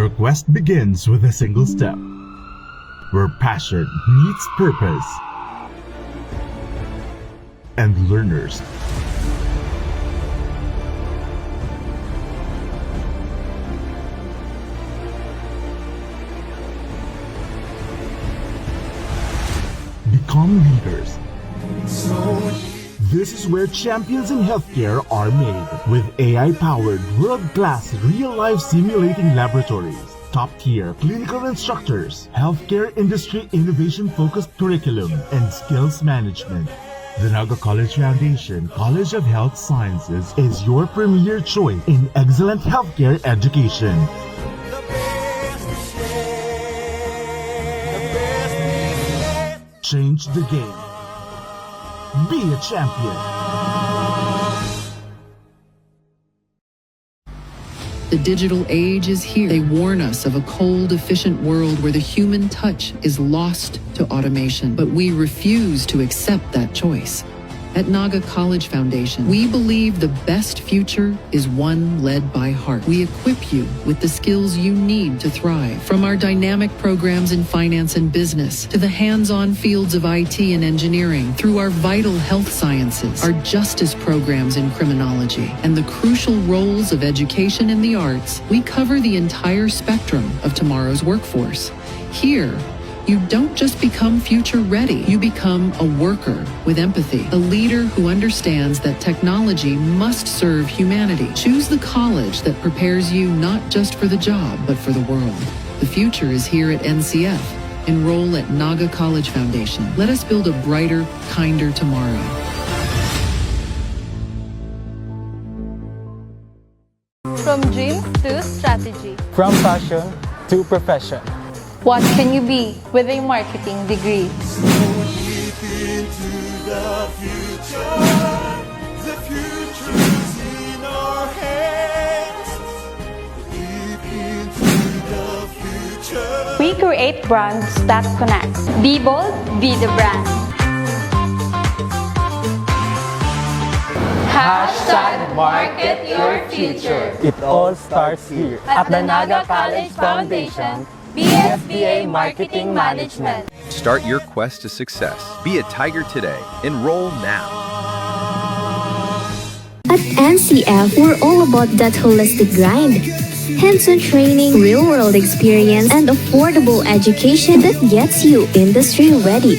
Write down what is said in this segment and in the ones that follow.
Your quest begins with a single step, where passion meets purpose, and learners become leaders. This is where champions in healthcare are made, with AI-powered, world-class, real-life simulating laboratories, top-tier clinical instructors, healthcare industry innovation-focused curriculum, and skills management. The Naga College Foundation College of Health Sciences is your premier choice in excellent healthcare education. Change the game. Be a champion. The digital age is here. They warn us of a cold, efficient world where the human touch is lost to automation, but we refuse to accept that choice. At Naga College Foundation, we believe the best future is one led by heart. We equip you with the skills you need to thrive. From our dynamic programs in finance and business, to the hands-on fields of IT and engineering, through our vital health sciences, our justice programs in criminology, and the crucial roles of education in the arts, we cover the entire spectrum of tomorrow's workforce. Here, you don't just become future ready, you become a worker with empathy, a leader who understands that technology must serve humanity. Choose the college that prepares you not just for the job, but for the world. The future is here at NCF. Enroll at Naga College Foundation. Let us build a brighter, kinder tomorrow. From dreams to strategy. From passion to profession. What can you be with a marketing degree? Deep into the future is in our hands. Deep into the future. We create brands that connect. Be bold, be the brand. Hashtag market your future. It all starts here At the Naga College Foundation, BSBA Marketing Management. Start your quest to success. Be a Tiger today. Enroll now. At NCF, we're all about that holistic grind. Hands-on training, real-world experience, and affordable education that gets you industry ready.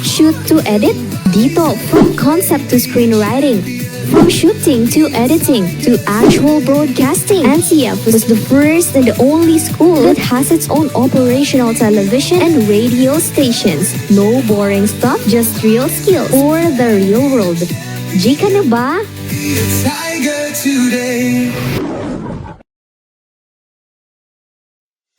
Shoot to edit, dito from concept to screenwriting. From shooting to editing to actual broadcasting, NCF was the first and the only school that has its own operational television and radio stations. No boring stuff, just real skills or the real world. Jika na ba? Tiger today.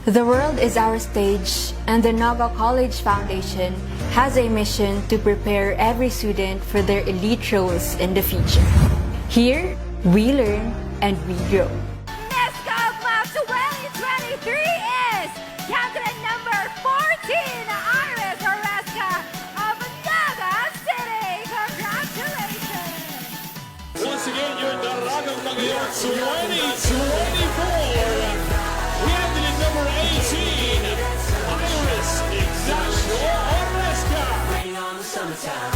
The world is our stage, and the Naga College Foundation has a mission to prepare every student for their elite roles in the future. Here, we learn and we grow. NESCO Class 2023 is candidate number 14, Iris Oresca of Naga City. Congratulations! Once again, you're the Naga Magayon 2024. Candidate number 18, Iris Oresca. Rain on the summertime.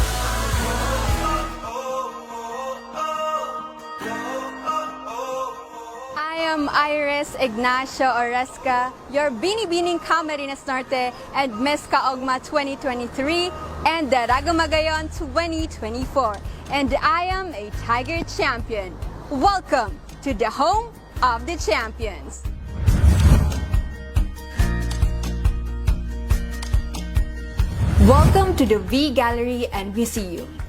I am Iris Ignacio Oresca, your Binibining Camarines Norte and Miss Kaogma 2023 and the Ragumagayon 2024. And I am a Tiger champion. Welcome to the home of the champions. Welcome to the V Gallery and Museum,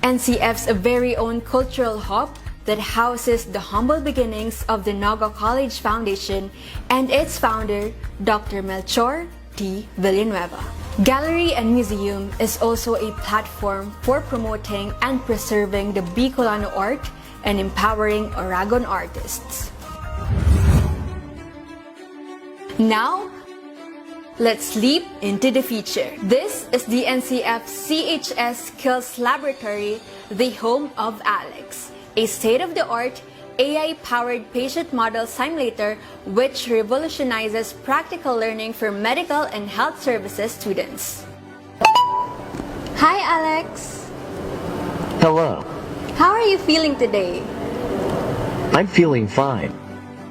NCF's very own cultural hub that houses the humble beginnings of the Naga College Foundation and its founder, Dr. Melchor T. Villanueva. Gallery and Museum is also a platform for promoting and preserving the Bicolano art and empowering Aragon artists. Now, let's leap into the future. This is the NCF CHS Skills Laboratory, the home of Alex, a state-of-the-art AI-powered patient model simulator which revolutionizes practical learning for medical and health services students. Hi Alex! Hello. How are you feeling today? I'm feeling fine.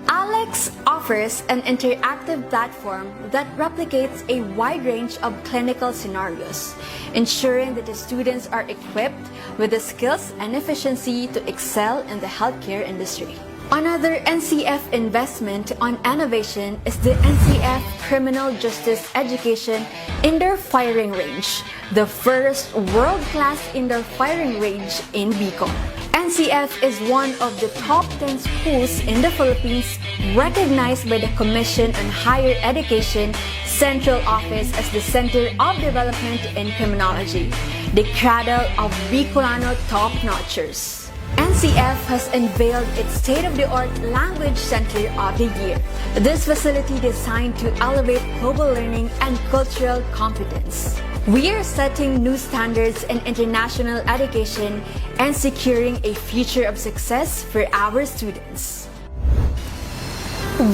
Alex offers an interactive platform that replicates a wide range of clinical scenarios, ensuring that the students are equipped with the skills and efficiency to excel in the healthcare industry. Another NCF investment on innovation is the NCF Criminal Justice Education Indoor Firing Range, the first world-class indoor firing range in Bicol. NCF is one of the top 10 schools in the Philippines recognized by the Commission on Higher Education Central Office as the Center of Development in Criminology, the cradle of Bicolano top-notchers. NCF has unveiled its state-of-the-art Language Center of the Year. This facility designed to elevate global learning and cultural competence. We are setting new standards in international education and securing a future of success for our students.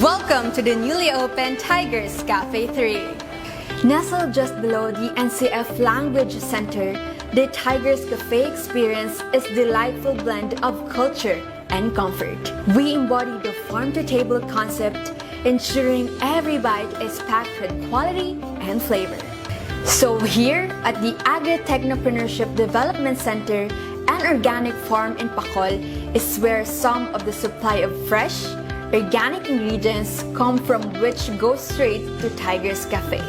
Welcome to the newly opened Tigers Cafe 3. Nestled just below the NCF Language Center, the Tigers Cafe experience is a delightful blend of culture and comfort. We embody the farm-to-table concept, ensuring every bite is packed with quality and flavor. So here at the Agri-Technopreneurship Development Center, an organic farm in Pacol is where some of the supply of fresh, organic ingredients come from, which go straight to Tigers Cafe.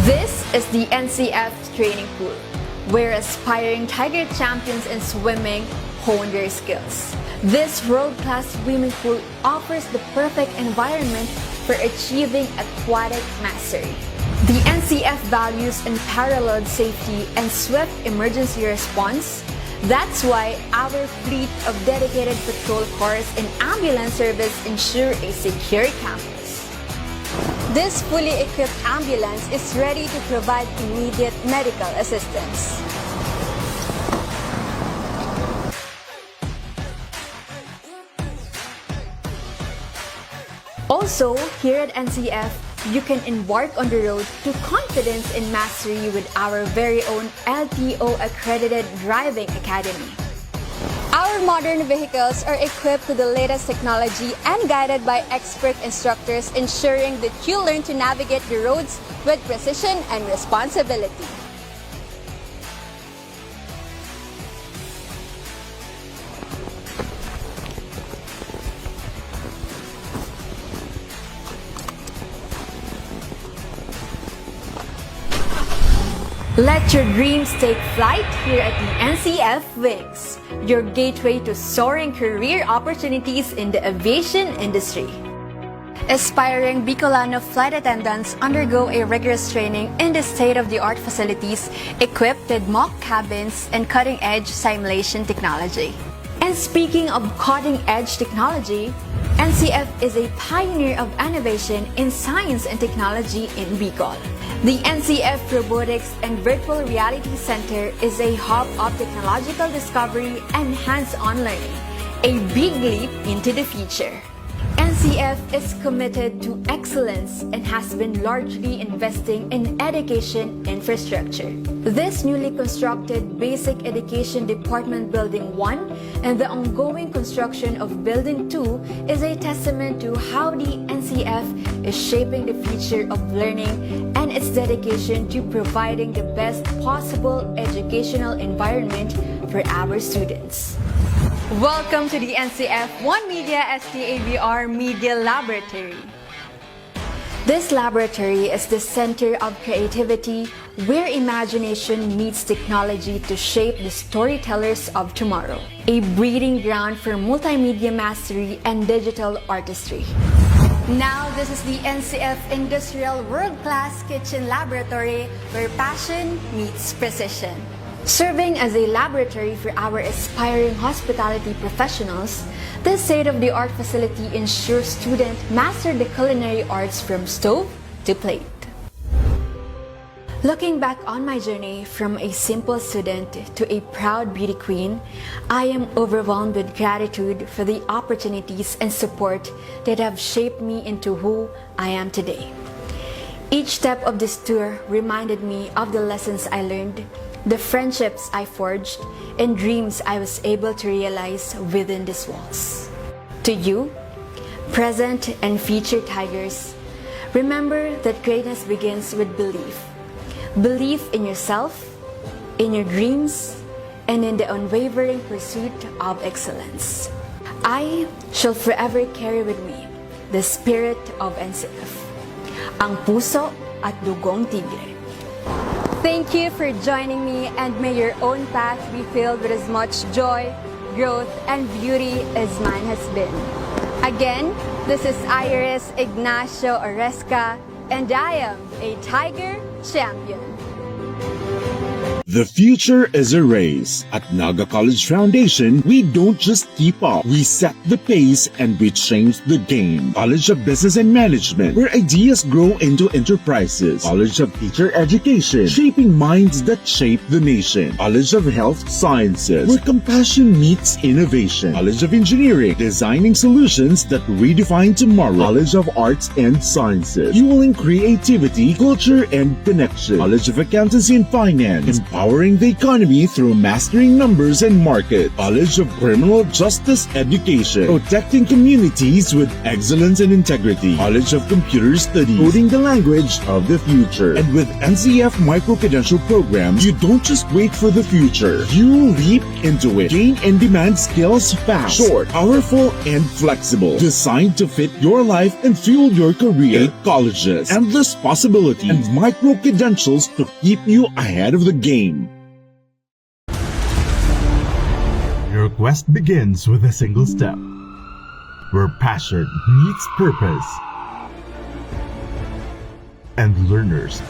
This is the NCF training pool, where aspiring Tiger champions in swimming hone their skills. This world-class swimming pool offers the perfect environment for achieving aquatic mastery. The NCF values unparalleled safety and swift emergency response. That's why our fleet of dedicated patrol cars and ambulance service ensure a secure campus. This fully equipped ambulance is ready to provide immediate medical assistance. Also, here at NCF, you can embark on the road to confidence and mastery with our very own LTO-accredited driving academy. Our modern vehicles are equipped with the latest technology and guided by expert instructors, ensuring that you learn to navigate the roads with precision and responsibility. Let your dreams take flight here at the NCF Wings, your gateway to soaring career opportunities in the aviation industry. Aspiring Bicolano flight attendants undergo a rigorous training in the state-of-the-art facilities equipped with mock cabins and cutting-edge simulation technology. And speaking of cutting-edge technology, NCF is a pioneer of innovation in science and technology in Bicol. The NCF Robotics and Virtual Reality Center is a hub of technological discovery and hands-on learning, a big leap into the future. NCF is committed to excellence and has been largely investing in education infrastructure. This newly constructed Basic Education Department Building 1 and the ongoing construction of Building 2 is a testament to how the NCF is shaping the future of learning and its dedication to providing the best possible educational environment for our students. Welcome to the NCF One Media STAVR Media Laboratory. This laboratory is the center of creativity where imagination meets technology to shape the storytellers of tomorrow, a breeding ground for multimedia mastery and digital artistry. Now, this is the NCF Industrial World-Class Kitchen Laboratory where passion meets precision. Serving as a laboratory for our aspiring hospitality professionals, this state-of-the-art facility ensures students master the culinary arts from stove to plate. Looking back on my journey from a simple student to a proud beauty queen, I am overwhelmed with gratitude for the opportunities and support that have shaped me into who I am today. Each step of this tour reminded me of the lessons I learned, the friendships I forged, and dreams I was able to realize within these walls. To you, present and future Tigers, remember that greatness begins with belief. Belief in yourself, in your dreams, and in the unwavering pursuit of excellence. I shall forever carry with me the spirit of NCF, ang puso at dugong tigre. Thank you for joining me, and may your own path be filled with as much joy, growth, and beauty as mine has been. Again, this is Iris Ignacio Oresca, and I am a Tiger Champion. The future is a race. At Naga College Foundation, we don't just keep up. We set the pace and we change the game. College of Business and Management, where ideas grow into enterprises. College of Teacher Education, shaping minds that shape the nation. College of Health Sciences, where compassion meets innovation. College of Engineering, designing solutions that redefine tomorrow. College of Arts and Sciences, fueling creativity, culture, and connection. College of Accountancy and Finance, empowering the economy through mastering numbers and market. College of Criminal Justice Education, protecting communities with excellence and integrity. College of Computer Studies, coding the language of the future. And with NCF micro-credential programs, you don't just wait for the future. You leap into it. Gain and demand skills fast, short, powerful, and flexible. Designed to fit your life and fuel your career. 8 colleges, endless possibilities, and micro-credentials to keep you ahead of the game. Your quest begins with a single step, where passion meets purpose, and learners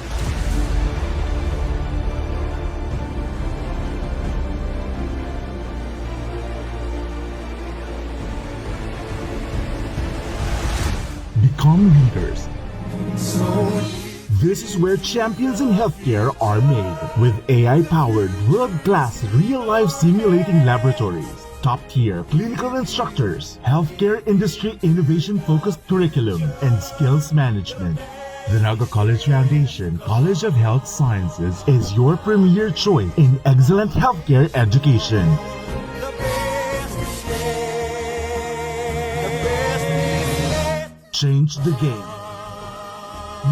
become leaders. This is where champions in healthcare are made, with AI-powered, world-class, real-life simulating laboratories, top-tier clinical instructors, healthcare industry innovation-focused curriculum, and skills management. The Naga College Foundation College of Health Sciences is your premier choice in excellent healthcare education. Change the game.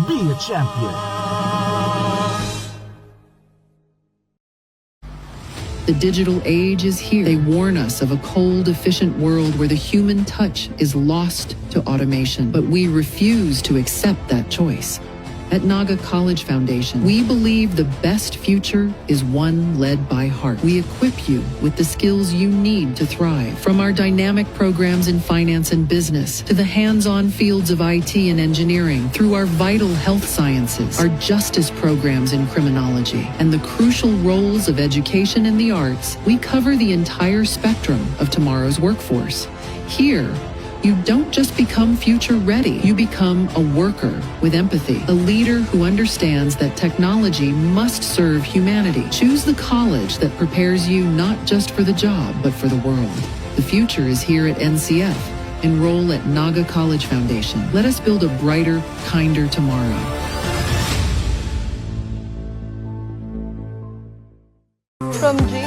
Be a champion. The digital age is here. They warn us of a cold, efficient world where the human touch is lost to automation, but we refuse to accept that choice. At Naga College Foundation, we believe the best future is one led by heart. We equip you with the skills you need to thrive. From our dynamic programs in finance and business, to the hands-on fields of IT and engineering, through our vital health sciences, our justice programs in criminology, and the crucial roles of education and the arts, we cover the entire spectrum of tomorrow's workforce. Here, you don't just become future ready, you become a worker with empathy, a leader who understands that technology must serve humanity. Choose the college that prepares you not just for the job, but for the world. The future is here at NCF. Enroll at Naga College Foundation. Let us build a brighter, kinder tomorrow. From G.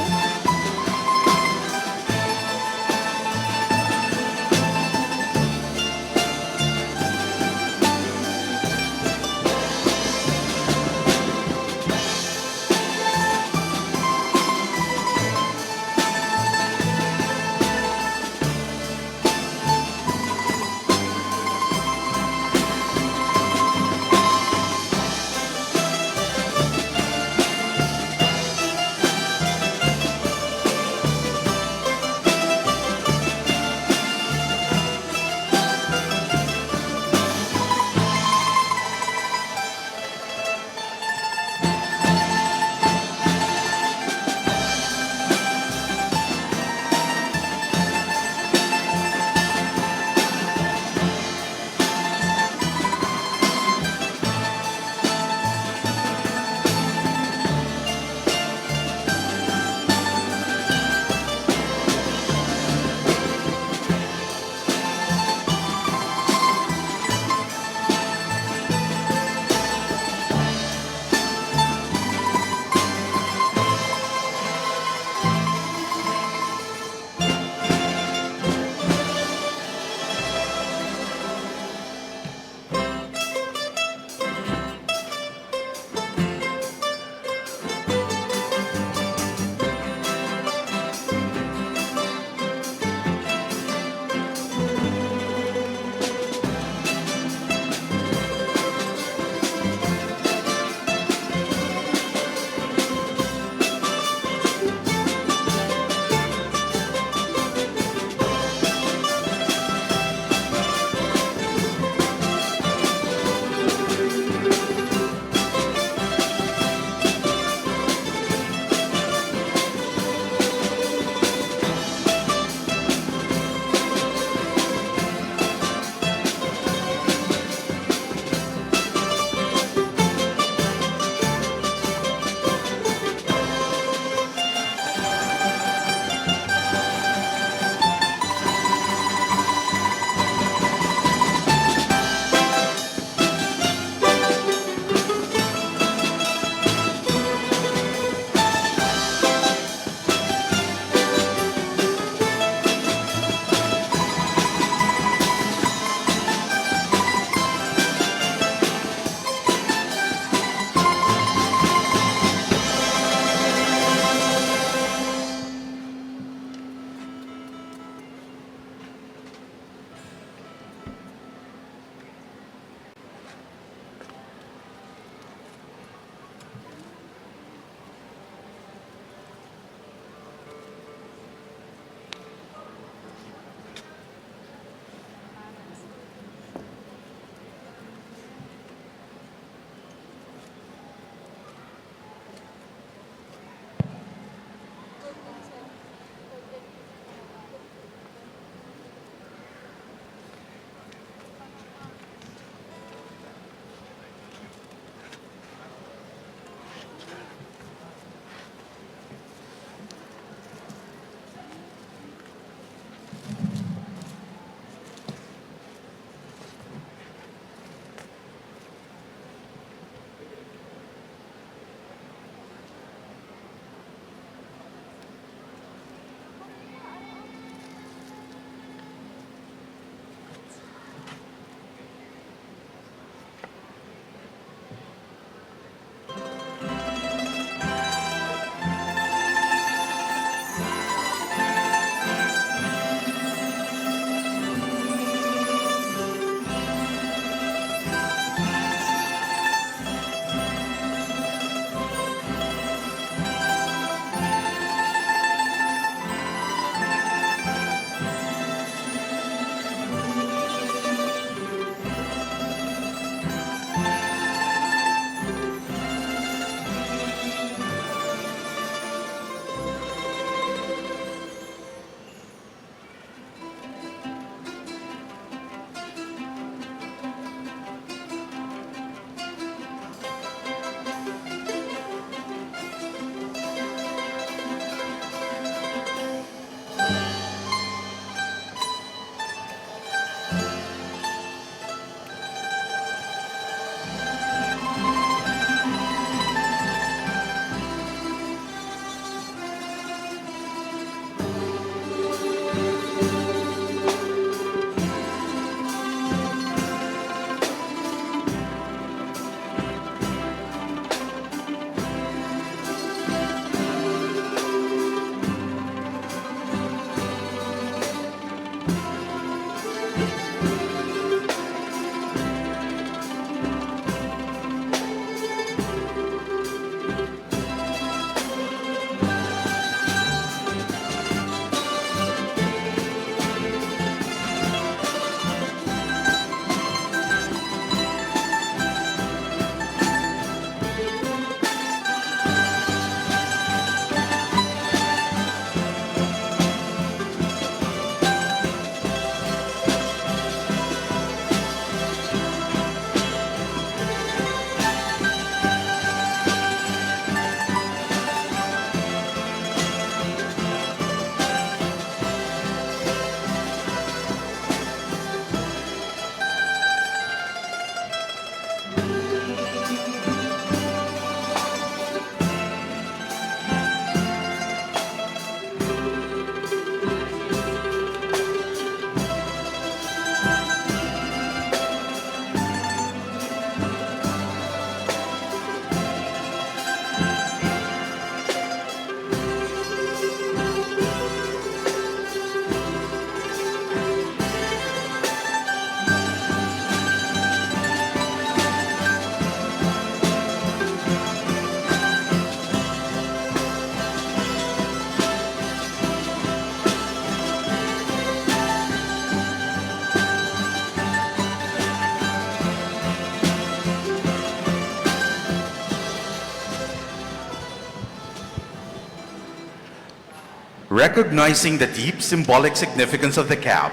Recognizing the deep symbolic significance of the cap,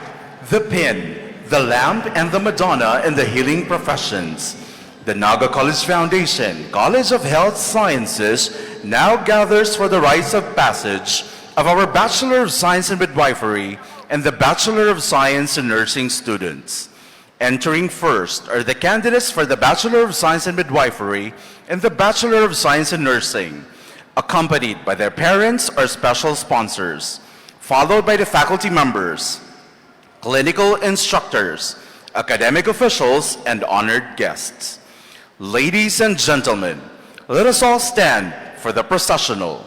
the pin, the lamp, and the Madonna in the healing professions, the Naga College Foundation, College of Health Sciences, now gathers for the rites of passage of our Bachelor of Science in Midwifery and the Bachelor of Science in Nursing students. Entering first are the candidates for the Bachelor of Science in Midwifery and the Bachelor of Science in Nursing, accompanied by their parents or special sponsors, followed by the faculty members, clinical instructors, academic officials, and honored guests. Ladies and gentlemen, let us all stand for the processional.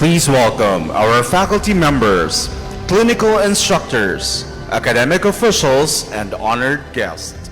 Please welcome our faculty members, clinical instructors, academic officials, and honored guests.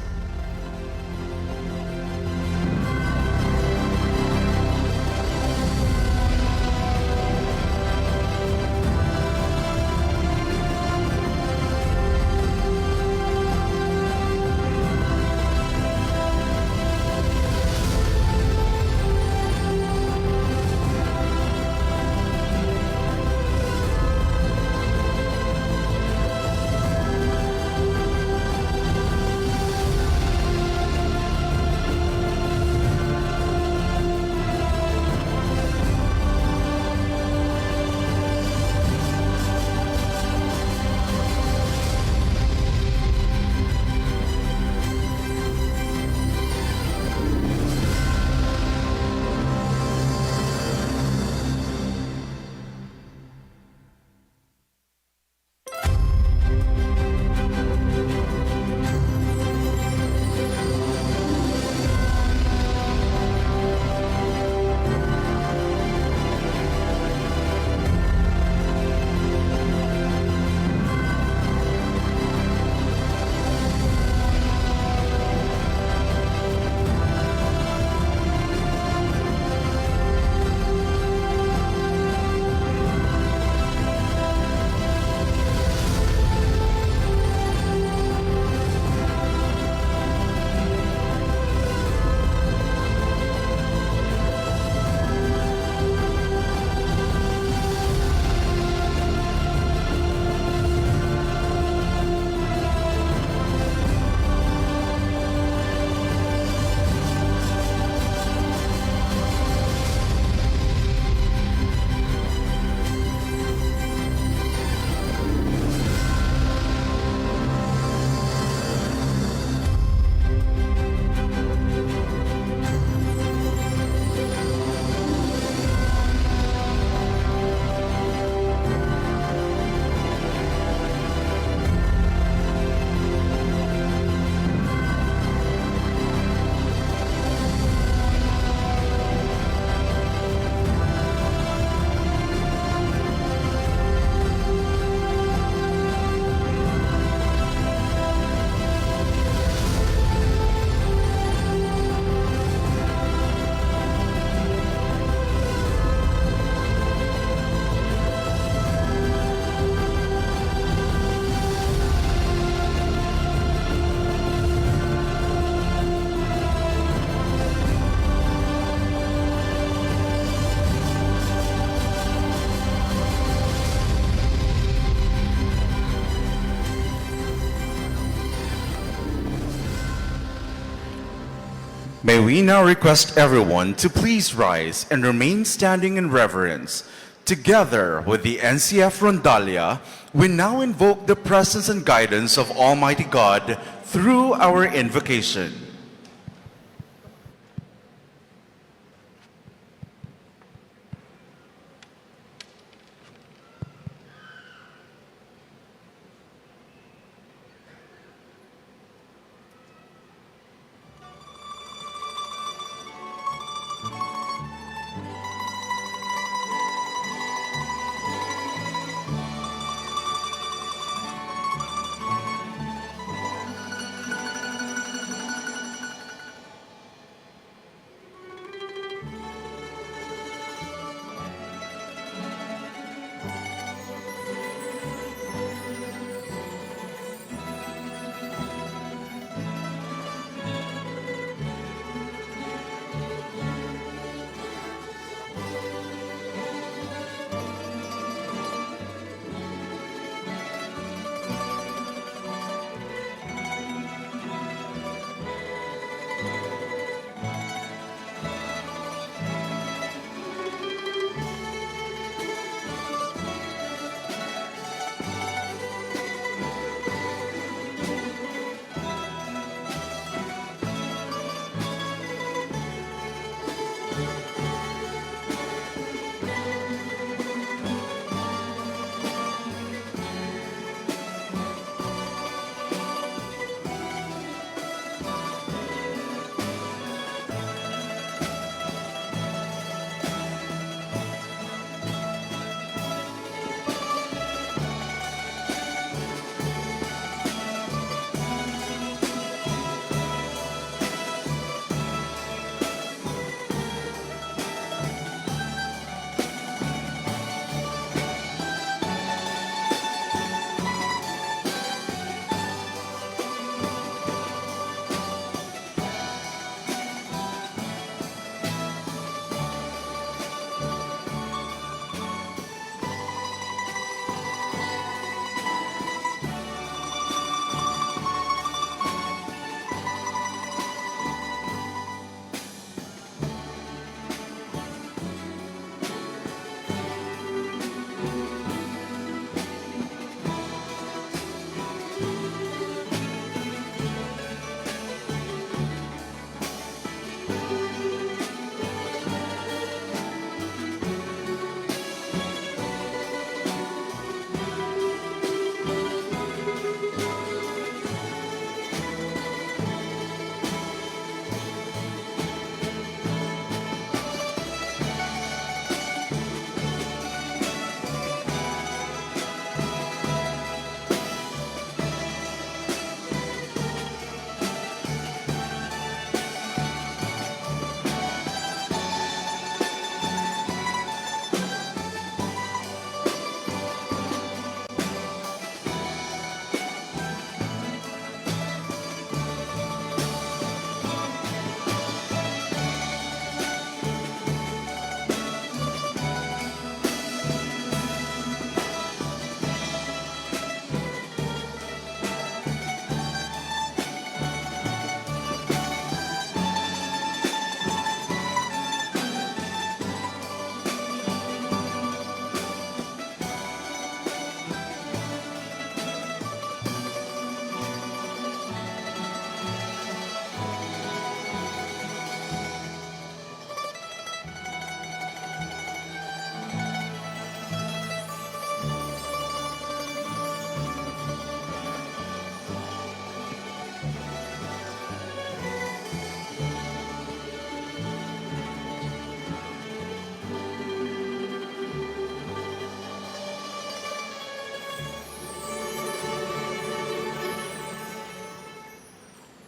May we now request everyone to please rise and remain standing in reverence. Together with the NCF Rondalia, we now invoke the presence and guidance of Almighty God through our invocation.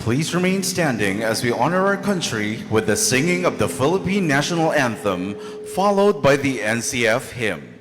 please remain standing as we honor our country with the singing of the Philippine National Anthem, followed by the NCF hymn.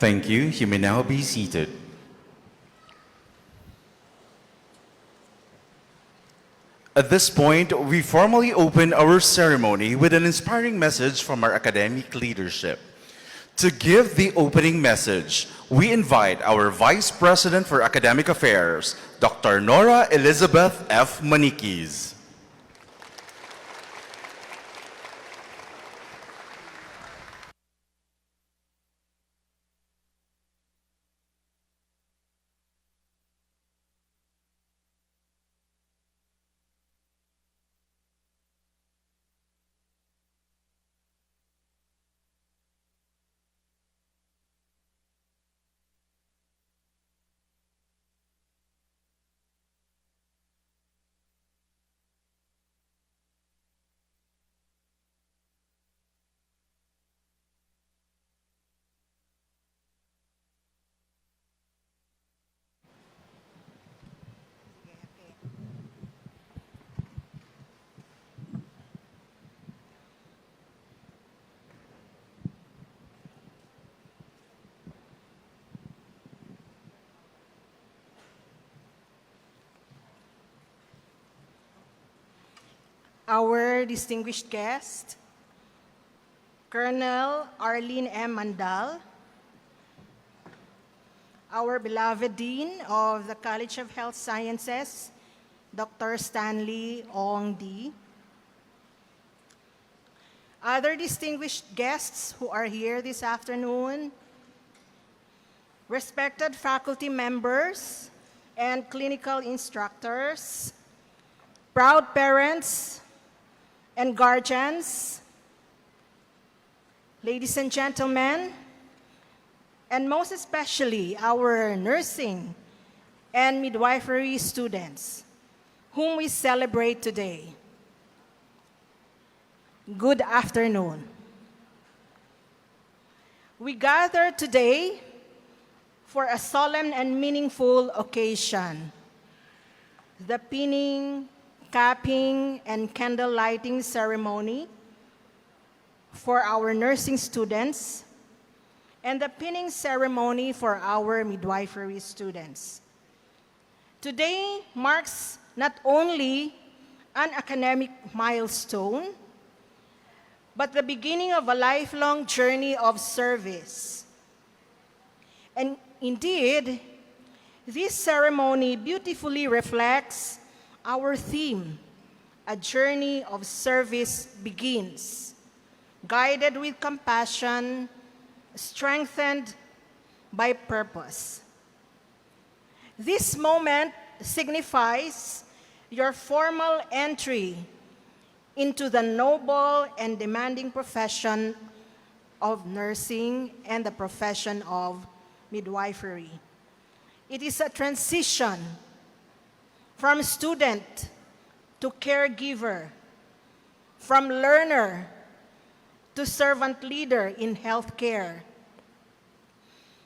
Thank you. You may now be seated. At this point, we formally open our ceremony with an inspiring message from our academic leadership. To give the opening message, we invite our Vice President for Academic Affairs, Dr. Nora Elizabeth F. Maniquis. Our distinguished guest, Colonel Arlene M. Mandal, our beloved Dean of the College of Health Sciences, Dr. Stanley Ong D. Other distinguished guests who are here this afternoon, respected faculty members and clinical instructors, proud parents and guardians, ladies and gentlemen, and most especially our nursing and midwifery students, whom we celebrate today. Good afternoon. We gather today for a solemn and meaningful occasion, the pinning, capping, and candle lighting ceremony for our nursing students and the pinning ceremony for our midwifery students. Today marks not only an academic milestone, but the beginning of a lifelong journey of service. And indeed, This ceremony beautifully reflects our theme, a journey of service begins, guided with compassion, strengthened by purpose. This moment signifies your formal entry into the noble and demanding profession of nursing and the profession of midwifery. It is a transition from student to caregiver, from learner to servant leader in healthcare.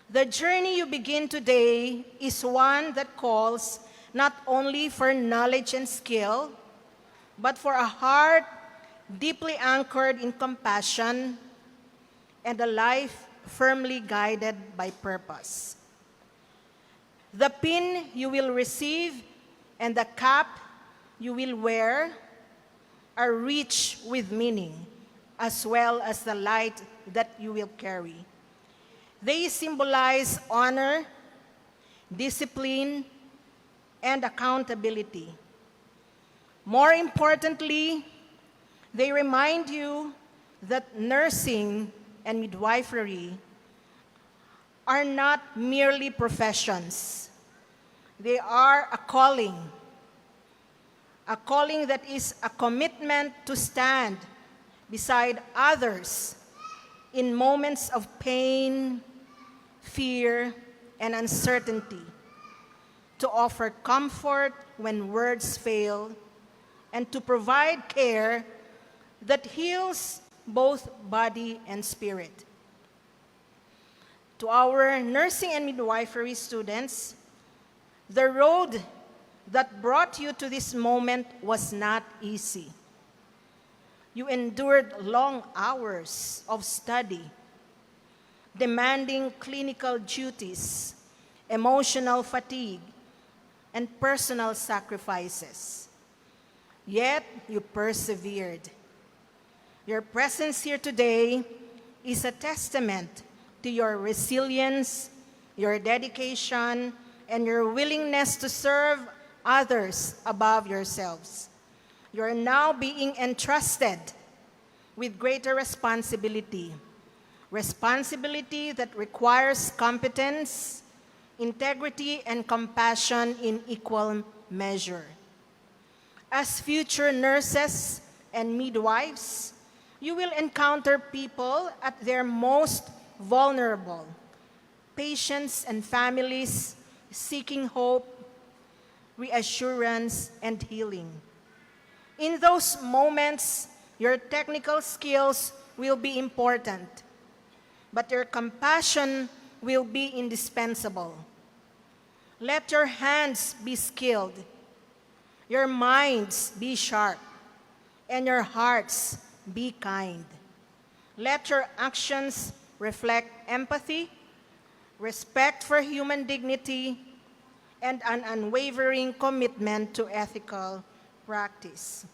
The journey you begin today is one that calls not only for knowledge and skill, but for a heart deeply anchored in compassion and a life firmly guided by purpose. The pin you will receive and the cap you will wear are rich with meaning, as well as the light that you will carry. They symbolize honor, discipline, and accountability. More importantly, they remind you that nursing and midwifery are not merely professions. They are a calling that is a commitment to stand beside others in moments of pain, fear, and uncertainty, to offer comfort when words fail, and to provide care that heals both body and spirit. To our nursing and midwifery students, the road that brought you to this moment was not easy. You endured long hours of study, demanding clinical duties, emotional fatigue, and personal sacrifices. Yet you persevered. Your presence here today is a testament to your resilience, your dedication, and your willingness to serve others above yourselves. You are now being entrusted with greater responsibility that requires competence, integrity, and compassion in equal measure. As future nurses and midwives, you will encounter people at their most vulnerable, patients and families seeking hope, reassurance, and healing. In those moments, your technical skills will be important, but your compassion will be indispensable. Let your hands be skilled, your minds be sharp, and your hearts be kind. Let your actions reflect empathy, respect for human dignity, and an unwavering commitment to ethical practice.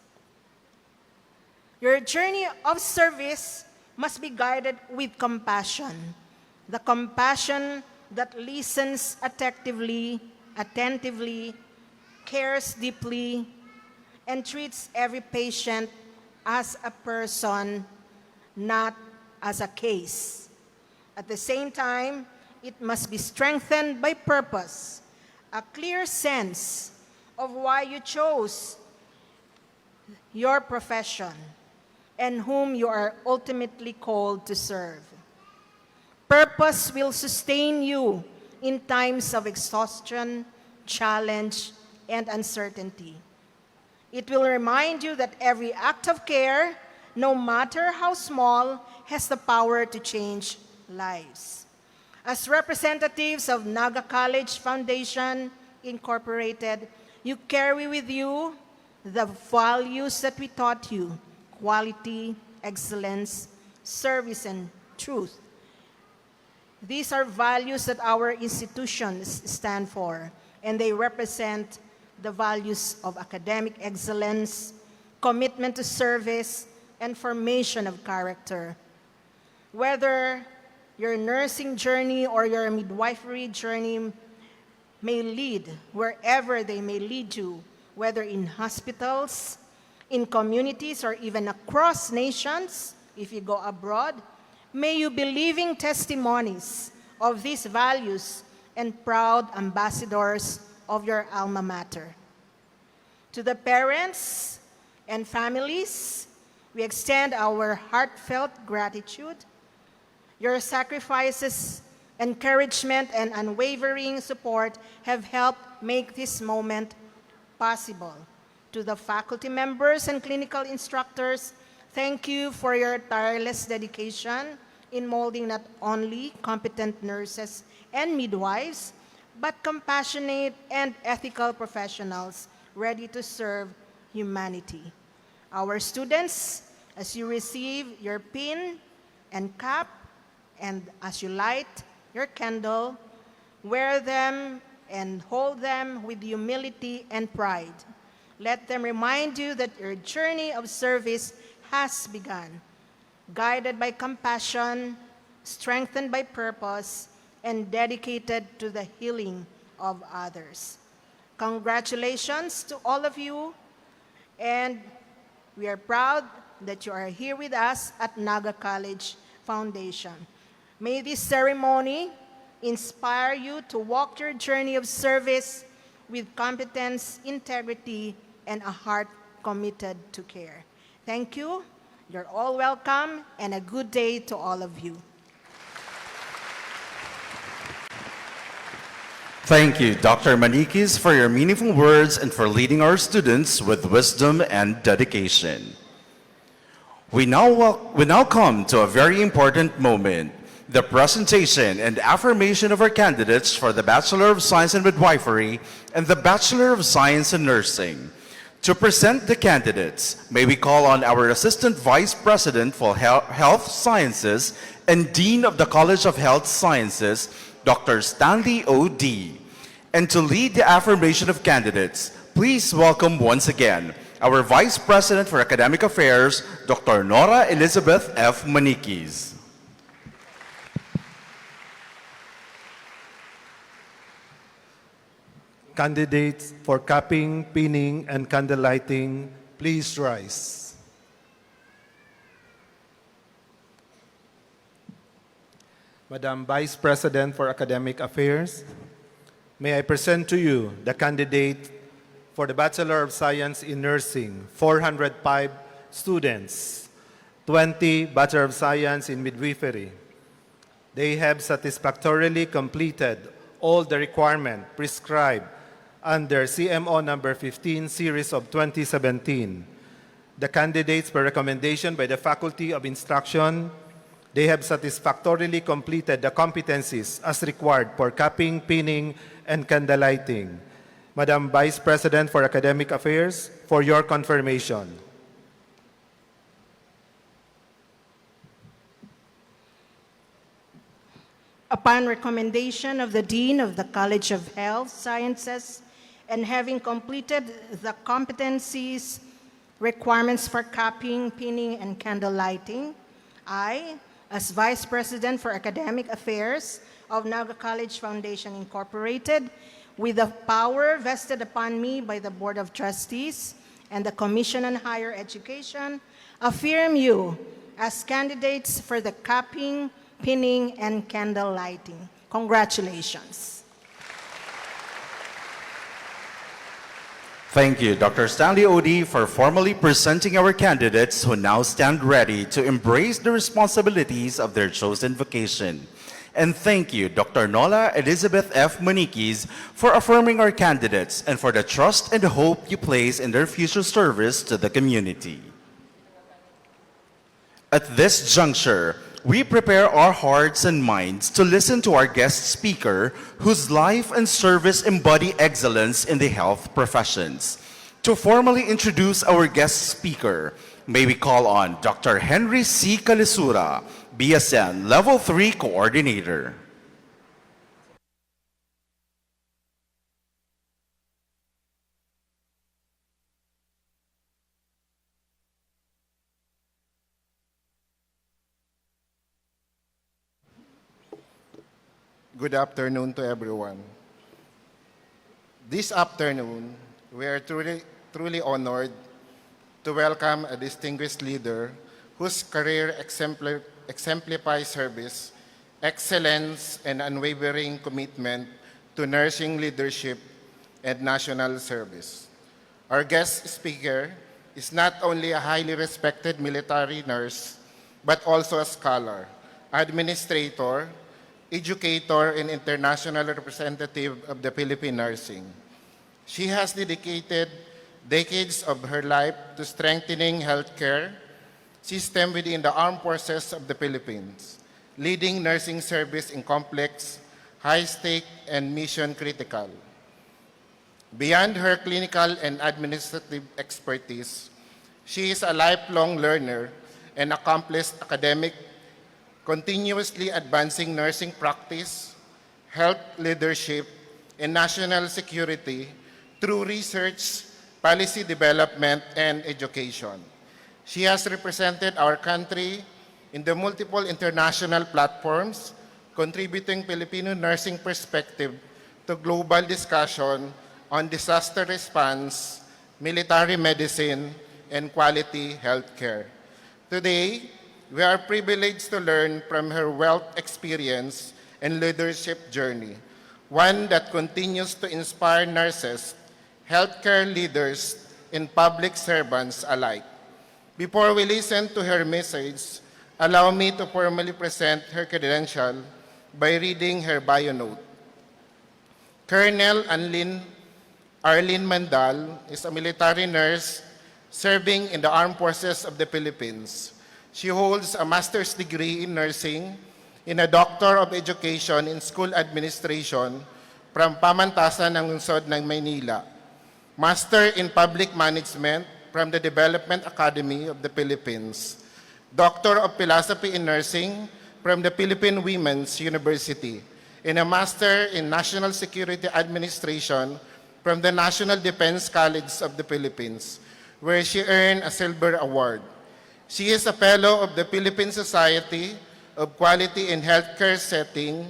Your journey of service must be guided with compassion, the compassion that listens attentively, cares deeply, and treats every patient as a person, not as a case. At the same time, it must be strengthened by purpose, a clear sense of why you chose your profession and whom you are ultimately called to serve. Purpose will sustain you in times of exhaustion, challenge, and uncertainty. It will remind you that every act of care, no matter how small, has the power to change lives. As representatives of Naga College Foundation Incorporated, you carry with you the values that we taught you: quality, excellence, service, and truth. These are values that our institutions stand for, and they represent the values of academic excellence, commitment to service, and formation of character. Whether your nursing journey or your midwifery journey may lead wherever they may lead you, whether in hospitals, in communities, or even across nations, if you go abroad. May you be living testimonies of these values and proud ambassadors of your alma mater. To the parents and families, we extend our heartfelt gratitude. Your sacrifices, encouragement, and unwavering support have helped make this moment possible. To the faculty members and clinical instructors, thank you for your tireless dedication in molding not only competent nurses and midwives, but compassionate and ethical professionals ready to serve humanity. Our students, as you receive your pin and cap, and as you light your candle, wear them and hold them with humility and pride. Let them remind you that your journey of service has begun, guided by compassion, strengthened by purpose, and dedicated to the healing of others. Congratulations to all of you, and we are proud that you are here with us at Naga College Foundation. May this ceremony inspire you to walk your journey of service with competence, integrity, and a heart committed to care. Thank you. You're all welcome, and a good day to all of you. Thank you, Dr. Manikis, for your meaningful words and for leading our students with wisdom and dedication. We now come to a very important moment, the presentation and affirmation of our candidates for the Bachelor of Science in Midwifery and the Bachelor of Science in Nursing. To present the candidates, may we call on our Assistant Vice President for Health Sciences and Dean of the College of Health Sciences, Dr. Stanley O.D. And to lead the affirmation of candidates, please welcome once again our Vice President for Academic Affairs, Dr. Nora Elizabeth F. Manikis. Candidates for capping, pinning, and candle lighting, please rise. Madam Vice President for Academic Affairs, may I present to you the candidate for the Bachelor of Science in Nursing, 405 students, 20 Bachelor of Science in Midwifery. They have satisfactorily completed all the requirements prescribed under CMO number 15 series of 2017. The candidates per recommendation by the Faculty of Instruction, they have satisfactorily completed the competencies as required for capping, pinning, and candle lighting. Madam Vice President for Academic Affairs, for your confirmation. Upon recommendation of the Dean of the College of Health Sciences, and having completed the competencies requirements for capping, pinning, and candle lighting, I, as Vice President for Academic Affairs of Naga College Foundation Incorporated, with the power vested upon me by the Board of Trustees and the Commission on Higher Education, affirm you as candidates for the capping, pinning, and candle lighting. Congratulations. Thank you, Dr. Stanley O.D., for formally presenting our candidates who now stand ready to embrace the responsibilities of their chosen vocation. And thank you, Dr. Nola Elizabeth F. Manikis, for affirming our candidates and for the trust and hope you place in their future service to the community. At this juncture, we prepare our hearts and minds to listen to our guest speaker, whose life and service embody excellence in the health professions. To formally introduce our guest speaker, may we call on Dr. Henry C. Calisura, BSN Level 3 Coordinator. Good afternoon to everyone. This afternoon, we are truly honored to welcome a distinguished leader whose career exemplifies service, excellence, and unwavering commitment to nursing leadership and national service. Our guest speaker is not only a highly respected military nurse, but also a scholar, administrator, educator, and international representative of the Philippine nursing. She has dedicated decades of her life to strengthening healthcare system within the armed forces of the Philippines, leading nursing service in complex, high-stake, and mission-critical. Beyond her clinical and administrative expertise, she is a lifelong learner and accomplished academic, continuously advancing nursing practice, health leadership, and national security through research, policy development, and education. She has represented our country in the multiple international platforms, contributing Filipino nursing perspective to global discussion on disaster response, military medicine, and quality healthcare. Today, we are privileged to learn from her wealth experience and leadership journey, one that continues to inspire nurses, healthcare leaders, and public servants alike. Before we listen to her message, allow me to formally present her credential by reading her bio note. Colonel Arlene Mandal is a military nurse serving in the Armed Forces of the Philippines. She holds a master's degree in nursing and a Doctor of Education in School Administration from Pamantasan ng Lungsod ng Maynila. Master in Public Management from the Development Academy of the Philippines. Doctor of Philosophy in Nursing from the Philippine Women's University. And a Master in National Security Administration from the National Defense College of the Philippines, where she earned a Silver Award. She is a Fellow of the Philippine Society of Quality in Healthcare Setting,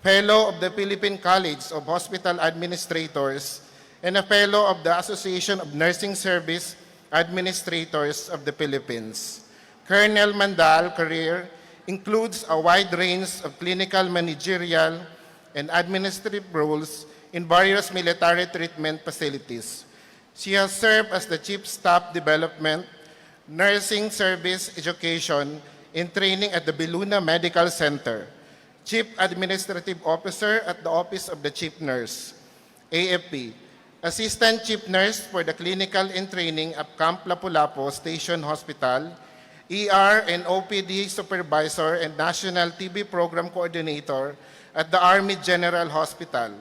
Fellow of the Philippine College of Hospital Administrators, and a Fellow of the Association of Nursing Service Administrators of the Philippines. Colonel Mandal's career includes a wide range of clinical, managerial, and administrative roles in various military treatment facilities. She has served as the Chief Staff Development, Nursing Service Education, and Training at the Beluna Medical Center, Chief Administrative Officer at the Office of the Chief Nurse, AFP, Assistant Chief Nurse for the Clinical and Training of Camp Lapu-Lapu Station Hospital, ER and OPD Supervisor and National TB Program Coordinator at the Army General Hospital,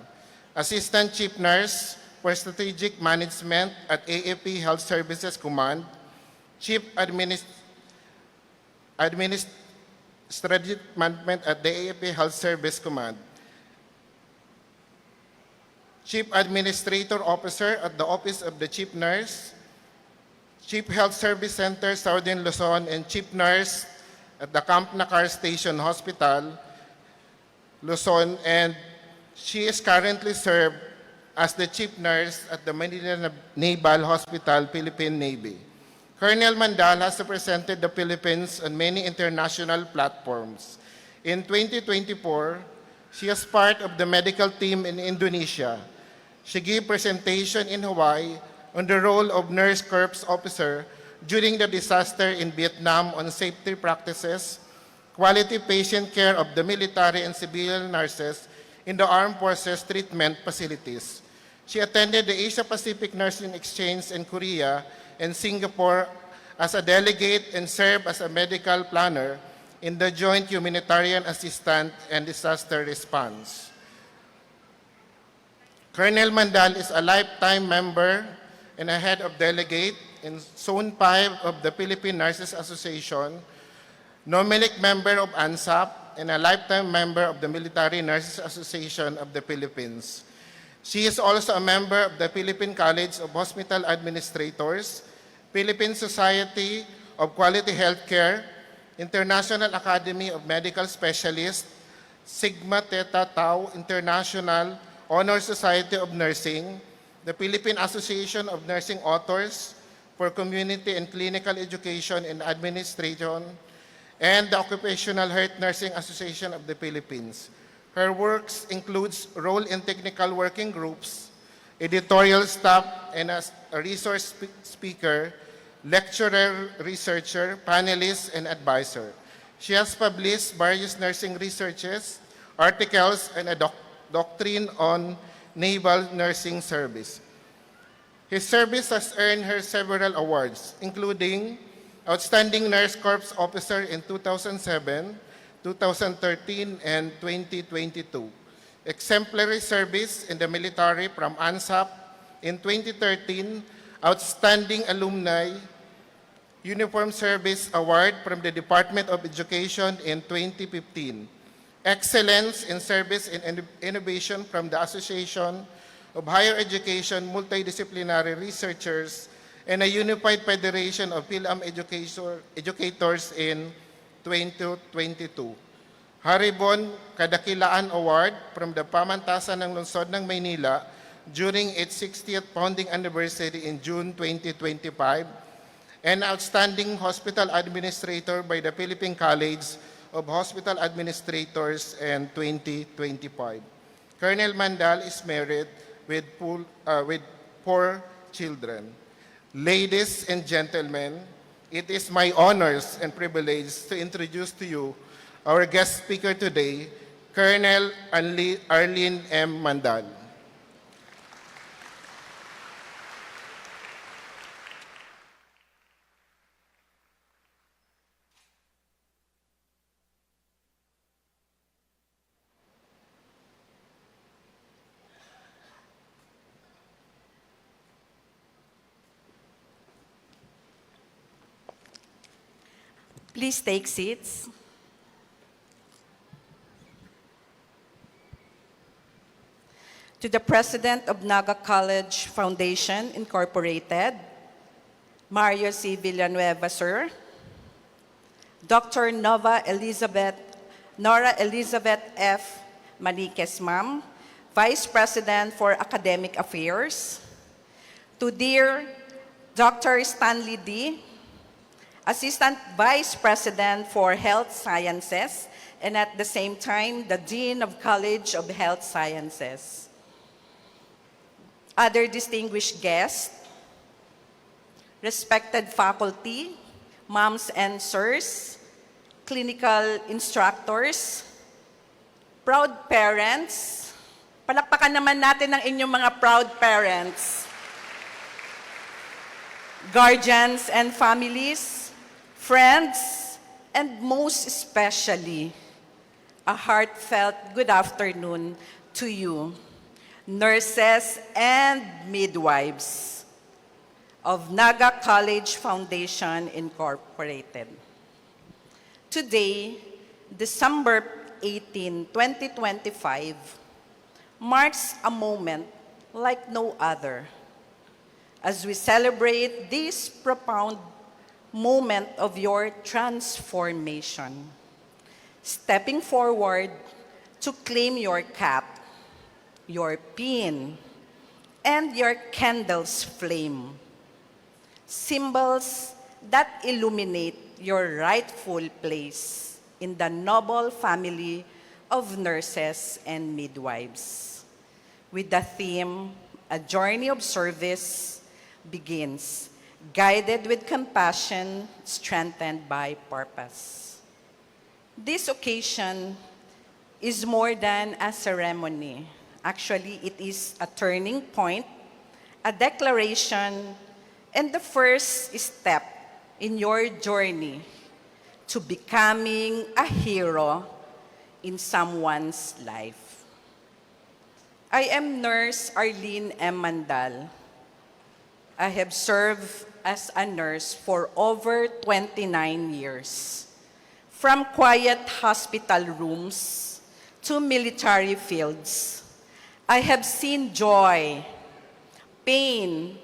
Assistant Chief Nurse for Strategic Management at AFP Health Services Command, Chief Strategic Management at the AFP Health Service Command, Chief Administrator Officer at the Office of the Chief Nurse, Chief Health Service Center, Southern Luzon, and Chief Nurse at the Camp Nakar Station Hospital, Luzon, and she is currently served as the Chief Nurse at the Manila Naval Hospital, Philippine Navy. Colonel Mandal has represented the Philippines on many international platforms. In 2024, she is part of the medical team in Indonesia. She gave presentation in Hawaii on the role of Nurse Corps Officer during the disaster in Vietnam on safety practices, quality patient care of the military and civilian nurses in the Armed Forces treatment facilities. She attended the Asia-Pacific Nursing Exchange in Korea and Singapore as a delegate and served as a medical planner in the Joint Humanitarian Assistance and Disaster Response. Colonel Mandal is a lifetime member and a head of delegate in Zone 5 of the Philippine Nurses Association, Nomelic member of ANSAP, and a lifetime member of the Military Nurses Association of the Philippines. She is also a member of the Philippine College of Hospital Administrators, Philippine Society of Quality Healthcare, International Academy of Medical Specialists, Sigma Theta Tau International Honor Society of Nursing, the Philippine Association of Nursing Authors for Community and Clinical Education and Administration, and the Occupational Health Nursing Association of the Philippines. Her works includes role in technical working groups, editorial staff, and as a resource speaker, lecturer, researcher, panelist, and advisor. She has published various nursing researches, articles, and a doctrine on naval nursing service. His service has earned her several awards, including Outstanding Nurse Corps Officer in 2007, 2013, and 2022. Exemplary Service in the Military from ANSAP in 2013, Outstanding Alumni Uniform Service Award from the Department of Education in 2015. Excellence in Service and Innovation from the Association of Higher Education Multidisciplinary Researchers and a Unified Federation of Film Educators in 2022. Haribon Kadakilaan Award from the Pamantasan ng Lungsod ng Maynila during its 60th founding anniversary in June 2025, and Outstanding Hospital Administrator by the Philippine College of Hospital Administrators in 2025. Colonel Mandal is married with 4 children. Ladies and gentlemen, it is my honors and privilege to introduce to you our guest speaker today, Colonel Arlene M. Mandal. Please take seats. To the President of Naga College Foundation, Incorporated, Mario C. Villanueva, sir. Dr. Nora Elizabeth F. Maniquez, ma'am, Vice President for Academic Affairs. To dear Dr. Stanley D., Assistant Vice President for Health Sciences, and at the same time, the Dean of College of Health Sciences. Other distinguished guests, respected faculty, moms and sirs, clinical instructors, proud parents, palakpakan naman natin ang inyong mga proud parents, guardians and families, friends, and most especially, a heartfelt good afternoon to you, nurses and midwives of Naga College Foundation, Incorporated. Today, December 18, 2025, marks a moment like no other as we celebrate this profound moment of your transformation, stepping forward to claim your cap, your pin, and your candle's flame, symbols that illuminate your rightful place in the noble family of nurses and midwives. With the theme, A Journey of Service Begins, guided with compassion, strengthened by purpose. This occasion is more than a ceremony. Actually, it is a turning point, a declaration, and the first step in your journey to becoming a hero in someone's life. I am Nurse Arlene M. Mandal. I have served as a nurse for over 29 years, from quiet hospital rooms to military fields. I have seen joy, pain,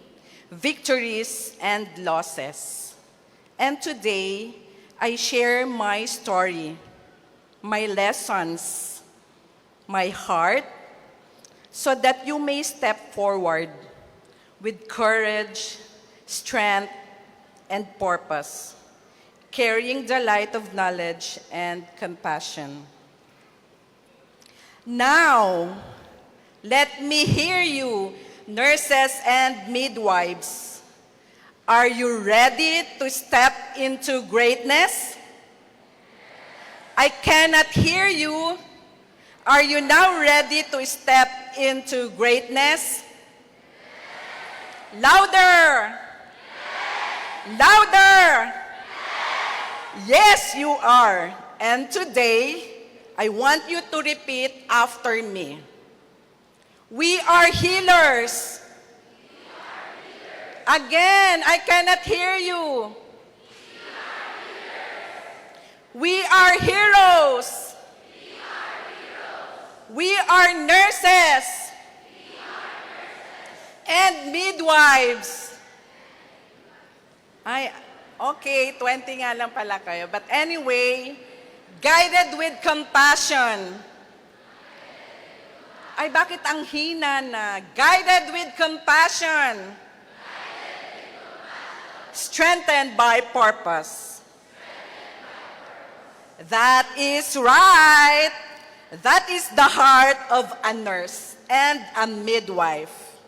victories, and losses. And today, I share my story, my lessons, my heart, so that you may step forward with courage, strength, and purpose, carrying the light of knowledge and compassion. Now, let me hear you, nurses and midwives. Are you ready to step into greatness? I cannot hear you. Are you now ready to step into greatness? Louder! Louder! Yes, you are. And today, I want you to repeat after me. We are healers. Again, I cannot hear you. We are heroes. We are nurses. And midwives. Ay, okay, 20 nga lang pala kayo. But anyway, guided with compassion. Ay, bakit ang hina na? Guided with compassion. Strengthened by purpose. That is right. That is the heart of a nurse and a midwife.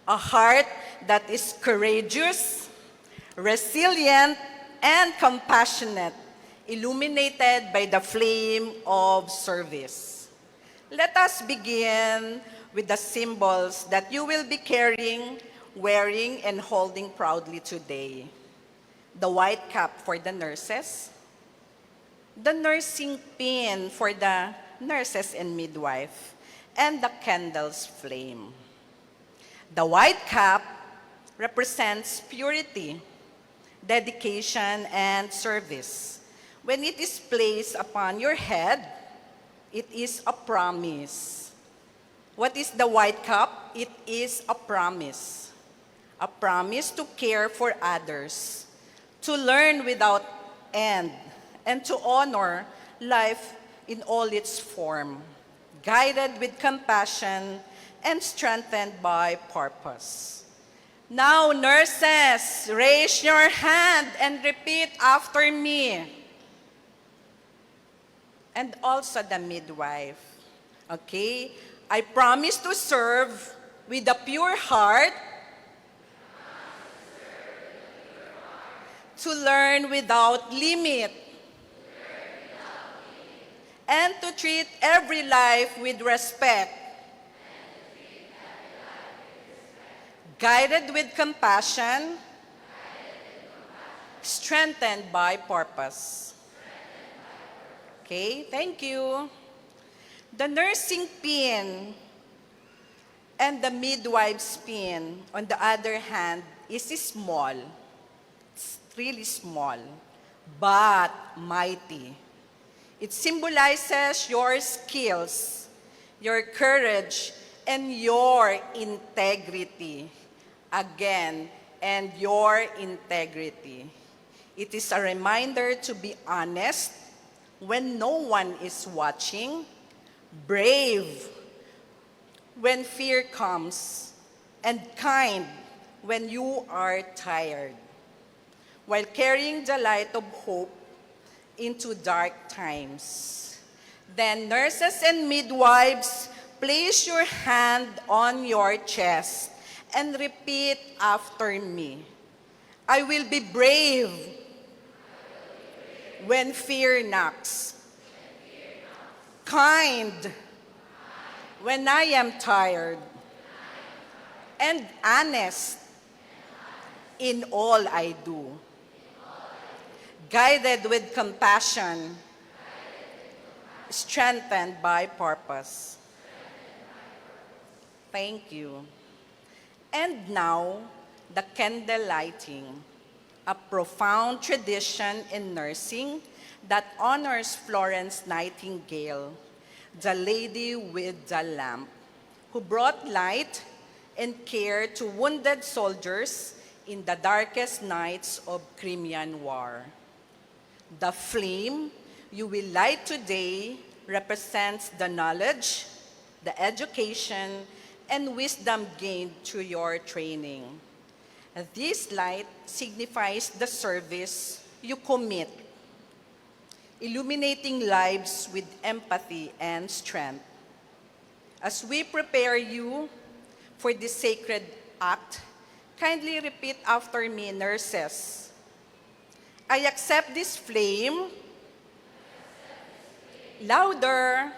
A heart that is courageous, resilient, and compassionate, illuminated by the flame of service. Let us begin with the symbols that you will be carrying, wearing, and holding proudly today. The white cap for the nurses, the nursing pin for the nurses and midwife, and the candle's flame. The white cap represents purity, dedication, and service. When it is placed upon your head, it is a promise. What is the white cap? It is a promise. A promise to care for others, to learn without end, and to honor life in all its form, guided with compassion and strengthened by purpose. Now, nurses, raise your hand and repeat after me. And also the midwife. Okay? I promise to serve with a pure heart, to learn without limit, and to treat every life with respect, guided with compassion, strengthened by purpose. Okay, thank you. The nursing pin and the midwife's pin, on the other hand, is small. It's really small, but mighty. It symbolizes your skills, your courage, and your integrity. Again, and your integrity. It is a reminder to be honest when no one is watching, brave when fear comes, and kind when you are tired, while carrying the light of hope into dark times. Then nurses and midwives, place your hand on your chest and repeat after me. I will be brave when fear knocks, kind when I am tired, and honest in all I do, guided with compassion, strengthened by purpose. Thank you. And now, the candle lighting, a profound tradition in nursing that honors Florence Nightingale, the lady with the lamp, who brought light and care to wounded soldiers in the darkest nights of Crimean War. The flame you will light today represents the knowledge, the education, and wisdom gained through your training. This light signifies the service you commit, illuminating lives with empathy and strength. As we prepare you for this sacred act, kindly repeat after me, nurses. I accept this flame. Louder.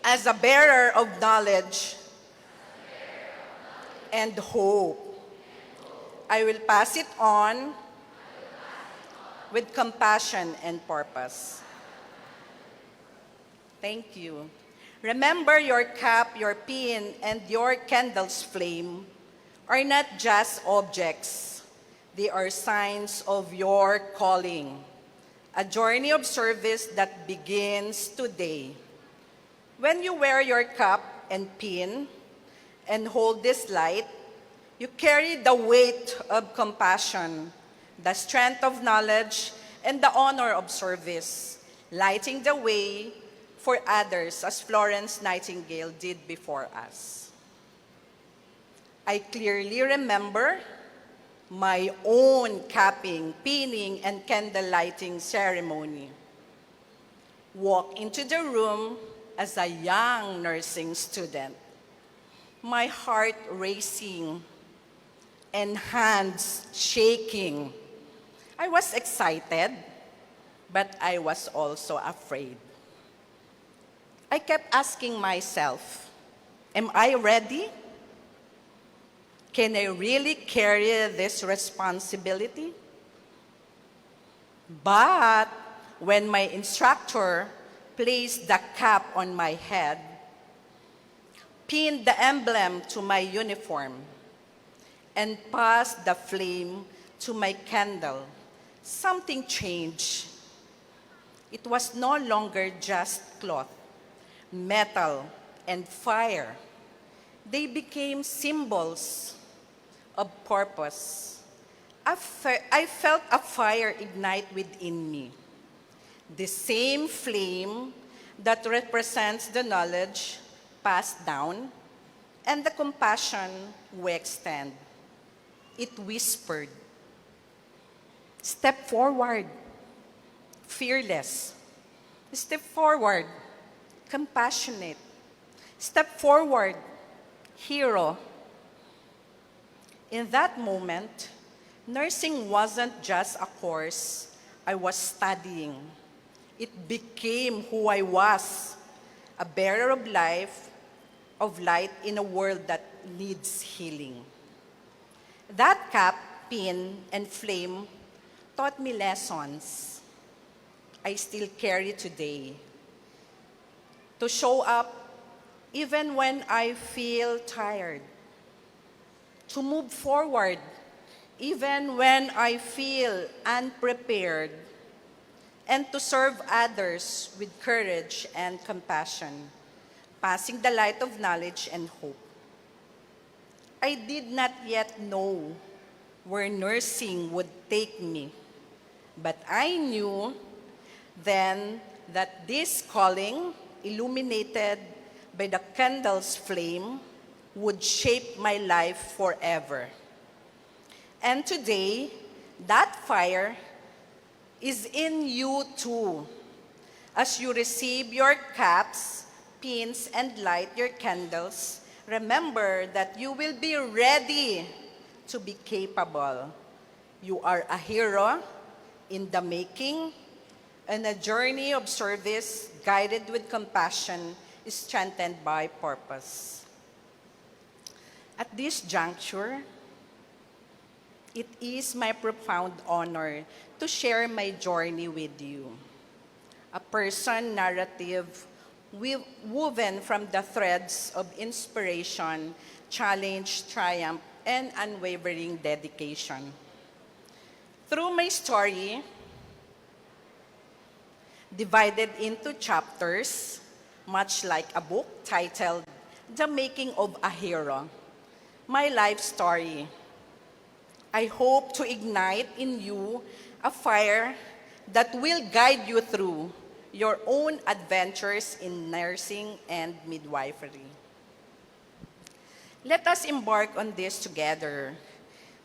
As a bearer of knowledge and hope. I will pass it on with compassion and purpose. Thank you. Remember, your cap, your pin, and your candle's flame are not just objects. They are signs of your calling, a journey of service that begins today. When you wear your cap and pin and hold this light, you carry the weight of compassion, the strength of knowledge, and the honor of service, lighting the way for others as Florence Nightingale did before us. I clearly remember my own capping, pinning, and candle lighting ceremony. Walk into the room as a young nursing student, my heart racing and hands shaking. I was excited, but I was also afraid. I kept asking myself, am I ready? Can I really carry this responsibility? But when my instructor placed the cap on my head, pinned the emblem to my uniform, and passed the flame to my candle, something changed. It was no longer just cloth, metal, and fire. They became symbols of purpose. I felt a fire ignite within me. The same flame that represents the knowledge passed down and the compassion we extend. It whispered, step forward, fearless. Step forward, compassionate. Step forward, hero. In that moment, nursing wasn't just a course I was studying. It became who I was, a bearer of life, of light in a world that needs healing. That cap, pin, and flame taught me lessons I still carry today. To show up even when I feel tired. To move forward even when I feel unprepared. And to serve others with courage and compassion, passing the light of knowledge and hope. I did not yet know where nursing would take me, but I knew then that this calling, illuminated by the candle's flame, would shape my life forever. And today, that fire is in you too. As you receive your caps, pins, and light your candles, remember that you will be ready to be capable. You are a hero in the making, and a journey of service guided with compassion is strengthened by purpose. At this juncture, it is my profound honor to share my journey with you. A person narrative woven from the threads of inspiration, challenge, triumph, and unwavering dedication. Through my story, divided into chapters, much like a book titled The Making of a Hero, my life story, I hope to ignite in you a fire that will guide you through your own adventures in nursing and midwifery. Let us embark on this together,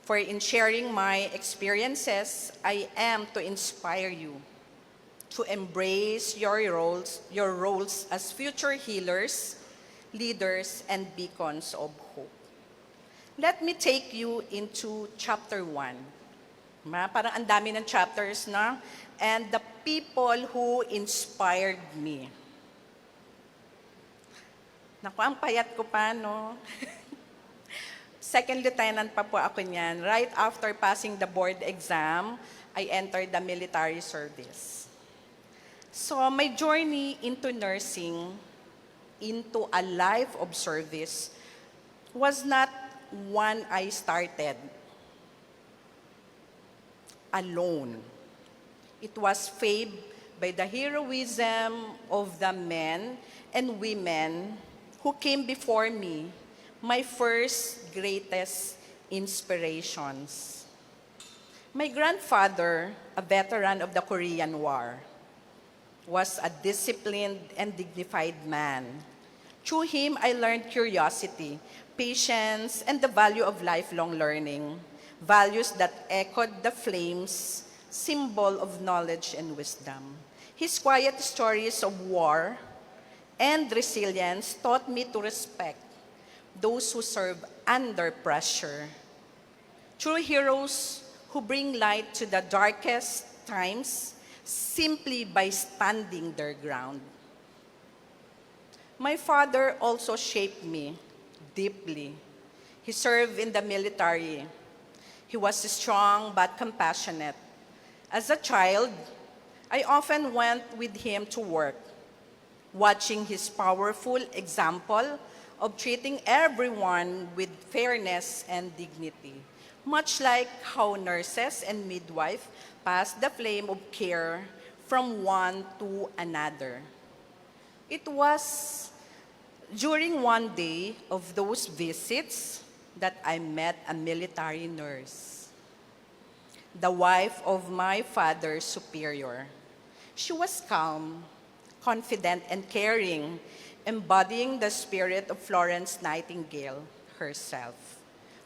for in sharing my experiences, I am to inspire you to embrace your roles as future healers, leaders, and beacons of hope. Let me take you into chapter 1. Parang ang dami ng chapters na. And the people who inspired me. Naku, ang payat ko pa, no? Second lieutenant pa po ako niyan. Right after passing the board exam, I entered the military service. So my journey into nursing, into a life of service, was not one I started alone. It was fed by the heroism of the men and women who came before me, my first greatest inspirations. My grandfather, a veteran of the Korean War, was a disciplined and dignified man. Through him, I learned curiosity, patience, and the value of lifelong learning, values that echoed the flames, symbol of knowledge and wisdom. His quiet stories of war and resilience taught me to respect those who serve under pressure. True heroes who bring light to the darkest times simply by standing their ground. My father also shaped me deeply. He served in the military. He was strong but compassionate. As a child, I often went with him to work, watching his powerful example of treating everyone with fairness and dignity, much like how nurses and midwives pass the flame of care from one to another. It was during one day of those visits that I met a military nurse, the wife of my father's superior. She was calm, confident, and caring, embodying the spirit of Florence Nightingale herself.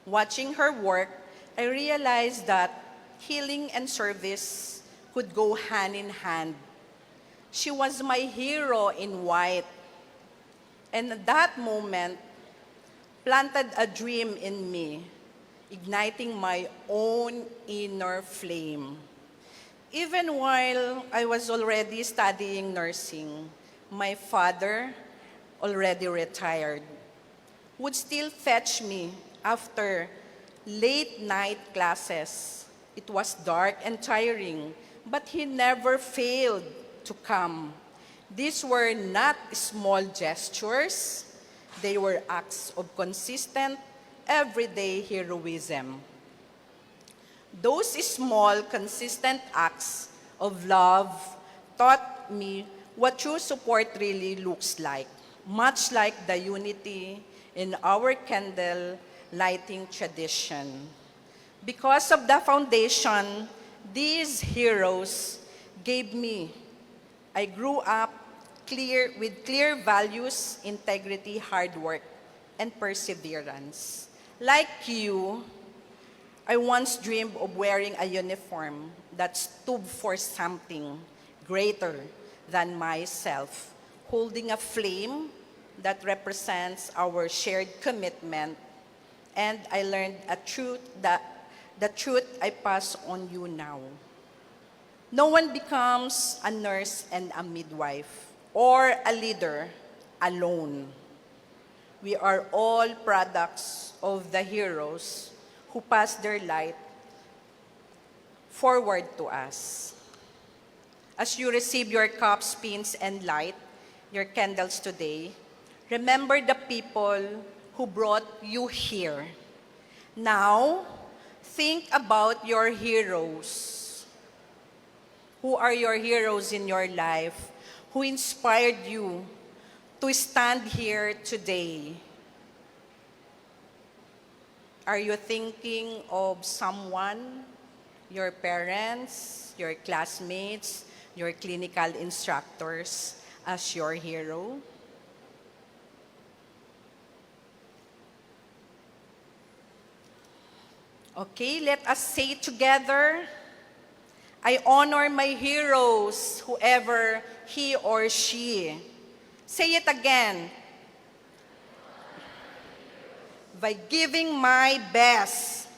Watching her work, I realized that healing and service could go hand in hand. She was my hero in white, and at that moment, planted a dream in me, igniting my own inner flame. Even while I was already studying nursing, my father, already retired, would still fetch me after late night classes. It was dark and tiring, but he never failed to come. These were not small gestures. They were acts of consistent, everyday heroism. Those small, consistent acts of love taught me what true support really looks like, much like the unity in our candle lighting tradition. Because of the foundation these heroes gave me, I grew up with clear values, integrity, hard work, and perseverance. Like you, I once dreamed of wearing a uniform that stood for something greater than myself, holding a flame that represents our shared commitment. And I learned a truth the truth I pass on you now. No one becomes a nurse and a midwife or a leader alone. We are all products of the heroes who pass their light forward to us. As you receive your cups, pins, and light, your candles today, remember the people who brought you here. Now, think about your heroes. Who are your heroes in your life? Who inspired you to stand here today? Are you thinking of someone, your parents, your classmates, your clinical instructors as your hero. Okay, let us say together, I honor my heroes, whoever he or she. Say it again. By giving my best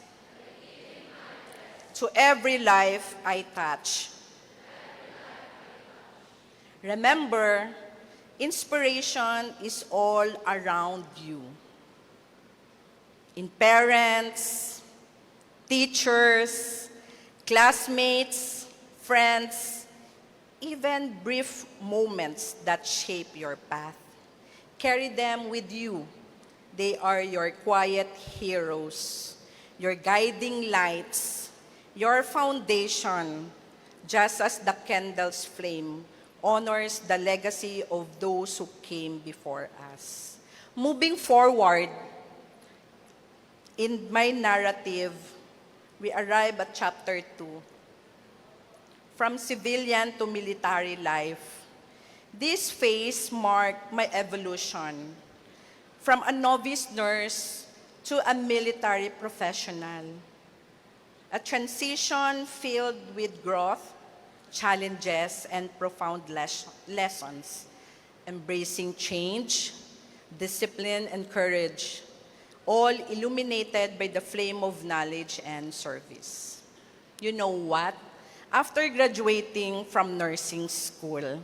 to every life I touch. Remember, inspiration is all around you. In parents, teachers, classmates, friends, even brief moments that shape your path. Carry them with you. They are your quiet heroes, your guiding lights, your foundation, just as the candle's flame honors the legacy of those who came before us. Moving forward, in my narrative, we arrive at chapter 2. From civilian to military life, this phase marked my evolution from a novice nurse to a military professional. A transition filled with growth, challenges, and profound lessons, embracing change, discipline, and courage, all illuminated by the flame of knowledge and service. You know what? After graduating from nursing school,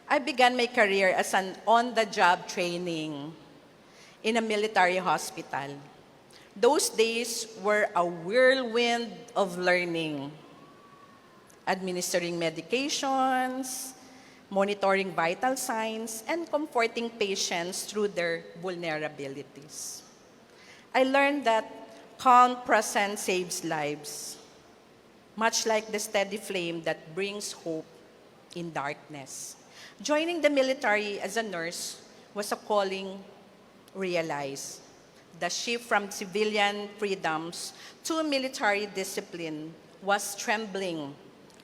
I began my career as an on-the-job training in a military hospital. Those days were a whirlwind of learning, administering medications, monitoring vital signs, and comforting patients through their vulnerabilities. I learned that calm presence saves lives, much like the steady flame that brings hope in darkness. Joining the military as a nurse was a calling realized. The shift from civilian freedoms to military discipline was trembling.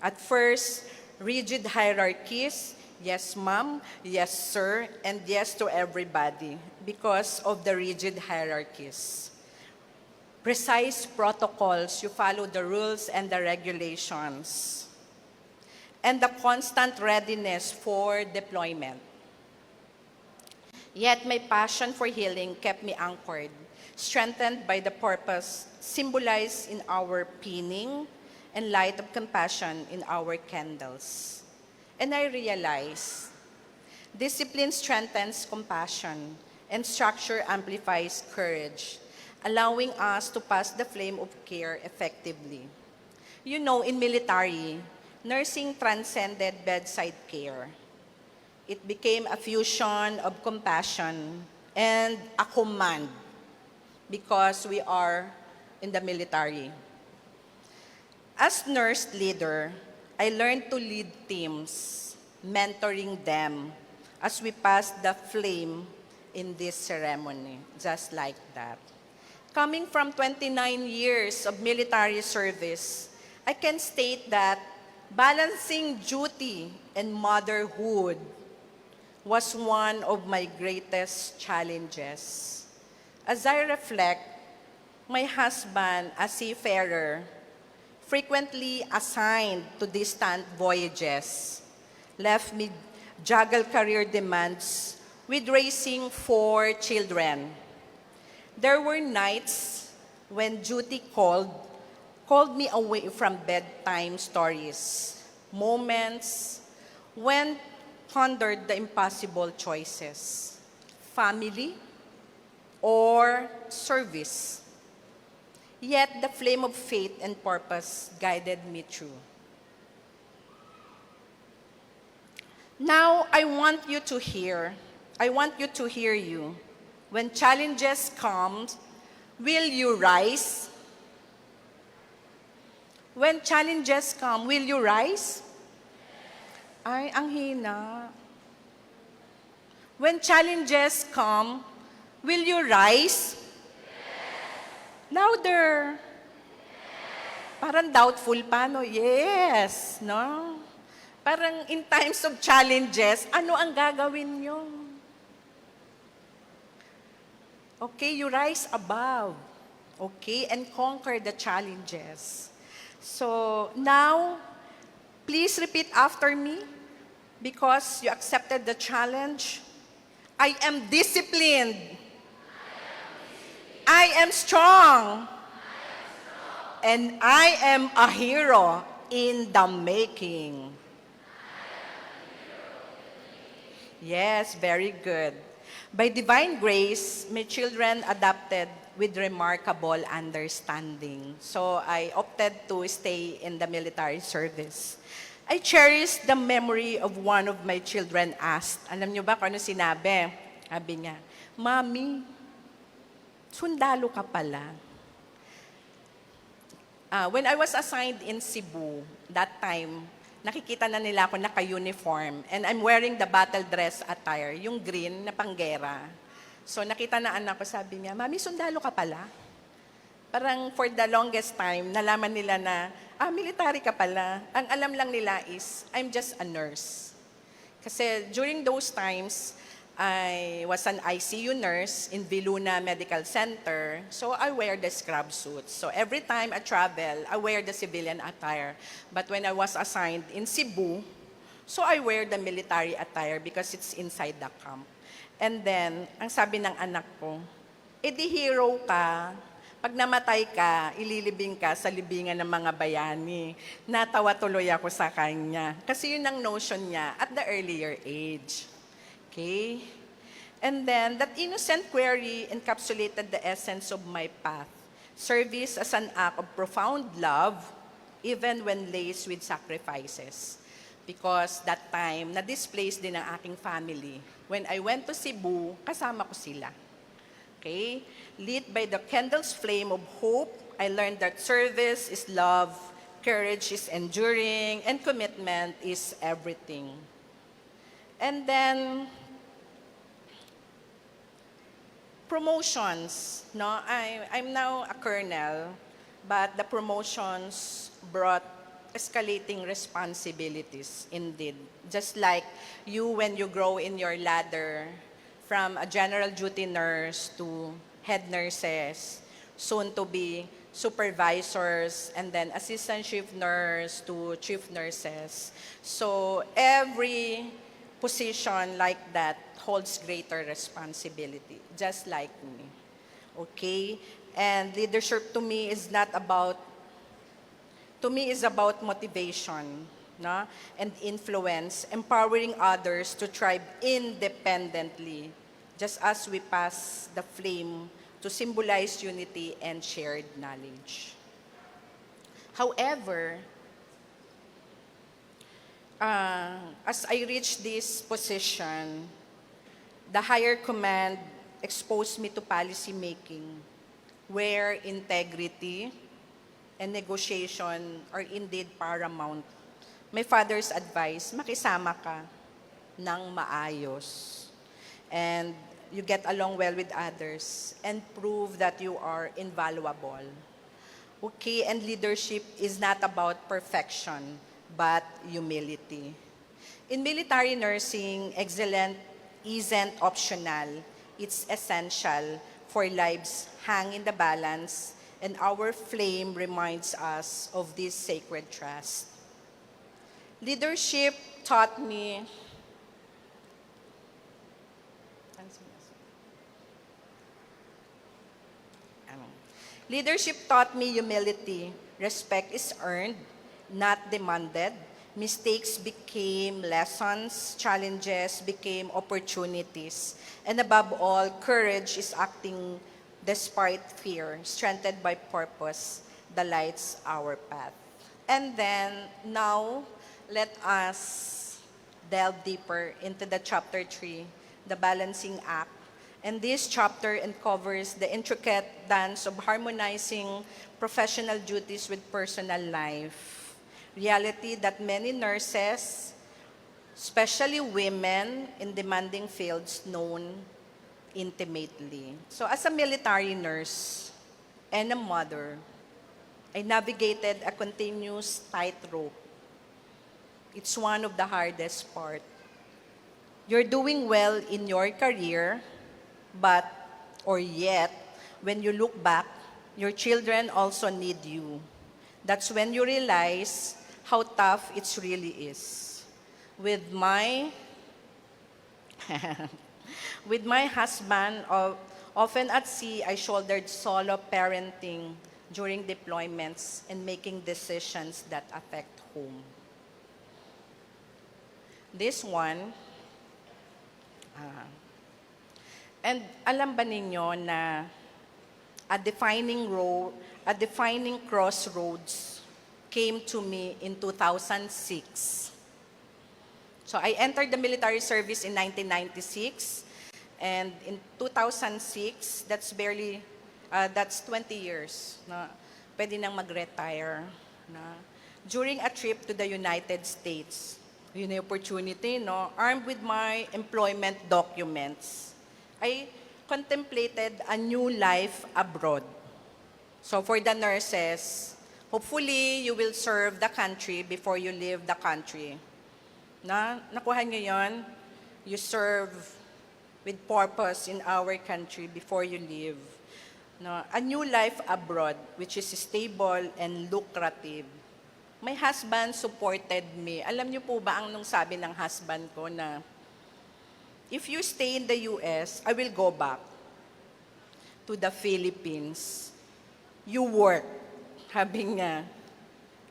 At first, rigid hierarchies, yes ma'am, yes sir, and yes to everybody because of the rigid hierarchies. Precise protocols, you follow the rules and the regulations, and the constant readiness for deployment. Yet my passion for healing kept me anchored, strengthened by the purpose symbolized in our pinning and light of compassion in our candles. And I realized discipline strengthens compassion and structure amplifies courage, allowing us to pass the flame of care effectively. You know, in military, nursing transcended bedside care. It became a fusion of compassion and a command because we are in the military. As nurse leader, I learned to lead teams, mentoring them as we pass the flame in this ceremony, just like that. Coming from 29 years of military service, I can state that balancing duty and motherhood was one of my greatest challenges. As I reflect, my husband, a seafarer, frequently assigned to distant voyages, left me juggle career demands with raising 4 children. There were nights when duty called me away from bedtime stories, moments when pondered the impossible choices, family or service. Yet the flame of faith and purpose guided me through. Now I want you to hear you. When challenges come, will you rise? When challenges come, will you rise? Ay, ang hina. When challenges come, will you rise? Louder. Parang doubtful pa, no? Yes, no? Parang in times of challenges, ano ang gagawin nyo? Okay, you rise above. Okay, and conquer the challenges. So now, please repeat after me because you accepted the challenge. I am disciplined. I am strong. And I am a hero in the making. Yes, very good. By divine grace, my children adopted with remarkable understanding. So I opted to stay in the military service. I cherish the memory of one of my children asked. Alam niyo ba kung ano sinabi? Sabi niya, Mami, sundalo ka pala. When I was assigned in Cebu, that time, nakikita na nila ako naka-uniform and I'm wearing the battle dress attire, yung green na panggera. So nakita na anak ko, sabi niya, Mami, sundalo ka pala? Parang for the longest time, nalaman nila na, military ka pala. Ang alam lang nila is, I'm just a nurse. Kasi during those times, I was an ICU nurse in Viluna Medical Center, so I wear the scrub suits. So every time I travel, I wear the civilian attire. But when I was assigned in Cebu, so I wear the military attire because it's inside the camp. And then, ang sabi ng anak ko, di hero ka. Pag namatay ka, ililibing ka sa libingan ng mga bayani. Natawa tuloy ako sa kanya. Kasi yun ang notion niya at the earlier age. Okay? And then, that innocent query encapsulated the essence of my path. Service as an act of profound love, even when laced with sacrifices. Because that time, na-displaced din ang aking family. When I went to Cebu, kasama ko sila. Okay? Lit by the candle's flame of hope, I learned that service is love, courage is enduring, and commitment is everything. And then, promotions. No, I'm now a colonel, but the promotions brought escalating responsibilities indeed. Just like you when you grow in your ladder from a general duty nurse to head nurses, soon to be supervisors, and then assistant chief nurse to chief nurses. So every position like that holds greater responsibility, just like me. Okay? And leadership to me is about motivation, no? And influence, empowering others to thrive independently, just as we pass the flame to symbolize unity and shared knowledge. However, as I reached this position, the higher command exposed me to policy making, where integrity and negotiation are indeed paramount. My father's advice, makisama ka ng maayos. And you get along well with others and prove that you are invaluable. Okay, and leadership is not about perfection, but humility. In military nursing, excellence isn't optional. It's essential for lives hang in the balance, and our flame reminds us of this sacred trust. Leadership taught me humility. Respect is earned, not demanded. Mistakes became lessons, challenges became opportunities. And above all, courage is acting despite fear, strengthened by purpose, that lights our path. And then, now, let us delve deeper into the chapter 3, the balancing act. And this chapter uncovers the intricate dance of harmonizing professional duties with personal life. Reality that many nurses, especially women in demanding fields, known intimately. So as a military nurse and a mother, I navigated a continuous tightrope. It's one of the hardest part. You're doing well in your career, or yet, when you look back, your children also need you. That's when you realize how tough it really is. With my with my husband, often at sea, I shouldered solo parenting during deployments and making decisions that affect home. This one, and alam ba ninyo na a defining crossroads came to me in 2006. So I entered the military service in 1996, and in 2006, that's 20 years na pwede nang mag-retire. During a trip to the United States, yun yung opportunity, no? Armed with my employment documents, I contemplated a new life abroad. So for the nurses, hopefully you will serve the country before you leave the country. Nakuha nyo yun? You serve with purpose in our country before you leave. A new life abroad, which is stable and lucrative. My husband supported me. Alam niyo po ba ang nung sabi ng husband ko na, if you stay in the US, I will go back to the Philippines. You work, sabi niya,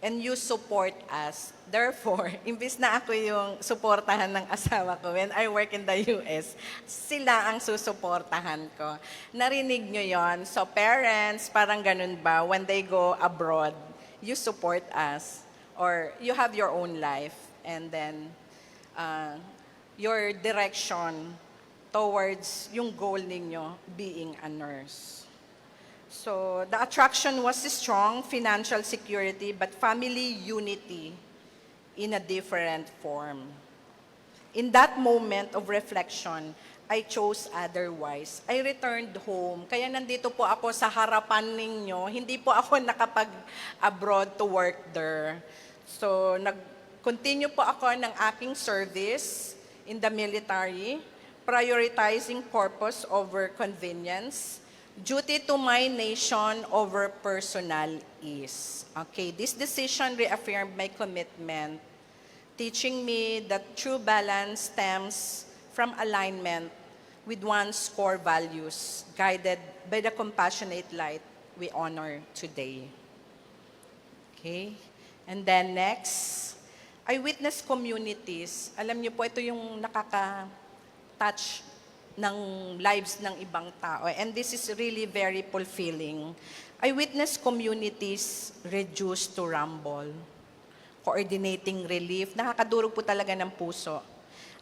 and you support us. Therefore, imbis na ako yung suportahan ng asawa ko when I work in the US, sila ang susuportahan ko. Narinig nyo yon? So parents, parang ganun ba, when they go abroad, you support us, or you have your own life, and then your direction towards yung goal ninyo being a nurse. So the attraction was strong, financial security, but family unity in a different form. In that moment of reflection, I chose otherwise. I returned home. Kaya nandito po ako sa harapan ninyo. Hindi po ako nakapag-abroad to work there. So nag-continue po ako ng aking service in the military, prioritizing purpose over convenience, duty to my nation over personal ease. Okay, this decision reaffirmed my commitment, teaching me that true balance stems from alignment with one's core values, guided by the compassionate light we honor today. Okay, and then next, I witnessed communities. Alam niyo po, ito yung nakaka-touch ng lives ng ibang tao. And this is really very fulfilling. I witnessed communities reduced to rumble, coordinating relief. Nakakadurog po talaga ng puso.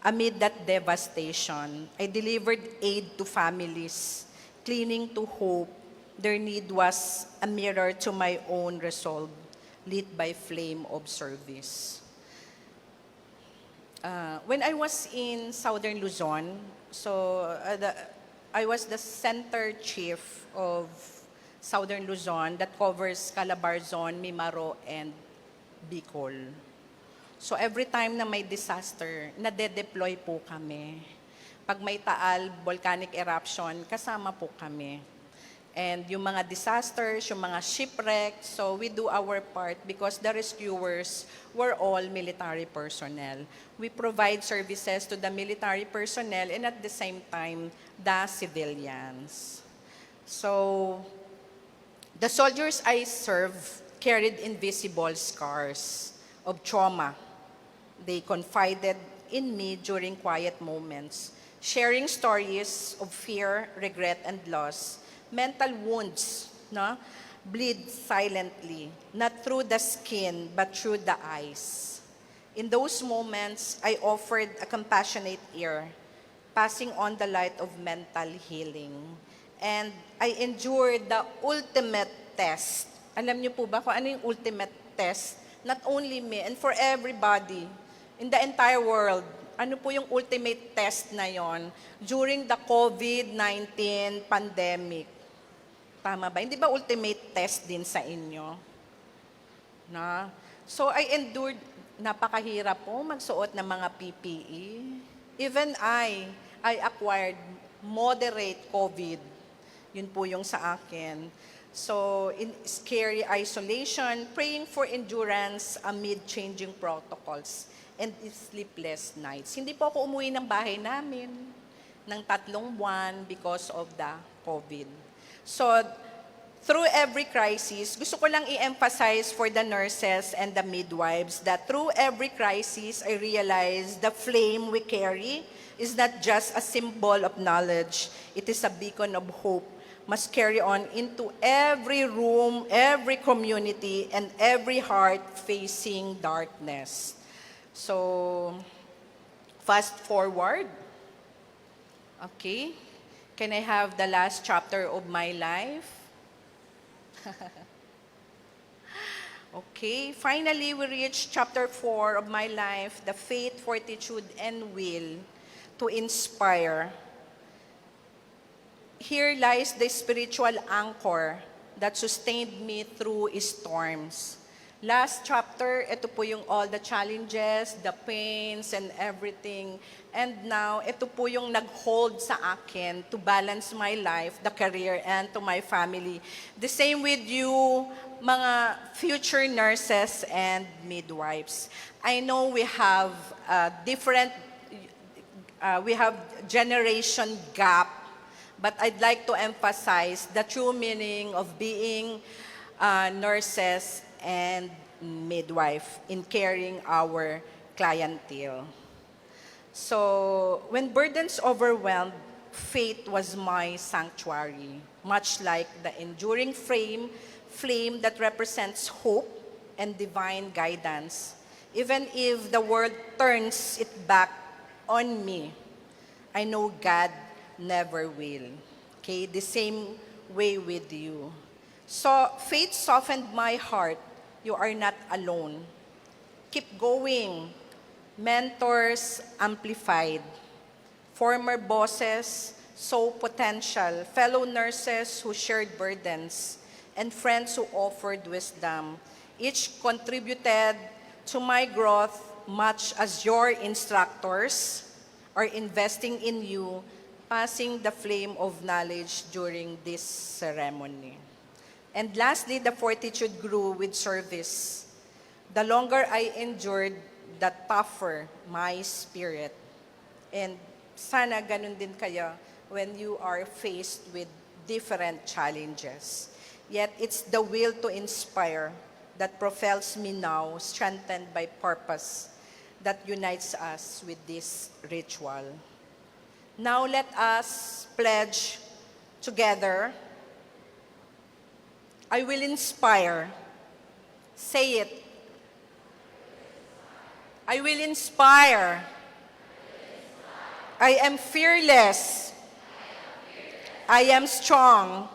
Amid that devastation, I delivered aid to families, clinging to hope. Their need was a mirror to my own resolve, lit by flame of service. When I was in Southern Luzon, I was the center chief of Southern Luzon that covers Calabarzon, Mimaro, and Bicol. So every time na may disaster, nade-deploy po kami. Pag may taal, volcanic eruption, kasama po kami. And yung mga disasters, yung mga shipwreck, so we do our part because the rescuers were all military personnel. We provide services to the military personnel and at the same time, the civilians. So, the soldiers I serve carried invisible scars of trauma. They confided in me during quiet moments, sharing stories of fear, regret, and loss. Mental wounds, no? Bleed silently, not through the skin, but through the eyes. In those moments, I offered a compassionate ear, passing on the light of mental healing. And I endured the ultimate test. Alam niyo po ba kung ano yung ultimate test? Not only me, and for everybody in the entire world. Ano po yung ultimate test na yon during the COVID-19 pandemic? Tama ba? Hindi ba ultimate test din sa inyo? Na? So I endured napakahirap po magsuot ng mga PPE. Even I acquired moderate COVID. Yun po yung sa akin. So, in scary isolation, praying for endurance amid changing protocols and sleepless nights. Hindi po ako umuwi ng bahay namin ng 3 buwan because of the COVID. So, through every crisis, gusto ko lang i-emphasize for the nurses and the midwives that through every crisis, I realize the flame we carry is not just a symbol of knowledge. It is a beacon of hope. Must carry on into every room, every community, and every heart facing darkness. So, fast forward. Okay. Can I have the last chapter of my life? Okay, finally we reach chapter 4 of my life, the faith, fortitude, and will to inspire. Here lies the spiritual anchor that sustained me through storms. Last chapter, ito po yung all the challenges, the pains, and everything. And now, ito po yung nag-hold sa akin to balance my life, the career, and to my family. The same with you, mga future nurses and midwives. I know we have we have generation gap, but I'd like to emphasize the true meaning of being nurses and midwife in caring our clientele. So, when burdens overwhelmed, faith was my sanctuary, much like the enduring flame that represents hope and divine guidance. Even if the world turns it back on me, I know God never will. Okay, the same way with you. So, faith softened my heart. You are not alone. Keep going. Mentors amplified. Former bosses saw potential. Fellow nurses who shared burdens. And friends who offered wisdom. Each contributed to my growth much as your instructors are investing in you, passing the flame of knowledge during this ceremony. And lastly, the fortitude grew with service. The longer I endured, the tougher my spirit. And sana ganun din kayo when you are faced with different challenges. Yet it's the will to inspire that propels me now, strengthened by purpose, that unites us with this ritual. Now let us pledge together. I will inspire. Say it. I will inspire. I am fearless. I am strong.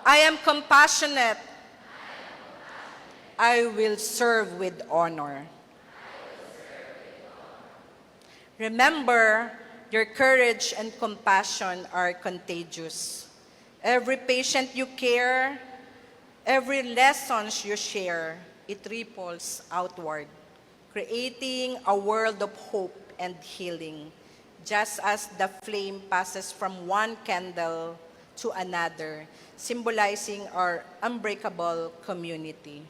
I am compassionate. I will serve with honor. Remember, your courage and compassion are contagious. Every patient you care, every lessons you share, it ripples outward, creating a world of hope and healing, just as the flame passes from one candle to another, symbolizing our unbreakable community.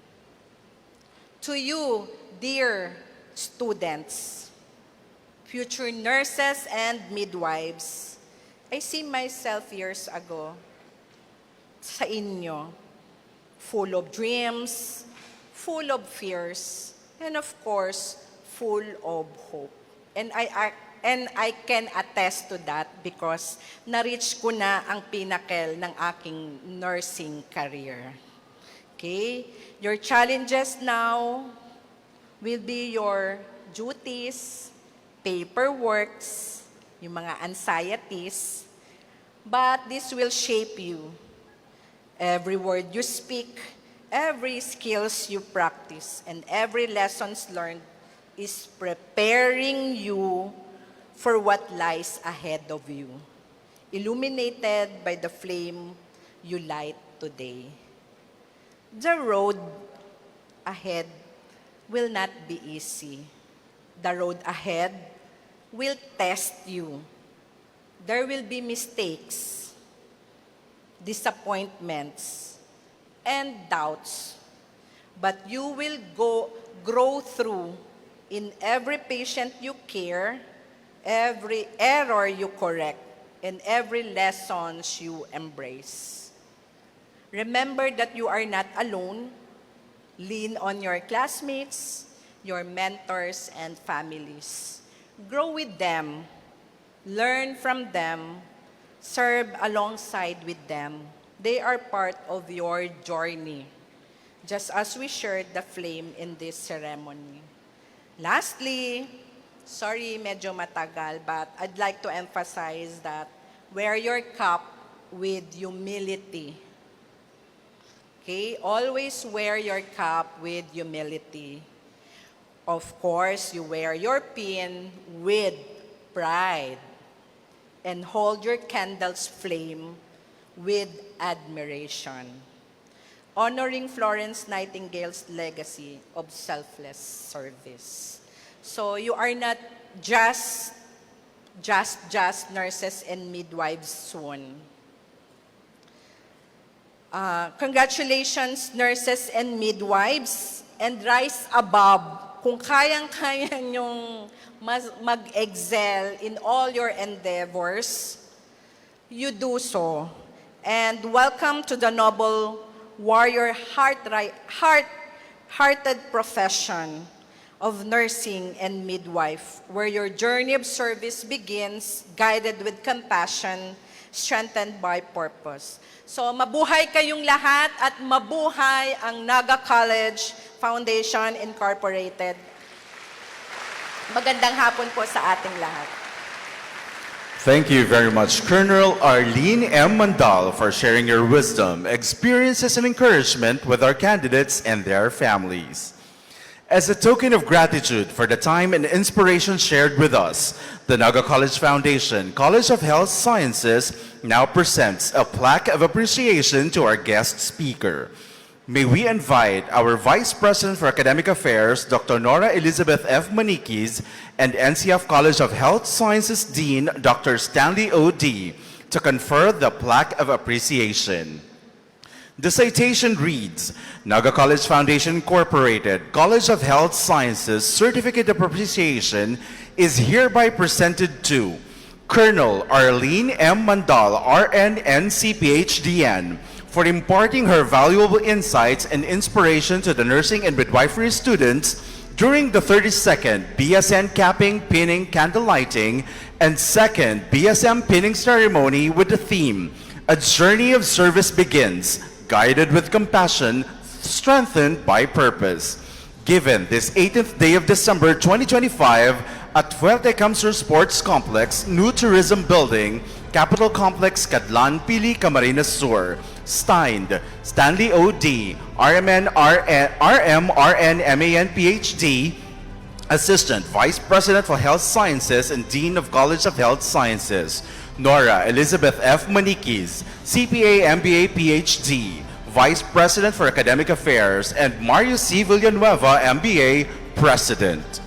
To you, dear students, future nurses and midwives, I see myself years ago sa inyo, full of dreams, full of fears, and of course, full of hope. And I can attest to that because na-reach ko na ang pinnacle ng aking nursing career. Okay? Your challenges now will be your duties, paperworks, yung mga anxieties, but this will shape you. Every word you speak, every skills you practice, and every lessons learned is preparing you for what lies ahead of you, illuminated by the flame you light today. The road ahead, will not be easy. The road ahead will test you. There will be mistakes, disappointments, and doubts. But you will grow through in every patient you care, every error you correct, and every lessons you embrace. Remember that you are not alone. Lean on your classmates, your mentors, and families. Grow with them, learn from them, serve alongside with them. They are part of your journey, just as we shared the flame in this ceremony. Lastly, sorry, medyo matagal, but I'd like to emphasize that wear your cap with humility. Okay? Always wear your cap with humility. Of course, you wear your pin with pride. And hold your candle's flame with admiration. Honoring Florence Nightingale's legacy of selfless service. So you are not just nurses and midwives soon. Congratulations, nurses and midwives, and rise above. Kung kayang-kaya nyong mag-excel in all your endeavors, you do so. And welcome to the noble warrior hearted profession of nursing and midwife, where your journey of service begins, guided with compassion, strengthened by purpose. So mabuhay kayong lahat at mabuhay ang Naga College Foundation Incorporated. Magandang hapon po sa ating lahat. Thank you very much, Colonel Arlene M. Mandal, for sharing your wisdom, experiences, and encouragement with our candidates and their families. As a token of gratitude for the time and inspiration shared with us, the Naga College Foundation, College of Health Sciences, now presents a plaque of appreciation to our guest speaker. May we invite our Vice President for Academic Affairs, Dr. Nora Elizabeth F. Maniquis, and NCF College of Health Sciences Dean, Dr. Stanley O.D., to confer the plaque of appreciation. The citation reads, Naga College Foundation Incorporated, College of Health Sciences Certificate of Appreciation is hereby presented to Colonel Arlene M. Mandal, RN, NC, PhDN, for imparting her valuable insights and inspiration to the nursing and midwifery students during the 32nd BSN Capping, Pinning, Candle Lighting, and 2nd BSM Pinning Ceremony with the theme, A Journey of Service Begins, Guided with Compassion, Strengthened by Purpose. Given this 18th day of December 2025 at Fuerte CamSur Sports Complex, New Tourism Building, Capital Complex, Cadlan, Pili, Camarines Sur. Signed, Stanley O.D., RM, MAN, PhD, Assistant Vice President for Health Sciences and Dean of College of Health Sciences. Nora Elizabeth F. Maniquis, CPA, MBA, PhD, Vice President for Academic Affairs, and Mario C. Villanueva, MBA, President.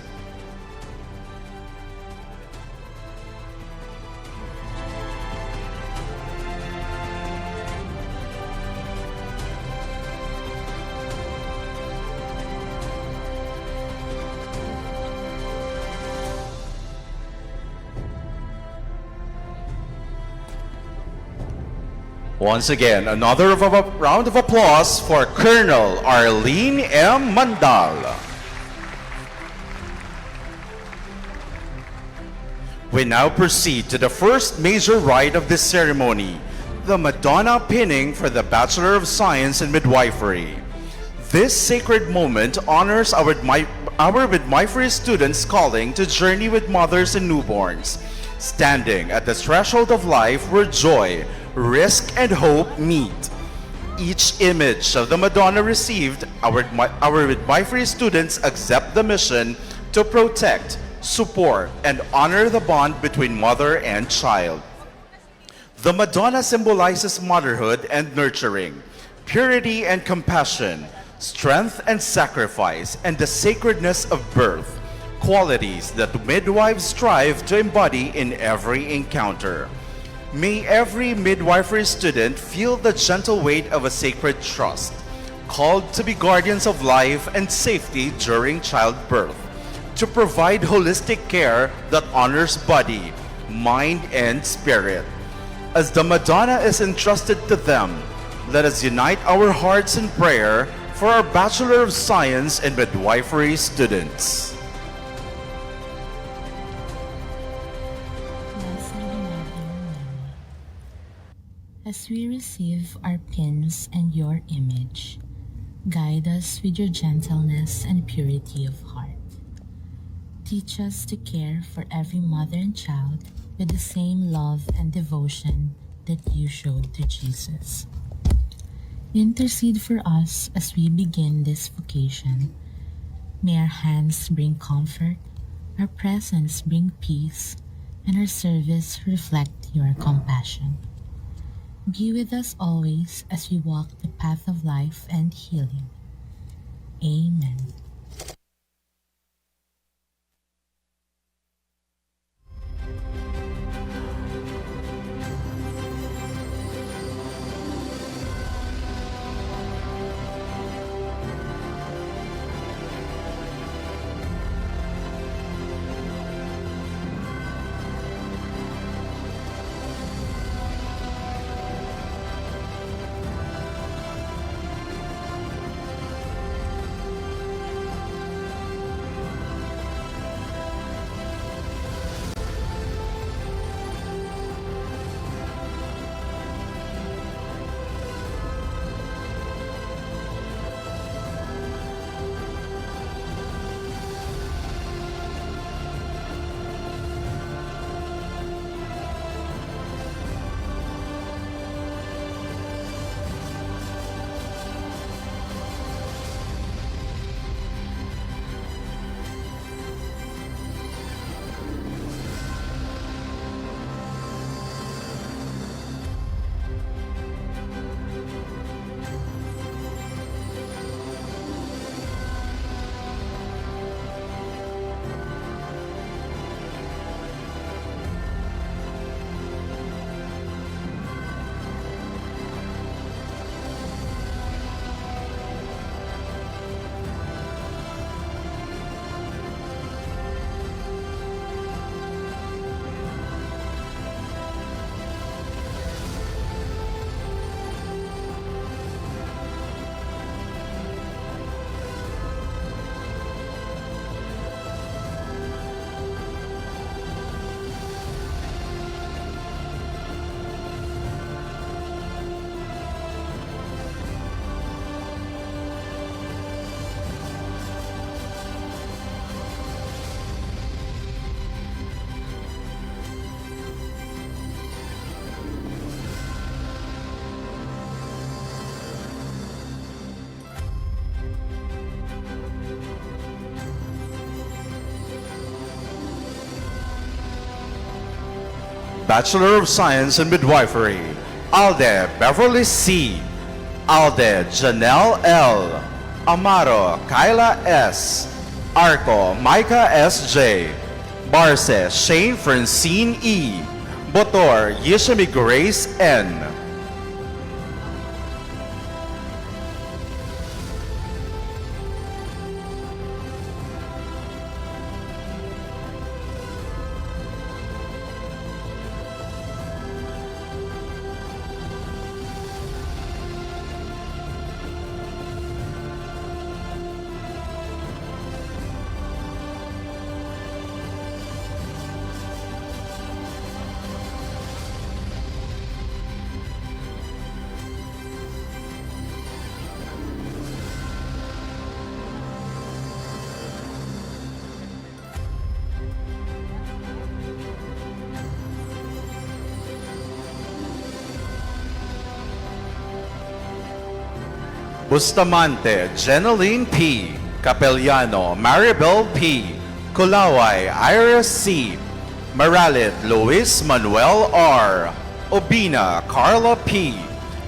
Once again, another round of applause for Colonel Arlene M. Mandal. We now proceed to the first major rite of this ceremony, the Madonna pinning for the Bachelor of Science in Midwifery. This sacred moment honors our midwifery students' calling to journey with mothers and newborns, standing at the threshold of life where joy, risk, and hope meet. Each image of the Madonna received, our midwifery students accept the mission to protect, support, and honor the bond between mother and child. The Madonna symbolizes motherhood and nurturing, purity and compassion, strength and sacrifice, and the sacredness of birth, qualities that midwives strive to embody in every encounter. May every midwifery student feel the gentle weight of a sacred trust, called to be guardians of life and safety during childbirth, to provide holistic care that honors body, mind, and spirit. As the Madonna is entrusted to them, let us unite our hearts in prayer for our Bachelor of Science in Midwifery students. As we receive our pins and your image, guide us with your gentleness and purity of heart. Teach us to care for every mother and child with the same love and devotion that you showed to Jesus. Intercede for us as we begin this vocation. May our hands bring comfort, our presence bring peace, and our service reflect your compassion. Be with us always as we walk the path of life and healing. Amen. Bachelor of Science in Midwifery, Alde Beverly C. Alde Janelle L. Amaro Kyla S. Arco Micah S.J. Barce Shane Francine E. Botor Yishami Grace N. Bustamante Jeneline P. Capellano Maribel P. Kulaway Iris C. Maralit Luis Manuel R. Obina Carla P.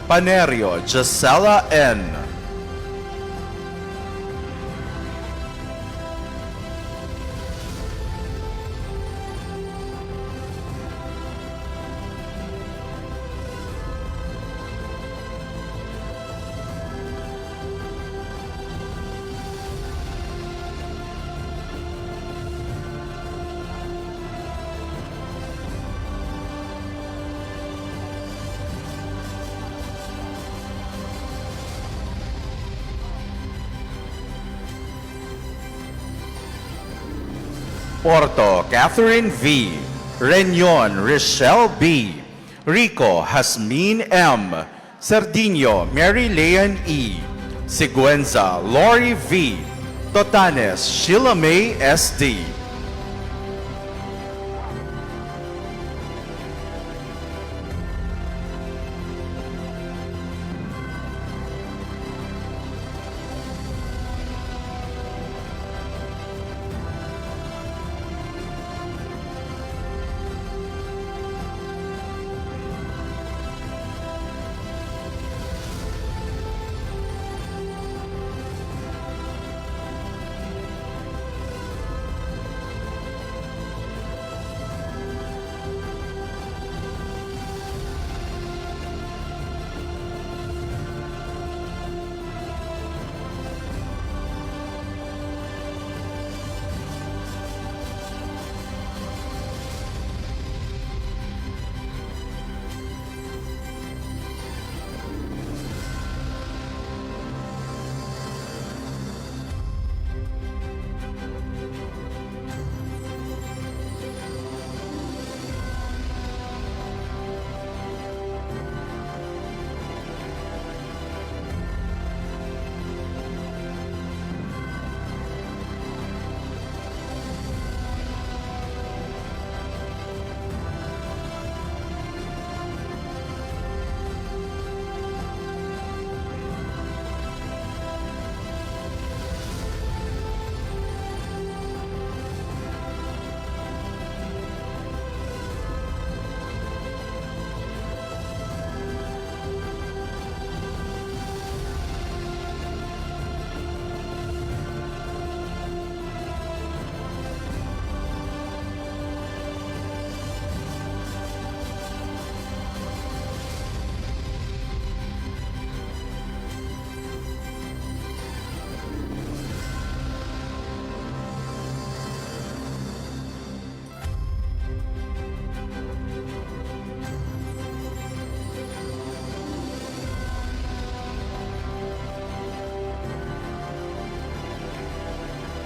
Panerio Gisela N. Porto Catherine V. Reñon Rochelle B. Rico Hasmin M. Sardinio Mary Leon E. Siguenza Lori V. Totanes Sheila May SD.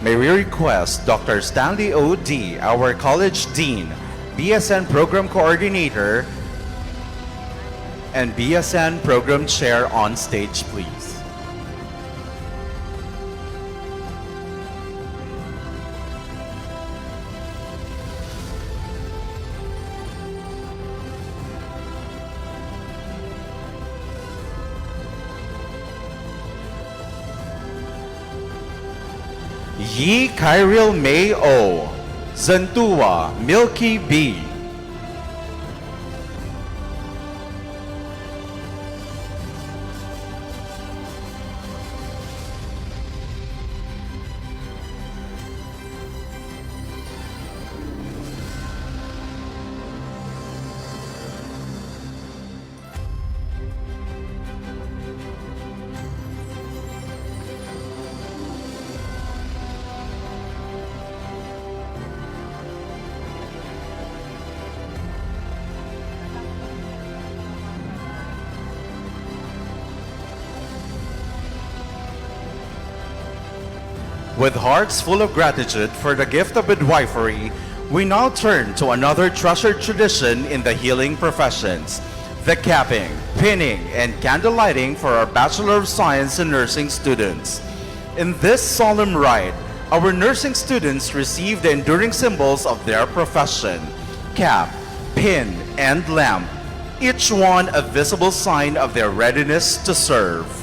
May we request Dr. Stanley O.D., our College Dean, BSN Program Coordinator, and BSN Program Chair on stage, please. Yi Kyril May O. Zantua Milky B. With hearts full of gratitude for the gift of midwifery, we now turn to another treasured tradition in the healing professions, the capping, pinning, and candle lighting for our Bachelor of Science in Nursing students. In this solemn rite, our nursing students receive the enduring symbols of their profession, cap, pin, and lamp, each one a visible sign of their readiness to serve.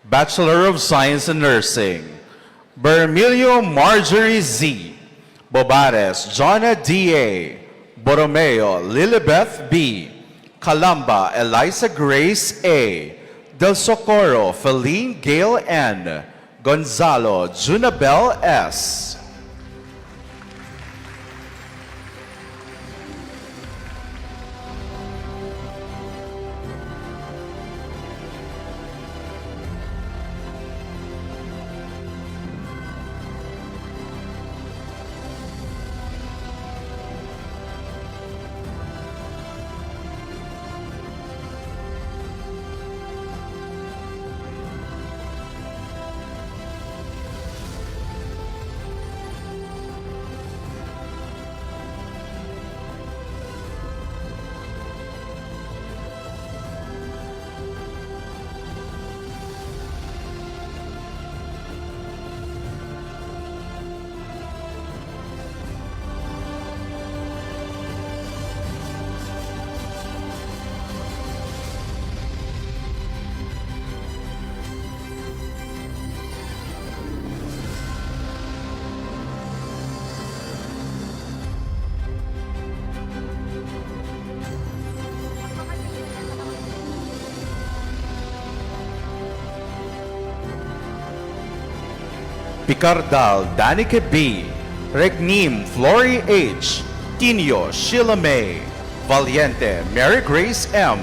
Bachelor of Science in Nursing, Bermilio Marjorie Z. Bobares Jonna D.A. Borromeo Lilibeth B. Calamba Eliza Grace A. Del Socorro Feline Gail N. Gonzalo Junabel S. Picardal Danica B. Regnim Flory H. Tinio Sheila May. Valiente Mary Grace M.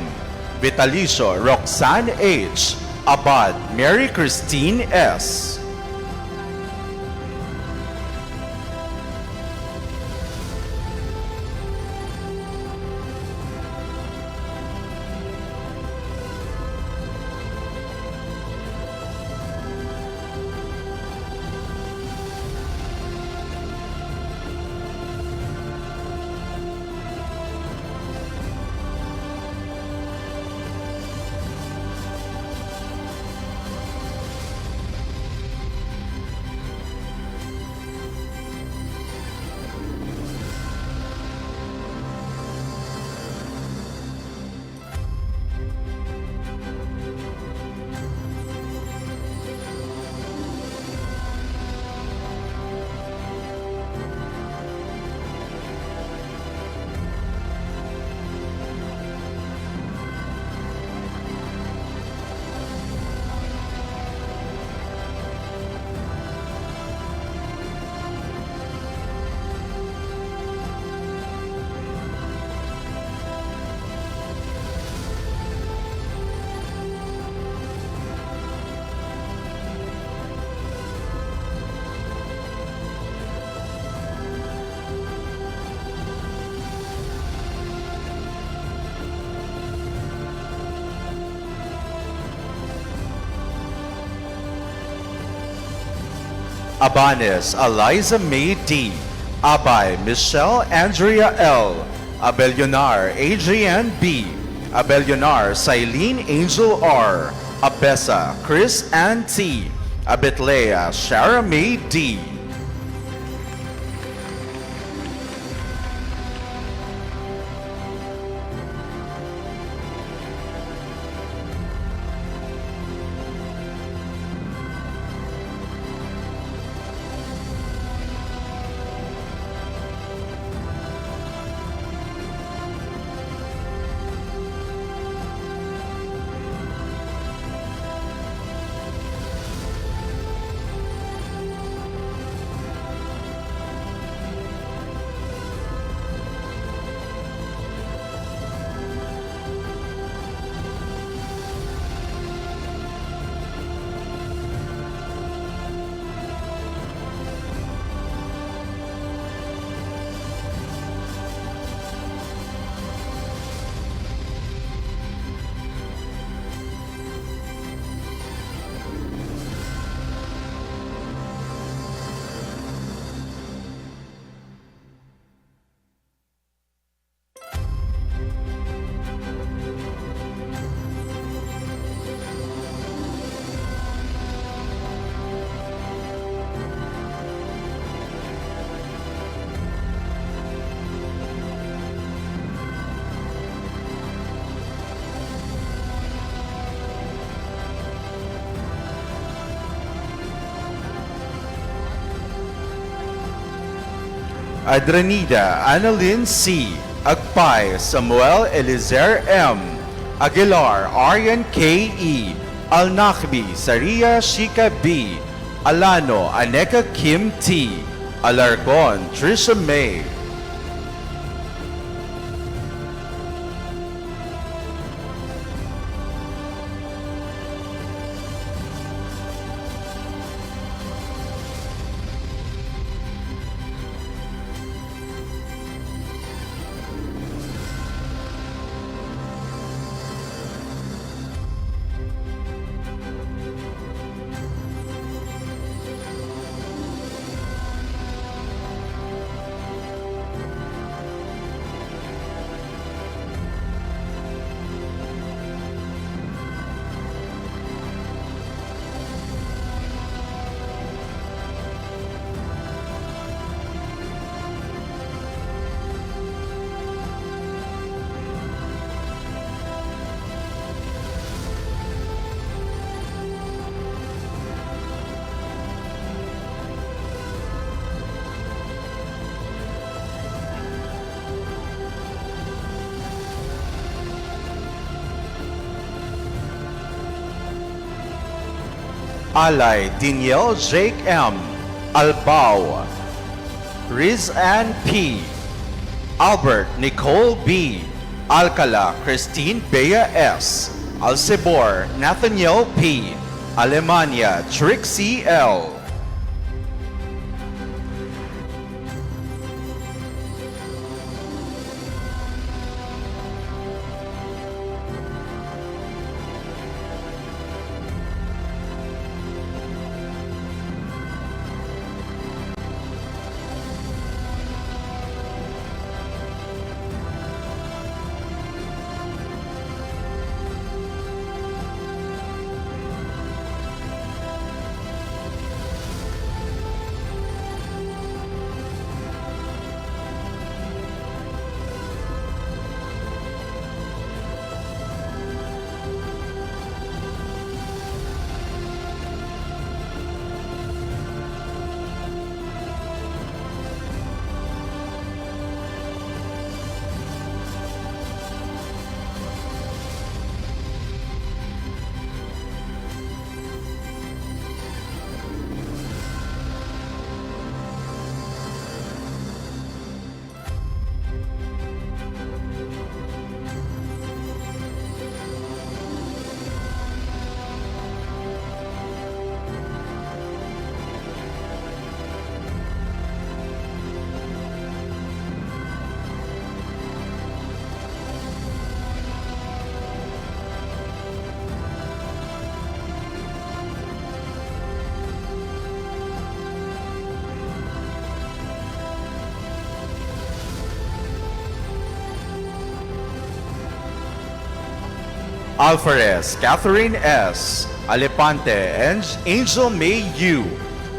Vitalicio Roxanne H. Abad Mary Christine S. Abanes Eliza May D. Abay Michelle Andrea L. Abelionar Adrienne B. Abelionar Silene Angel R. Abessa Chris Ann T. Abetlea Shara May D. Adranida Annalyn C. Agpay Samuel Elizer M. Aguilar Aryan K.E. Alnakbi Saria Shika B. Alano Aneka Kim T. Alarcon Trisha May. Alay Danielle Jake M. Albao Riz Ann P. Albert Nicole B. Alcala Christine Bea S. Alcebor Nathaniel P. Alemania Trixie L. Alvarez Catherine S. Alepante Angel May U.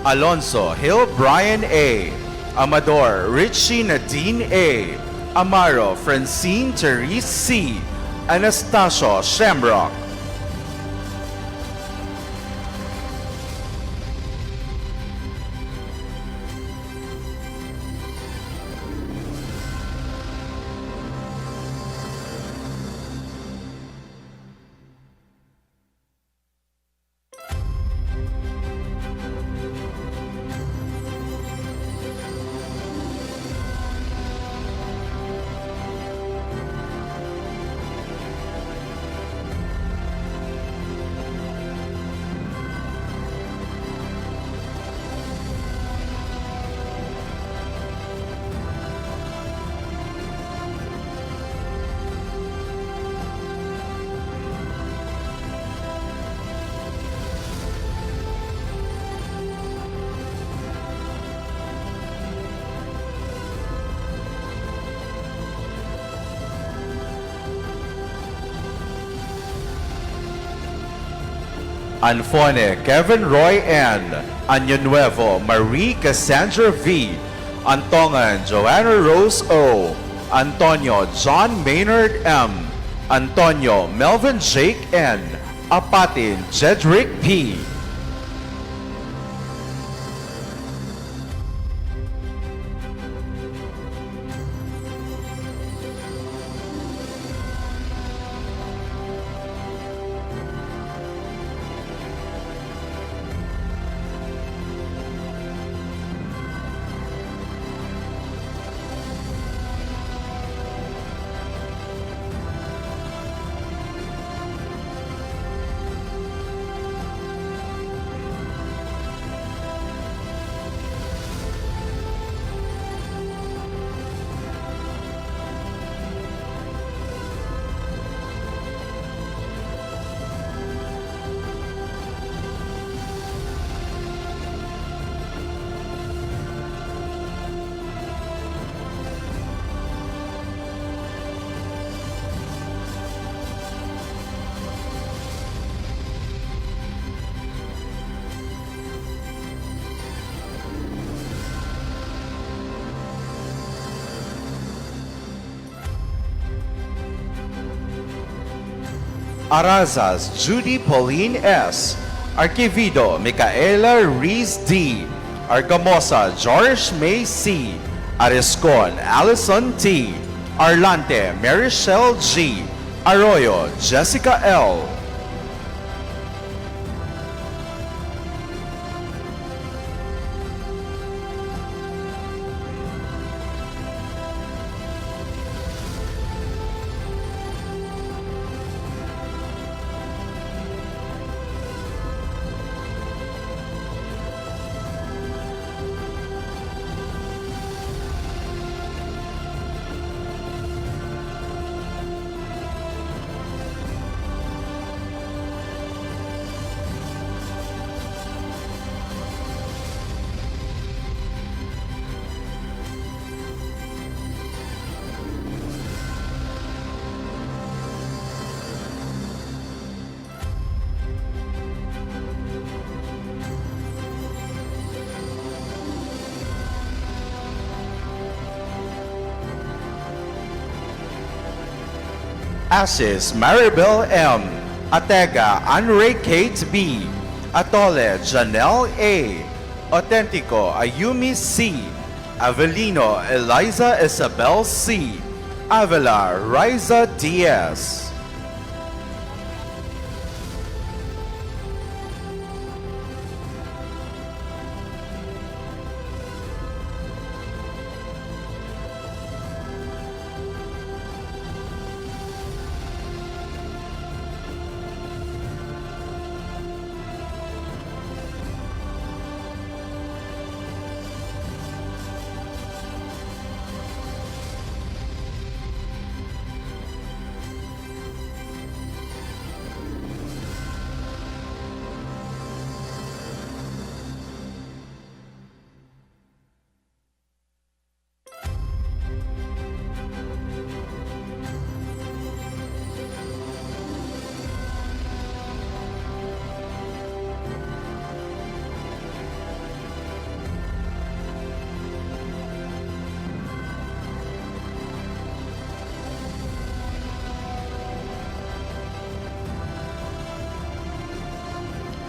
Alonso Hill Brian A. Amador Richie Nadine A. Amaro Francine Therese C. Anastasio Shamrock. Anfone Kevin Roy N. Año Nuevo Marie Cassandra V. Antongan Joanna Rose O. Antonio John Maynard M. Antonio Melvin Jake N. Apatin Jedrick P. Arazas Judy Pauline S. Arquivido Micaela Rees D. Argamosa George May C. Ariscon Allison T. Arlante Marichelle G. Arroyo Jessica L. Ashes Maribel M. Atega Anre Kate B. Atole Janelle A. Autentico Ayumi C. Avelino Eliza Isabel C. Avila Riza Diaz.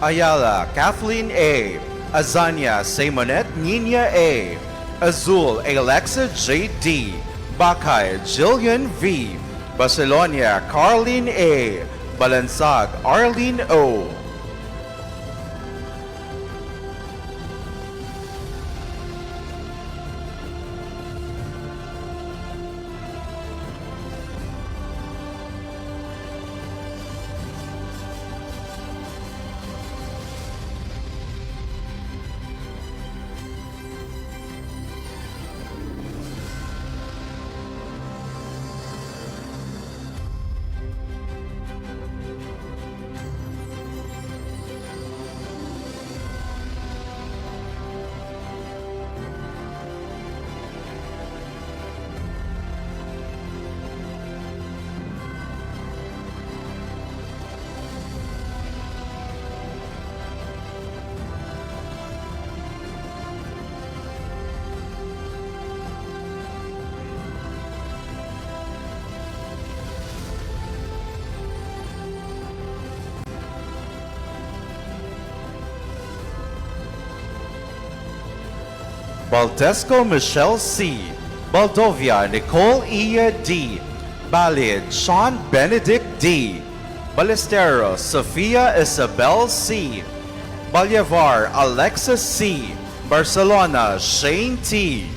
Ayala Kathleen A. Azania Simonette Nina A. Azul Alexa J.D. Bakay Jillian V. Barcelonia Carlene A. Balansag Arlene O. Baldesco Michelle C. Baldovia Nicole Ia D. Balid Sean Benedict D. Ballesteros Sofia Isabel C. Bolivar Alexis C. Barcelona Shane T.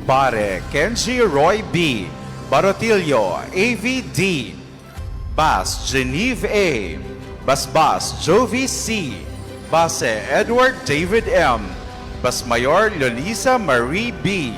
Bare Kenji Roy B. Barotillo AVD. Bas Geneve A. Basbas Jovi C. Base Edward David M. Basmayor Lolisa Marie B.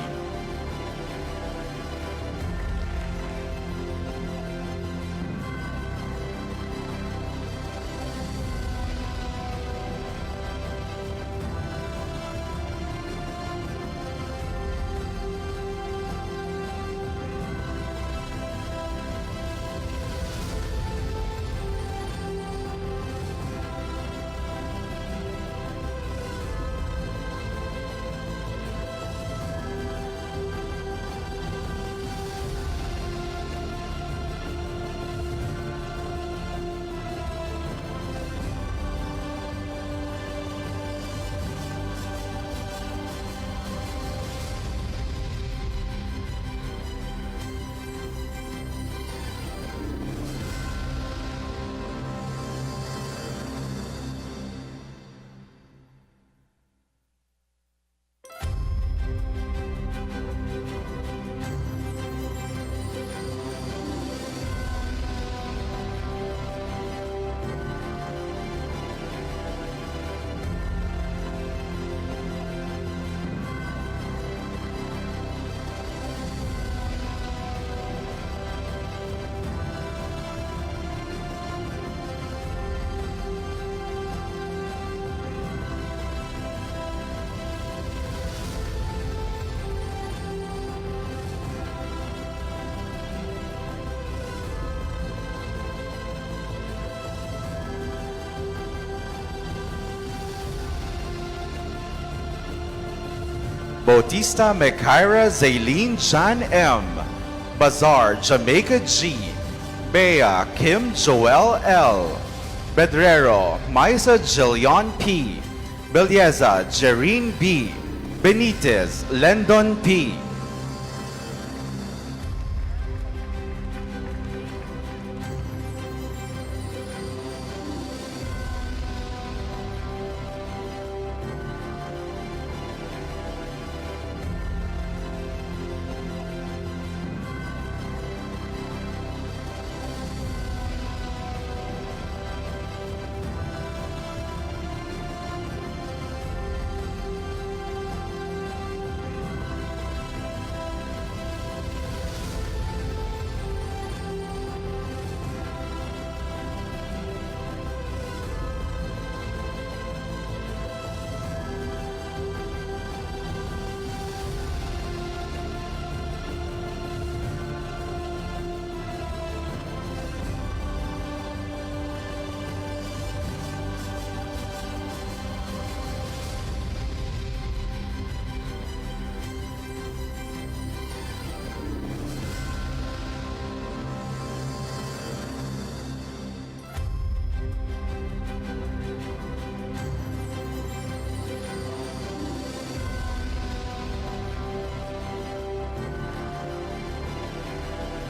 Bautista Mekaira Zaylene Jan M. Bazar Jamaica G. Bea Kim Joel L. Bedrero Maisa Jillian P. Belleza Jerine B. Benitez Lendon P.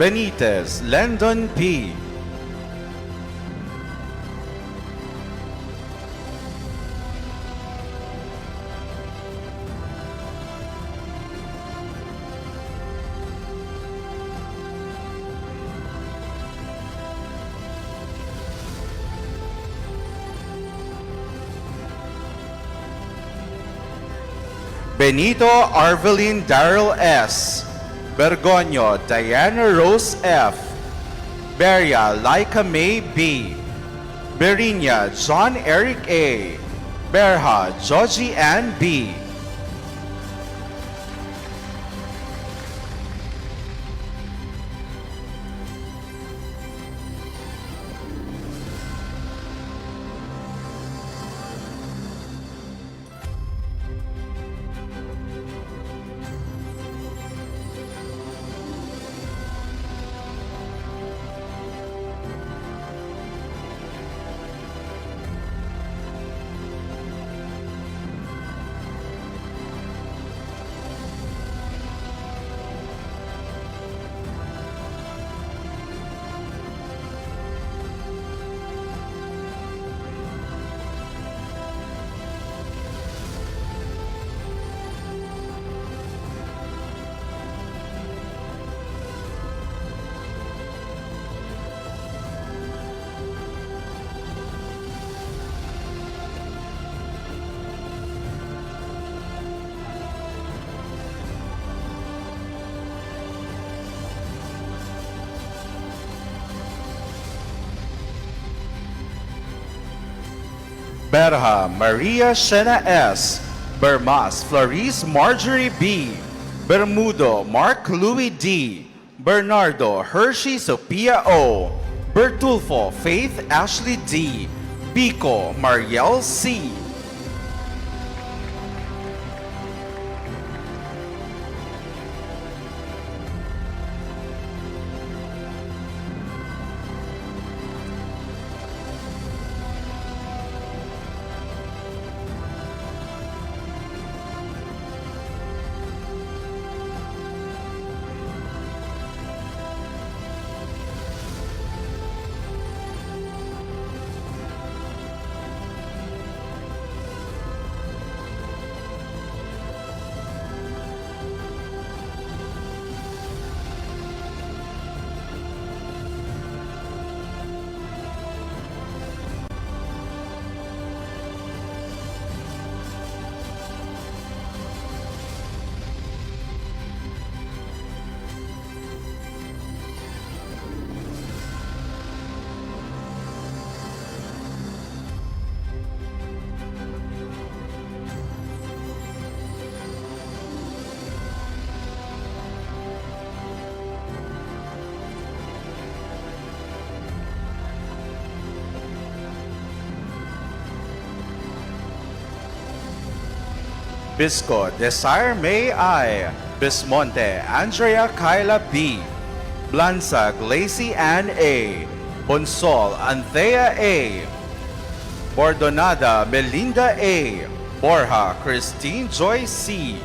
Benitez Lendon P. Benito Arvelin Daryl S. Bergonio Diana Rose F. Beria Laika May B. Berinya John Eric A. Berha Georgie Ann B. Berha Maria Shena S. Bermas Florice Marjorie B. Bermudo Mark Louis D. Bernardo Hershey Sophia O. Bertulfo Faith Ashley D. Bico Mariel C. Bisco Desire May I. Bismonte Andrea Kyla B. Blanza Glacy Ann A. Bonsol Anthea A. Bordonada Melinda A. Borja Christine Joy C.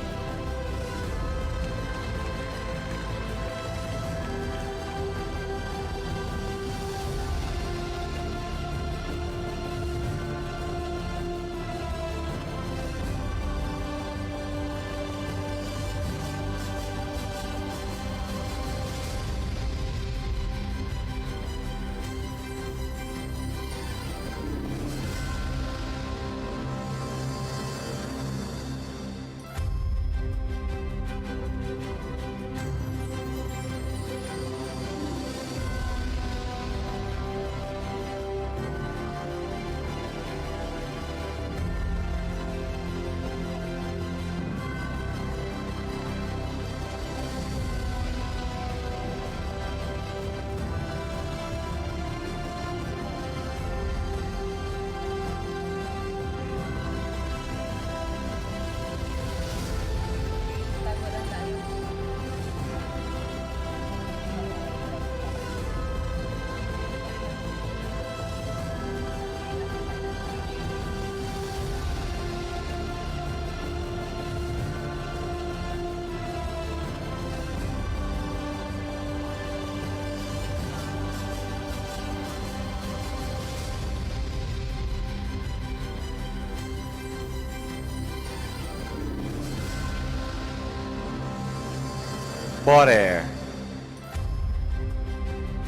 Bore.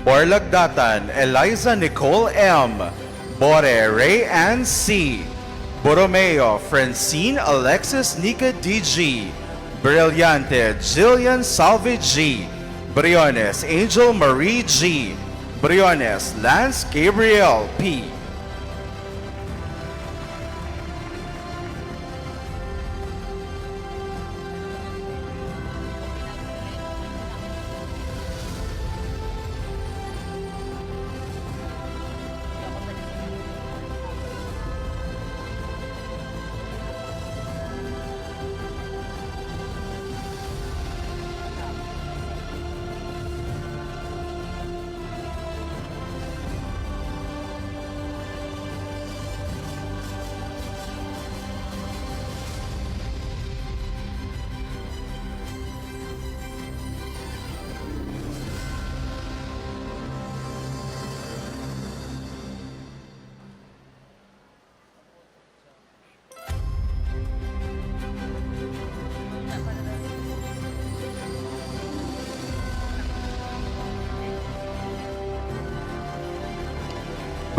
Borlagdatan Eliza Nicole M. Bore Ray Ann C. Borromeo Francine Alexis Nika DG. Brillante Jillian Salve G. Briones Angel Marie G. Briones Lance Gabriel P.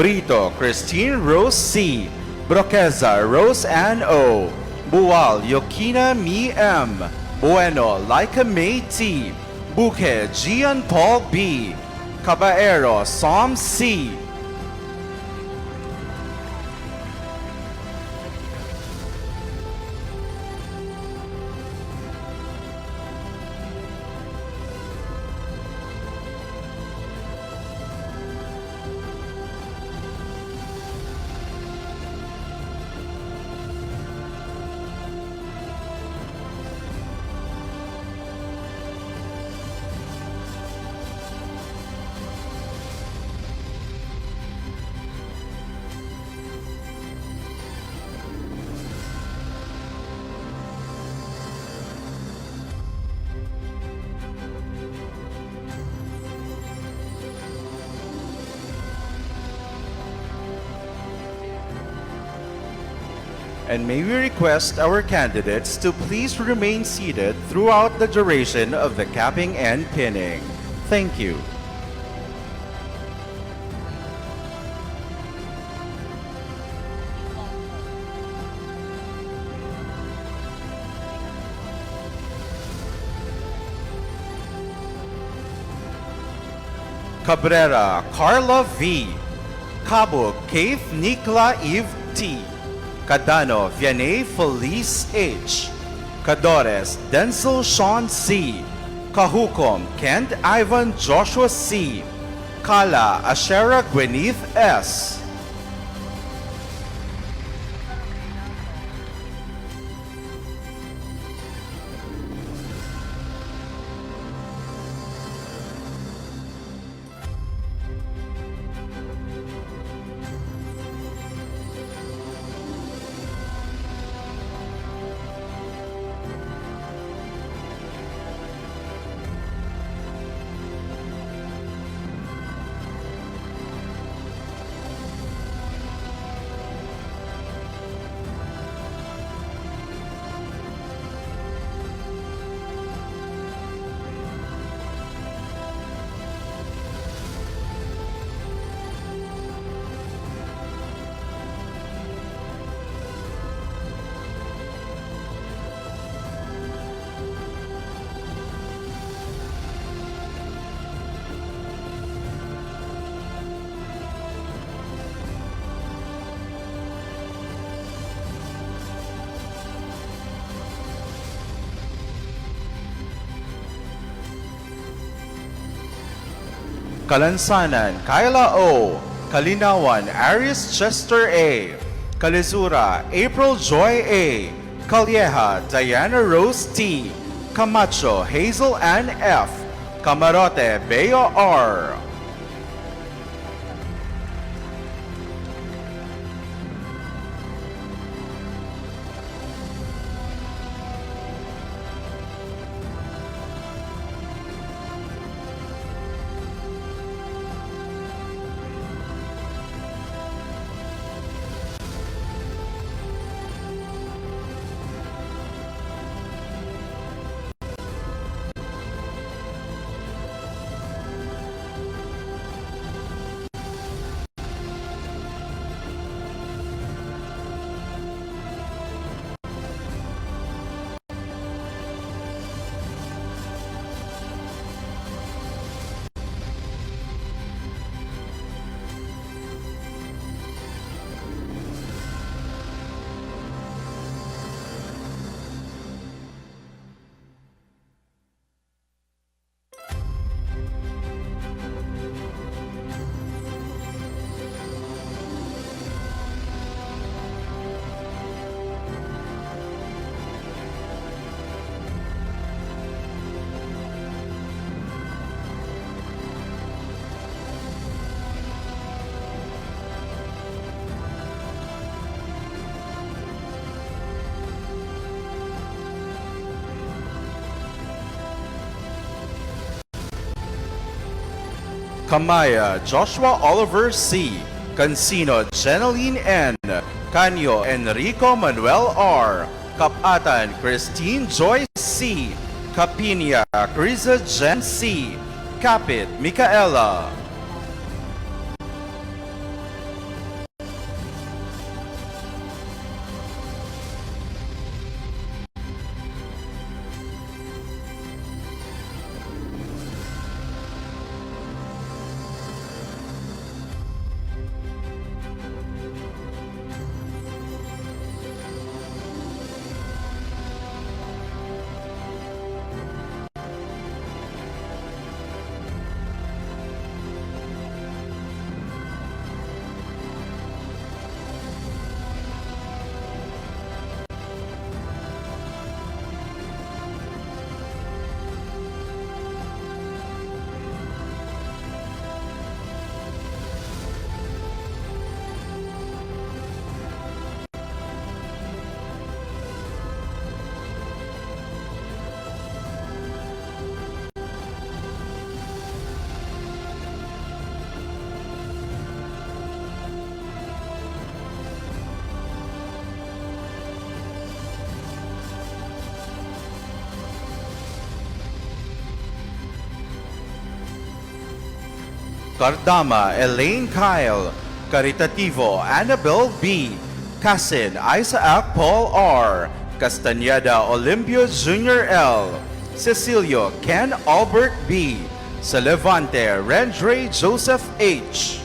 Brito Christine Rose C. Broqueza Rose Ann O. Bual Yokina Mi M. Bueno Laika May T. Buke Gian Paul B. Caballero Psalm C. And may we request our candidates to please remain seated throughout the duration of the capping and pinning. Thank you. Cabrera Carla V. Cabog Keith Nikla Eve T. Cadano Vianney Felice H. Cadores Denzel Sean C. Kahukom Kent Ivan Joshua C. Kala Ashera Gwyneth S. Kalansanan, Kyla O. Kalinawan, Aris Chester A. Kalizura, April Joy A. Calleja, Diana Rose T. Camacho, Hazel Ann F. Camarote, Beo R. Kamaya, Joshua Oliver C. Cancino, Jeneline N. Canyo, Enrico Manuel R. Kapatan, Christine Joy C. Capinia, Crisa Jen C. Capit, Micaela. Cardama Elaine Kyle, Caritativo Annabel B, Casin Isaac Paul R, Castañeda Olimpio Jr. L, Cecilio Ken Albert B, Salevante Rendre Joseph H.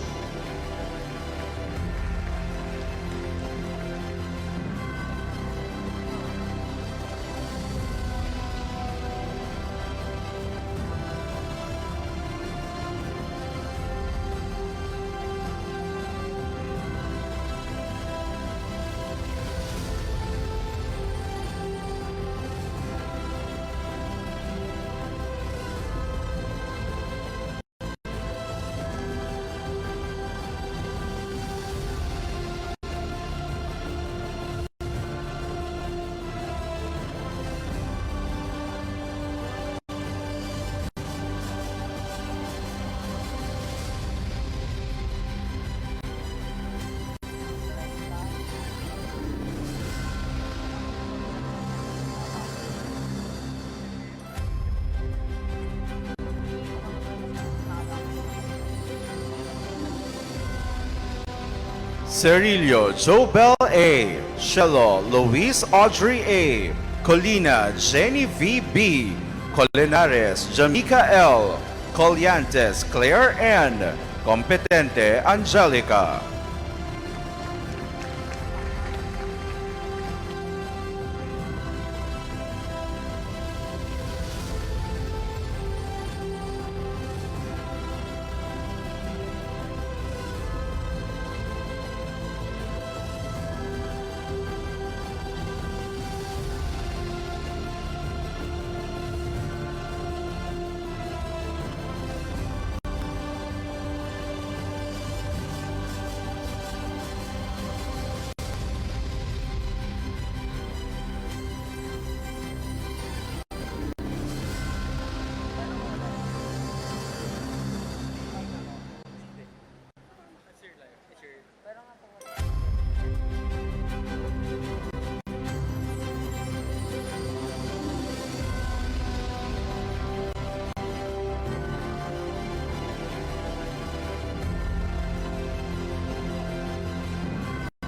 Cerilio Jobel A, Shelo Luis Audrey A, Colina Jenny V B, Colinares Jamaica L, Colliantes Claire N, Competente Angelica.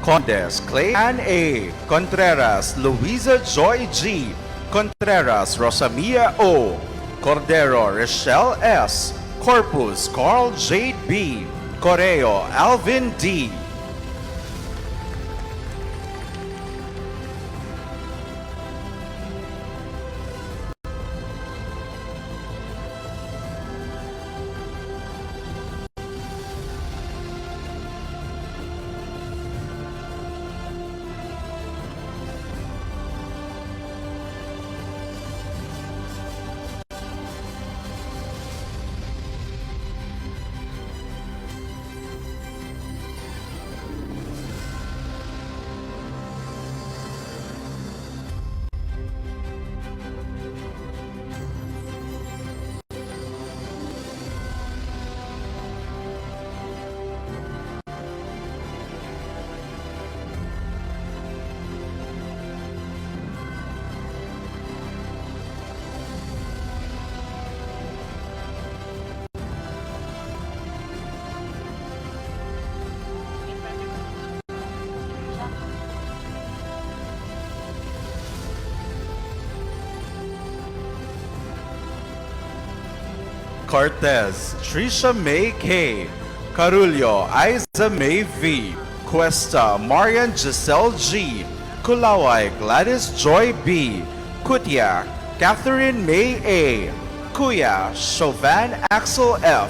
Condes Clay Ann A, Contreras Luisa Joy G, Contreras Rosamia O, Cordero Rochelle S, Corpus Carl Jade B, Correo Alvin D. Cortez, Trisha May K, Carullo, Isa May V, Cuesta, Marian Giselle G, Kulaway, Gladys Joy B, Kutia, Catherine May A, Kuya, Chauvin Axel F.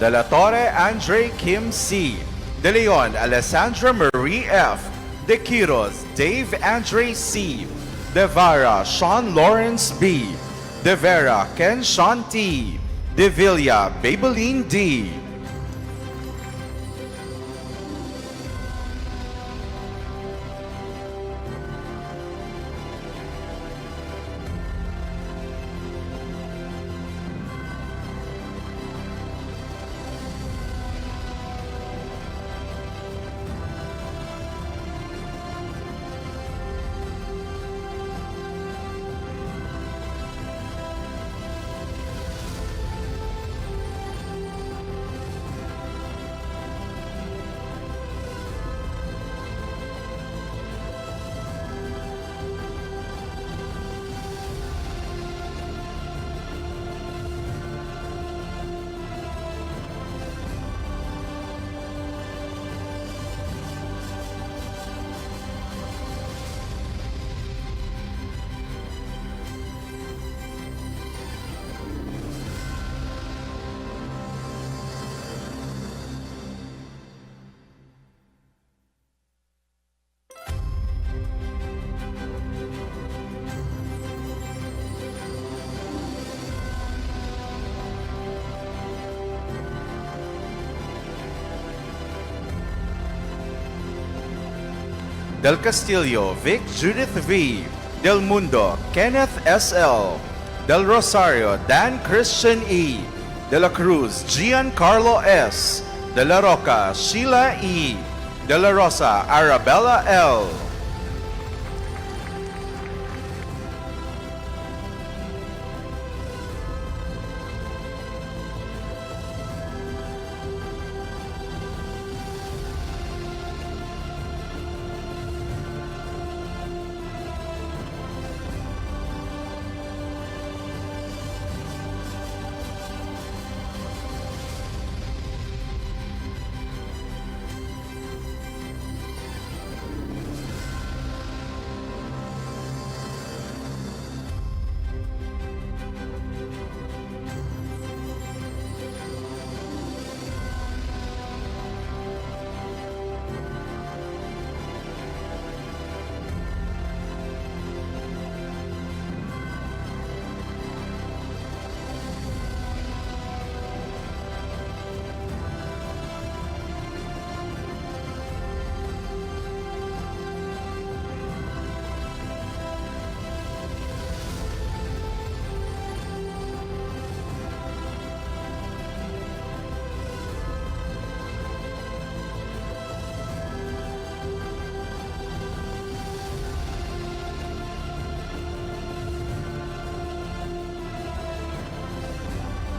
De La Torre Andre Kim C. De Leon Alessandra Marie F. De Quiros Dave Andre C. De Vara Sean Lawrence B. De Vera Ken Sean T. De Villa Babeline D. Del Castillo, Vic Judith V. Del Mundo, Kenneth S.L. Del Rosario, Dan Christian E. De la Cruz, Giancarlo S. De la Roca, Sheila E. De la Rosa, Arabella L.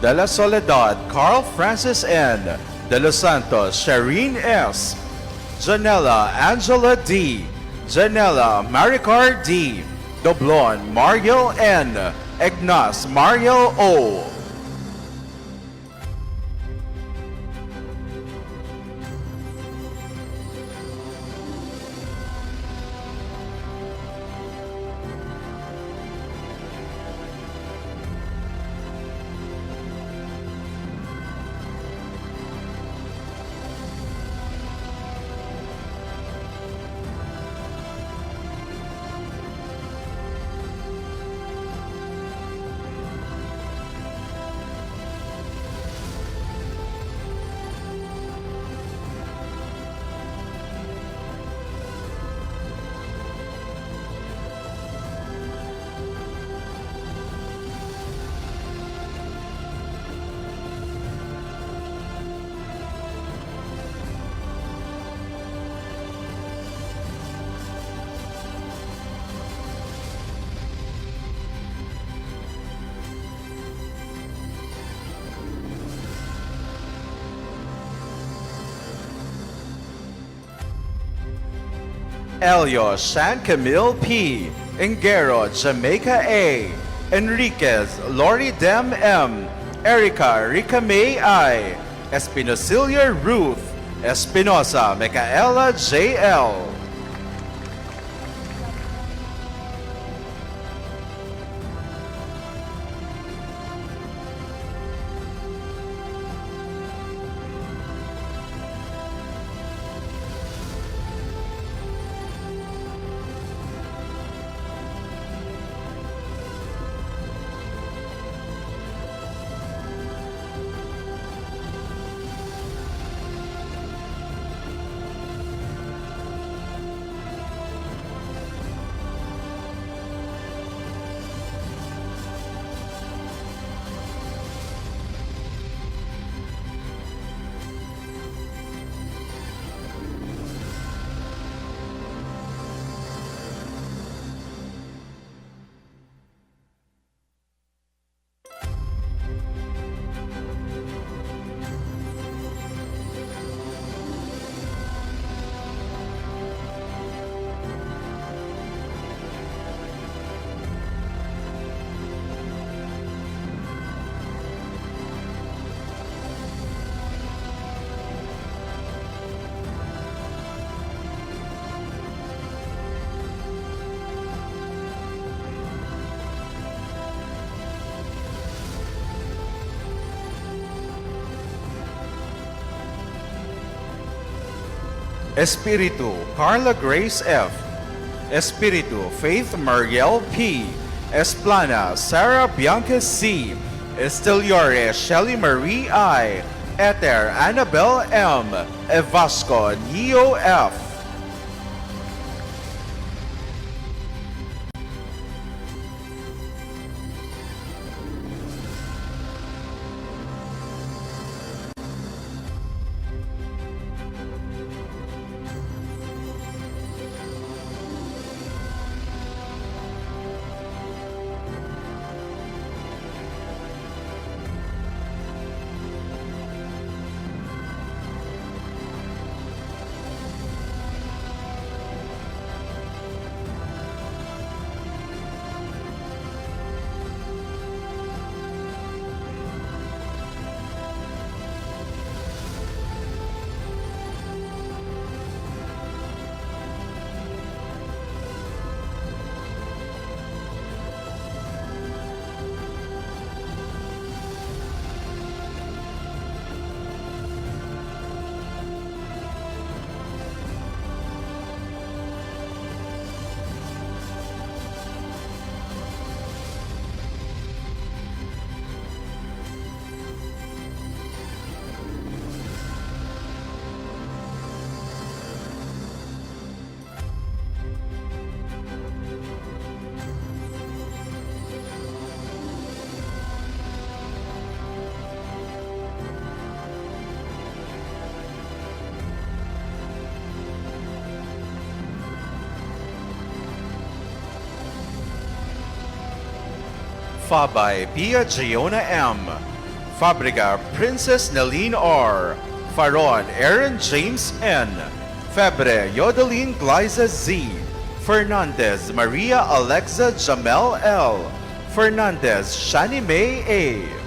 De La Soledad, Carl Francis N. De Los Santos, Shireen S. Janela Angela D. Janela Maricar D. Doblon Mariel N. Ignas Mariel O. Elio San Camille P. Ingero Jamaica A. Enriquez Lori Dem M. Erica Rica May I. Espinosilia Ruth. Espinosa Micaela J.L. Espiritu Carla Grace F. Espiritu Faith Mariel P. Esplana Sarah Bianca C. Estiliore Shelly Marie I. Ether Annabelle M. Evasco Neo F. Fabay Pia Giona M. Fabrica Princess Nelene R. Faron Aaron James N. Febre Yodeline Glyza Z. Fernandez Maria Alexa Jamel L. Fernandez Shani May A.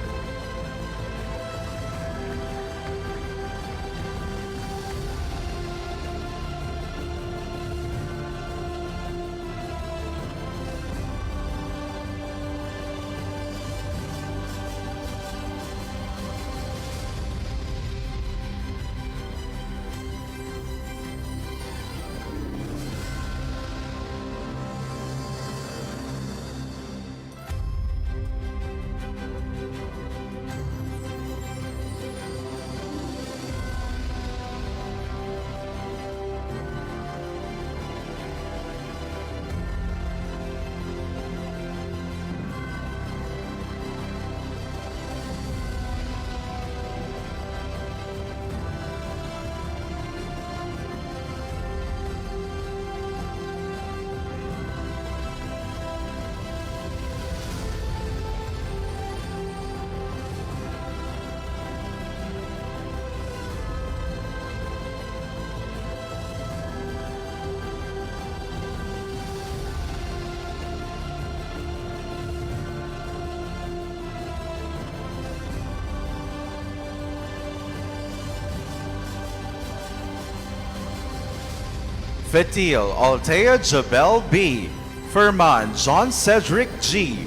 Fetil Altea Jabel B. Furman John Cedric G.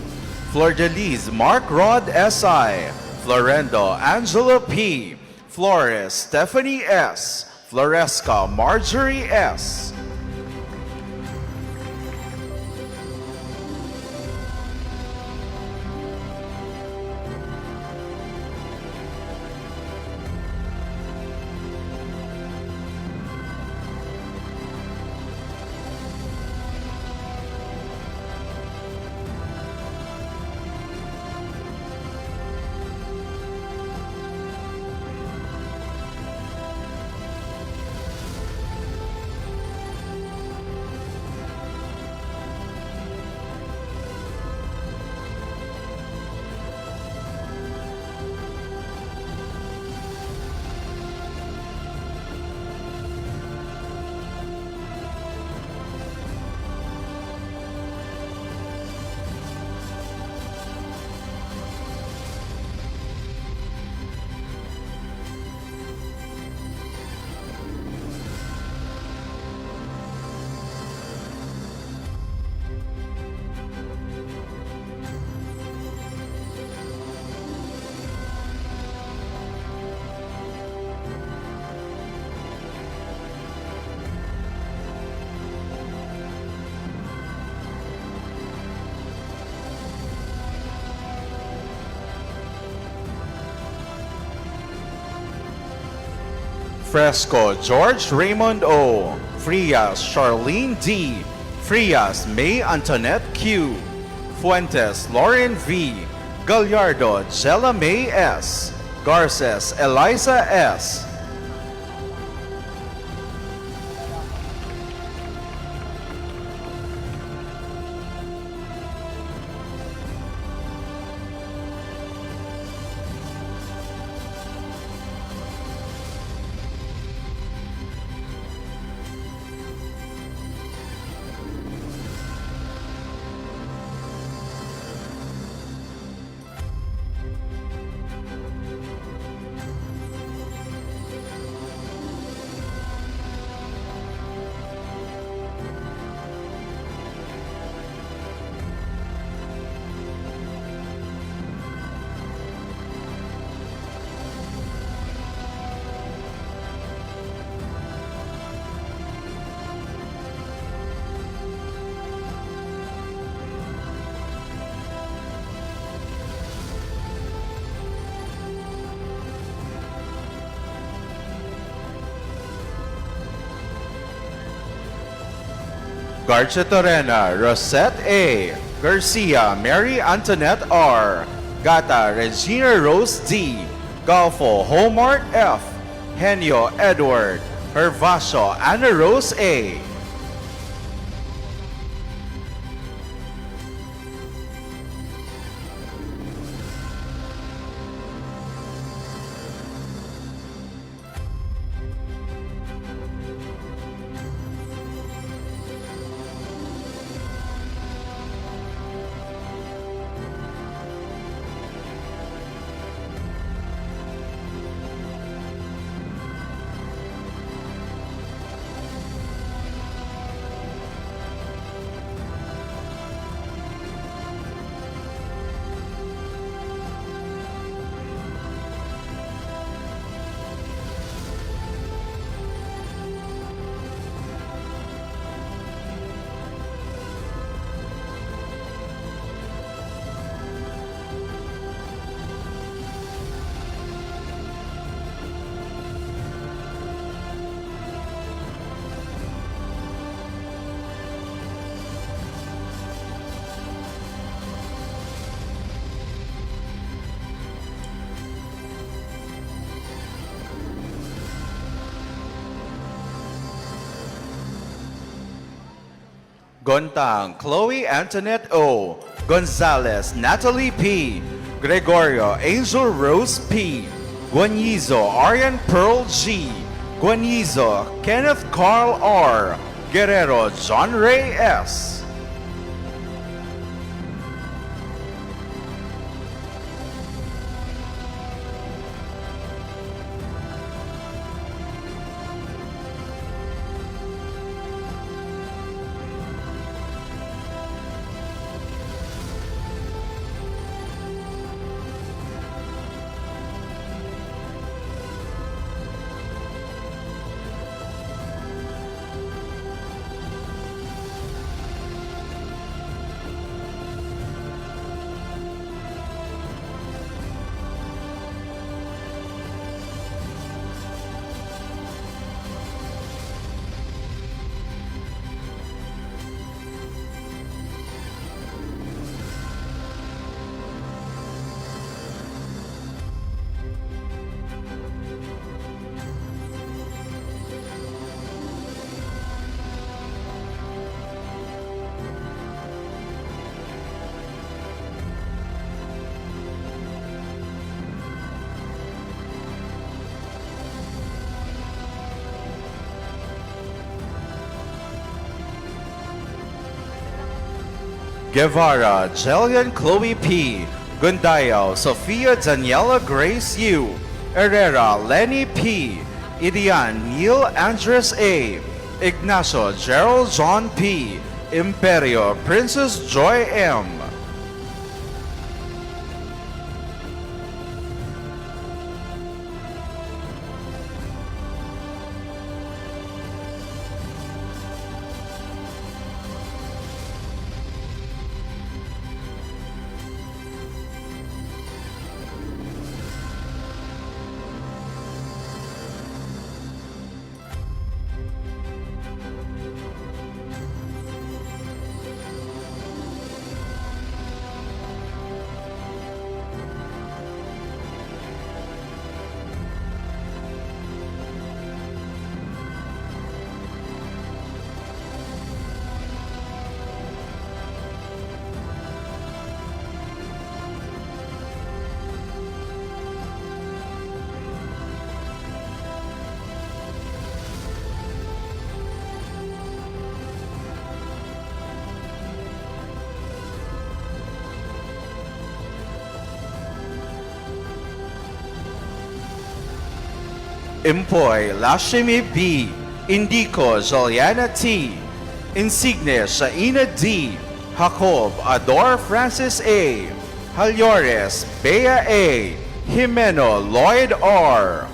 Flordelis Mark Rod S.I. Florendo Angela P. Flores Stephanie S. Floresca Marjorie S. Fresco George Raymond O. Frias Charlene D. Frias May Antoinette Q. Fuentes Lauren V. Gallardo Jella May S. Garces Eliza S. Garcia Torrena, Rosette A. Garcia, Mary Antoinette R. Gata, Regina Rose D. Golfo, Homart F. Henyo, Edward. Hervasio, Anna Rose A. Gontang, Chloe Antoinette O. Gonzalez, Natalie P. Gregorio, Angel Rose P. Guanizo, Arian Pearl G. Guanizo, Kenneth Carl R. Guerrero, John Ray S. Guevara, Jillian Chloe P. Gundayo, Sofia Daniela Grace U. Herrera, Lenny P. Idian, Neil Andres A. Ignacio, Gerald John P. Imperio, Princess Joy M. Impoy Lashimi B. Indico Juliana T. Insigne Shaina D. Jacob Ador Francis A. Halyores Bea A. Jimeno Lloyd R.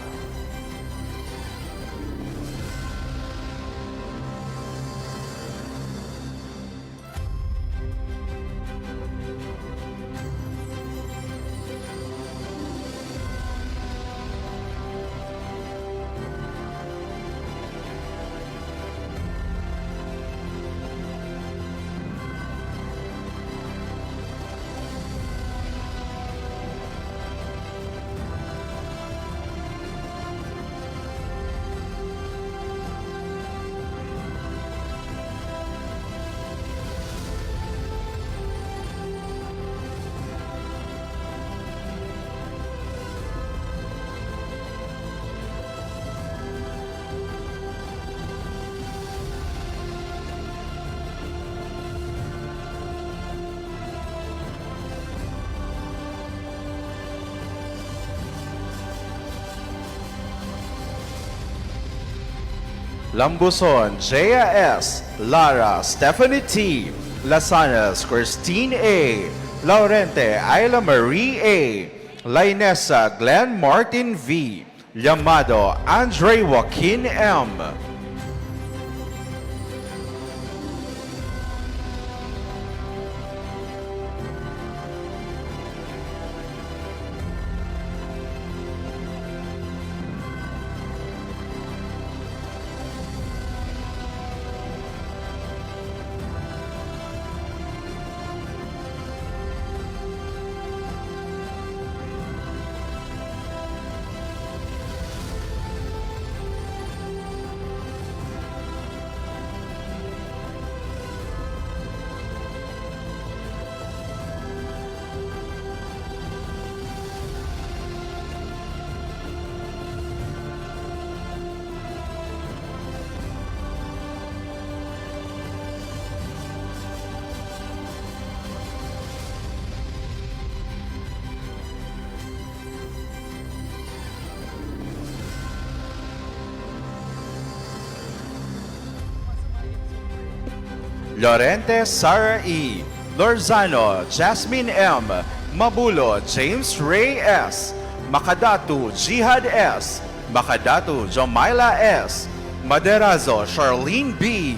Lambuson, Jaya S. Lara, Stephanie T. Lasanas, Christine A. Laurente, Ayla Marie A. Lainesa, Glenn Martin V. Llamado, Andre Joaquin M. Lorente Sara E. Lorzano Jasmine M. Mabulo James Ray S. Makadatu Jihad S. Makadatu Jomaila S. Maderazo Charlene B.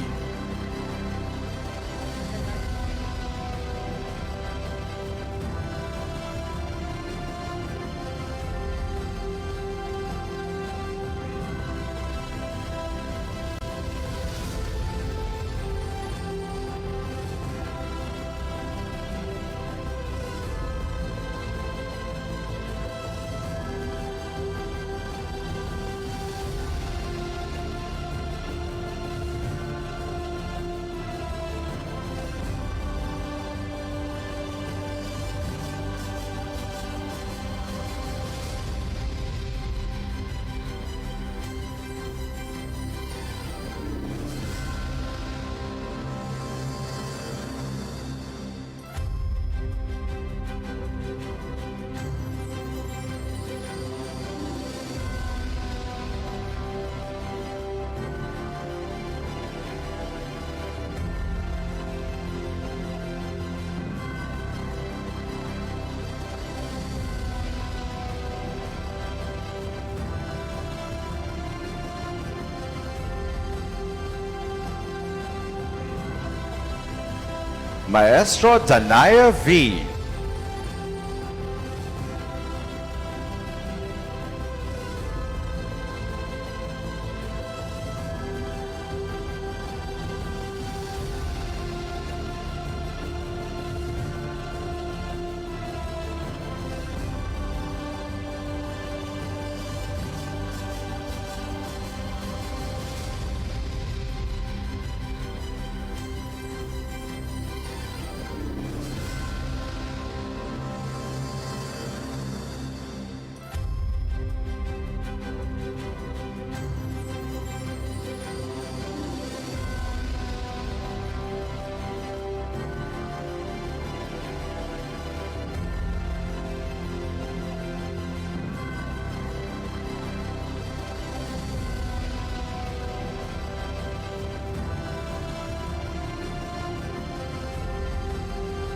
Maestro Danaya V.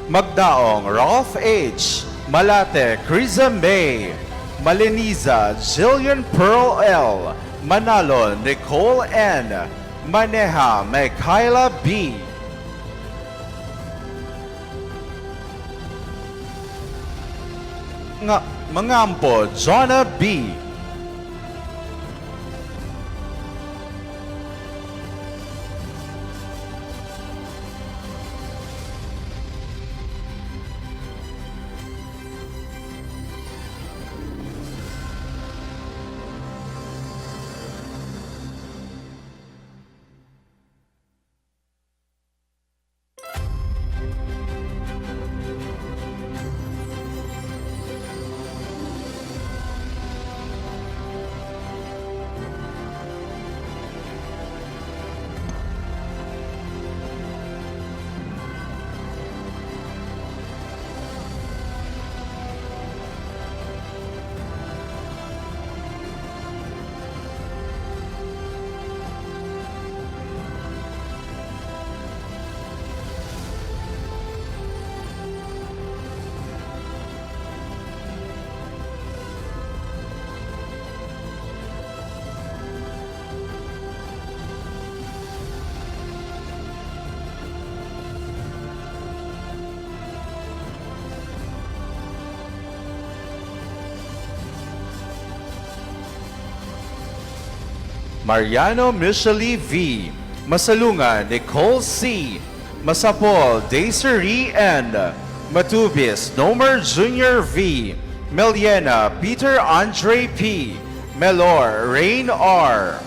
Magdaong Rolf H. Malate Criza May. Maliniza Jillian Pearl L. Manalo Nicole N. Maneha Michaela B. Mangampo Jonah B. Mariano Micheli V. Masalunga Nicole C. Masapol Desiree N. Matubis Nomer Jr. V. Meliana Peter Andre P. Melor Rain R.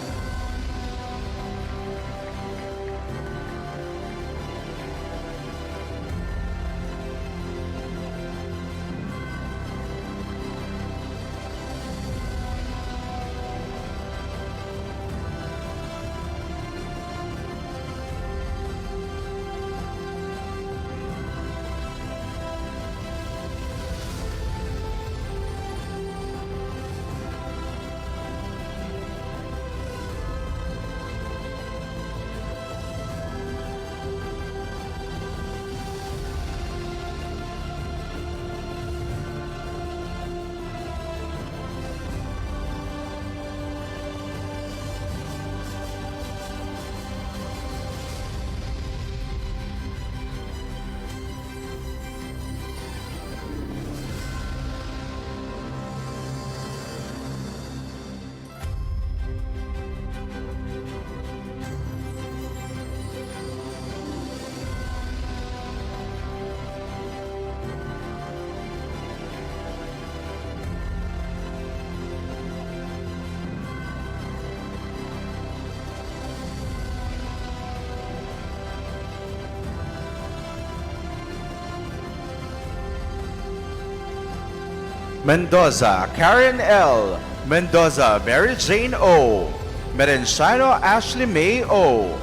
Mendoza Karen L. Mendoza Mary Jane O. Merenciano Ashley May O.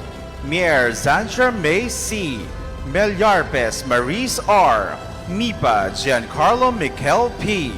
Mier Zandra May C. Melyarpes Maurice R. Mipa Giancarlo Mikel P.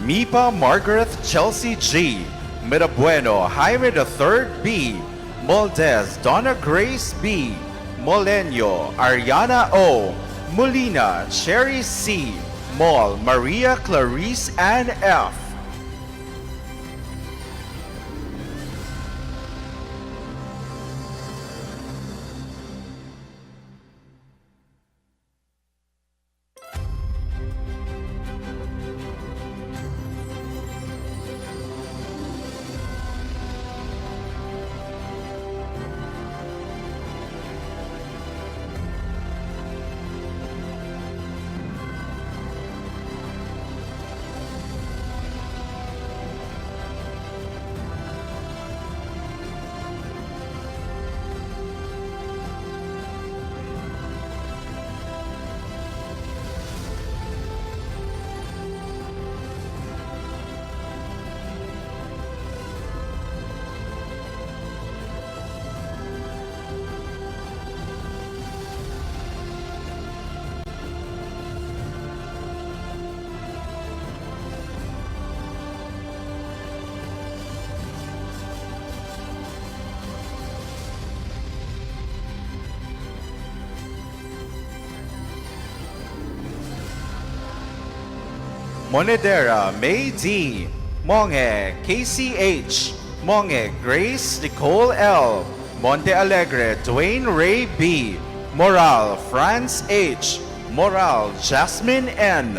Mipa Margaret Chelsea G. Mirabueno Jaime III B. Moldez Donna Grace B. Molenio Ariana O. Molina Cherry C. Mol Maria Clarice Ann F. Monedera May D. Monge KCH. Monge Grace Nicole L. Monte Alegre Dwayne Ray B. Moral Franz H. Moral Jasmine N.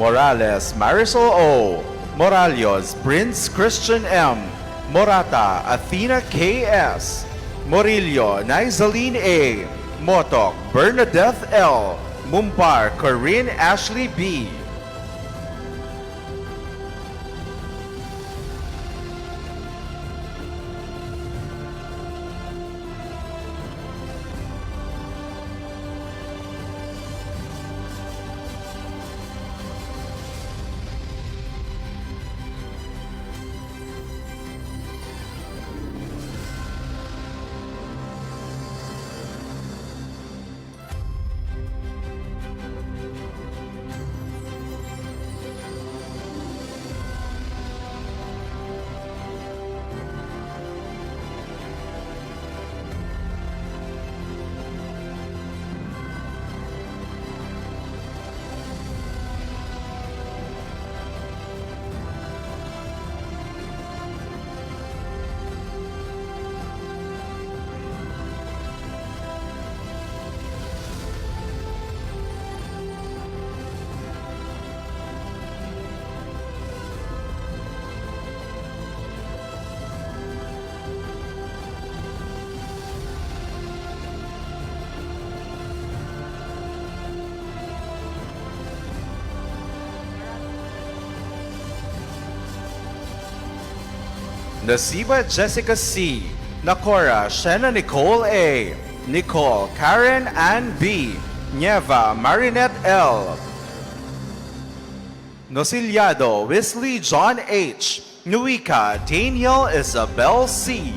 Morales Marisol O. Moralios Prince Christian M. Morata Athena K.S. Morillo Nizaline A. Motok Bernadette L. Mumpar Corinne Ashley B. Nasiba Jessica C. Nakora Shena Nicole A. Nicole Karen Ann B. Nieva Marinette L. Nosiliado Wesley John H. Nuika Daniel Isabel C.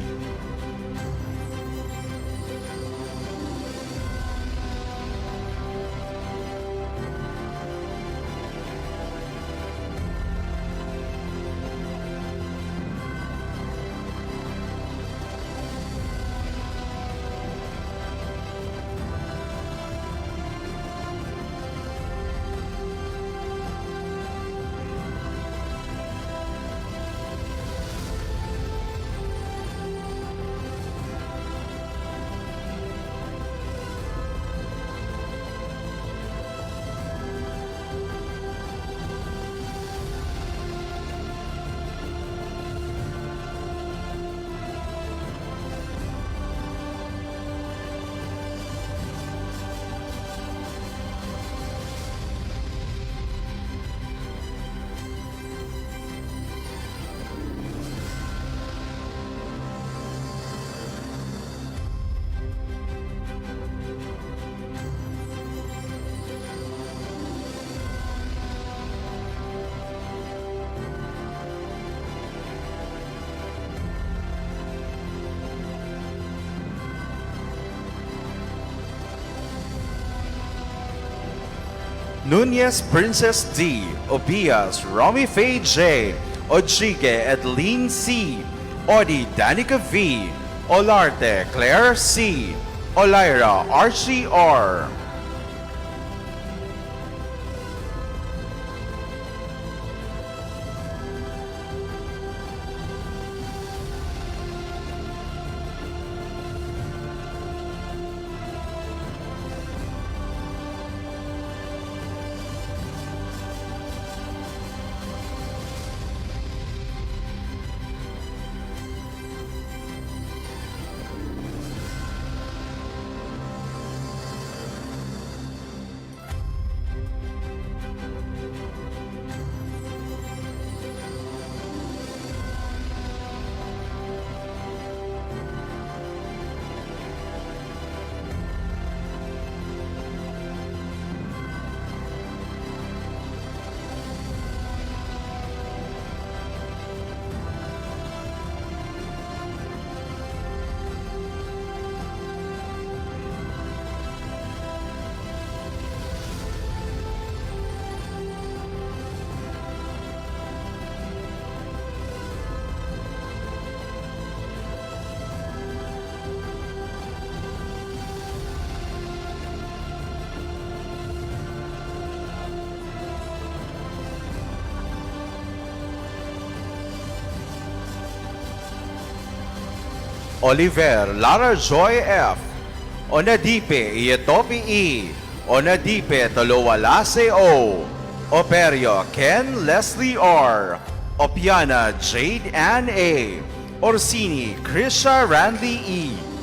Nunez Princess D. Obias Romy Faye J. Ojige Edlene C. Odi Danica V. Olarte Claire C. Olira Archie R. Oliver Lara Joy F. Onadipe Ietopi E. Onadipe Tolowalase O. Operio Ken Leslie R. Opiana Jade Ann A. Orsini Krisha Randy E.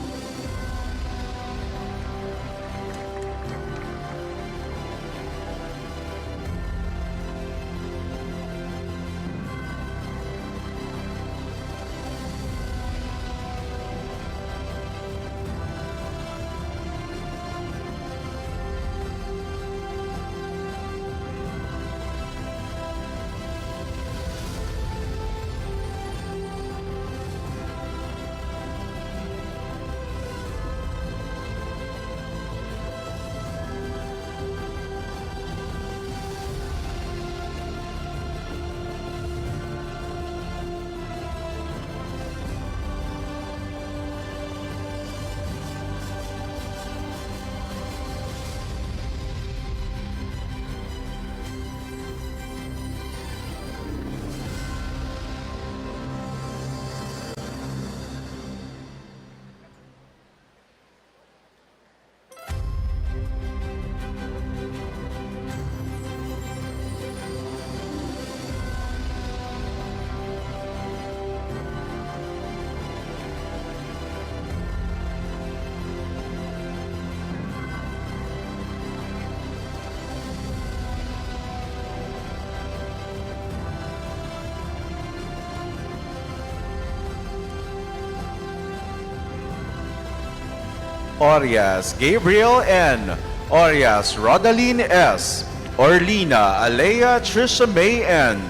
Orias Gabriel N. Orias Rodaline S. Orlina Alea Trisha May N.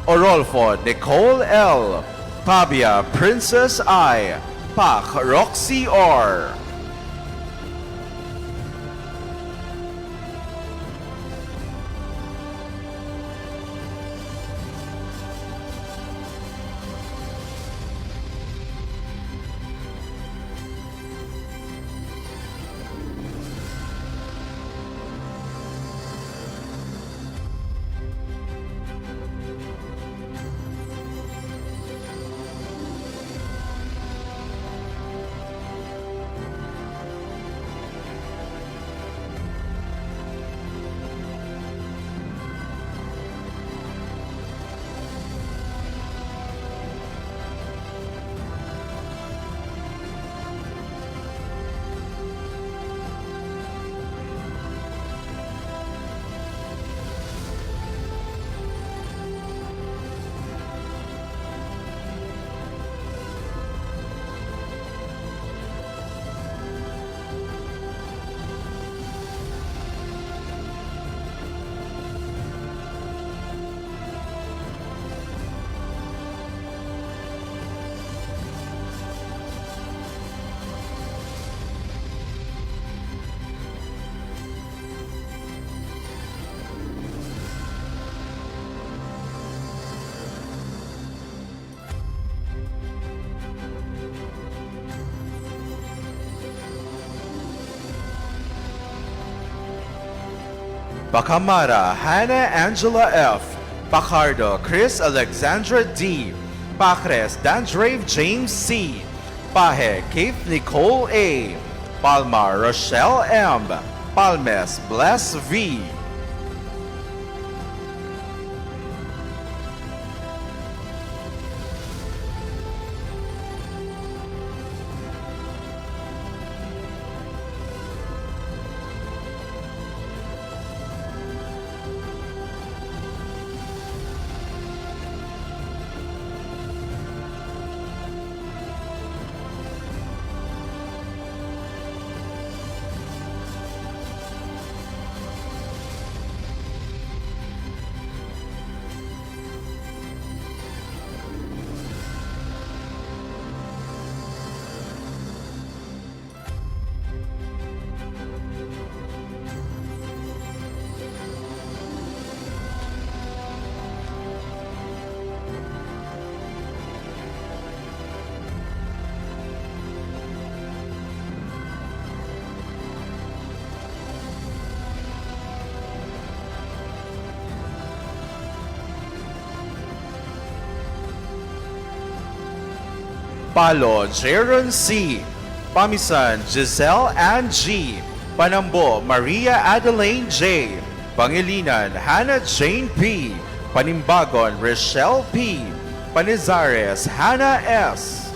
Orolfo Nicole L. Pabia Princess I. Pak Roxy R. Bacamara Hannah Angela F. Pacardo Chris Alexandra D. Pacres Dandrave James C. Pahe Keith Nicole A. Palma Rochelle M. Palmes Bless V. Palo, Jaron C. Pamisan, Giselle Ann G. Panambo, Maria Adelaine J. Pangilinan, Hannah Jane P. Panimbagon, Rochelle P. Panizares, Hannah S.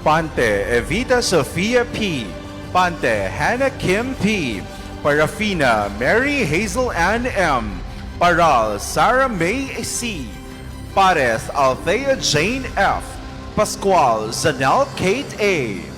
Pante, Evita Sofia P. Pante, Hannah Kim P. Parafina, Mary Hazel Ann M. Paral, Sarah May C. Pares, Althea Jane F. Pascual, Zanel Kate A.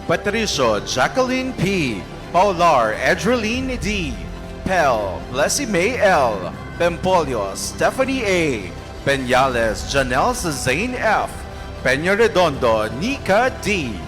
Patricio, Jacqueline P. Paular, Edreline D. Pel, Blessy May L. Pempolio, Stephanie A. Peñales, Janelle Zane F. Peña Redondo, Nika D.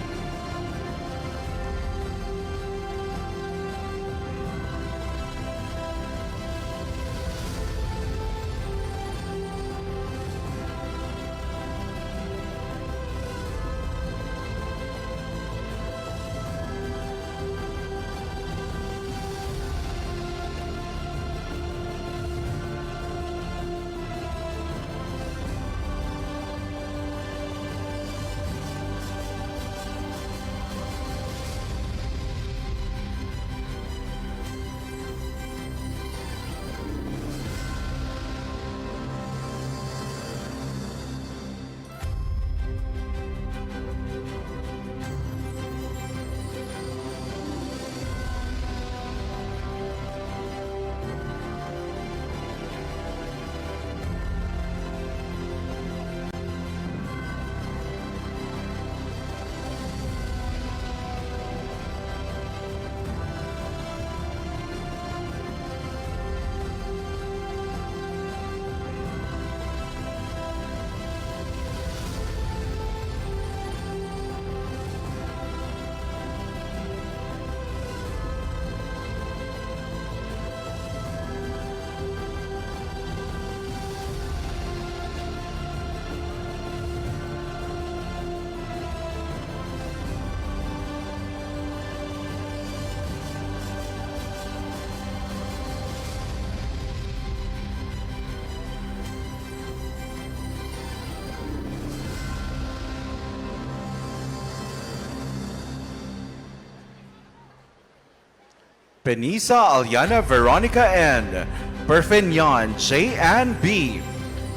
Penisa Aliana Veronica N. Perfenyan J. Ann B.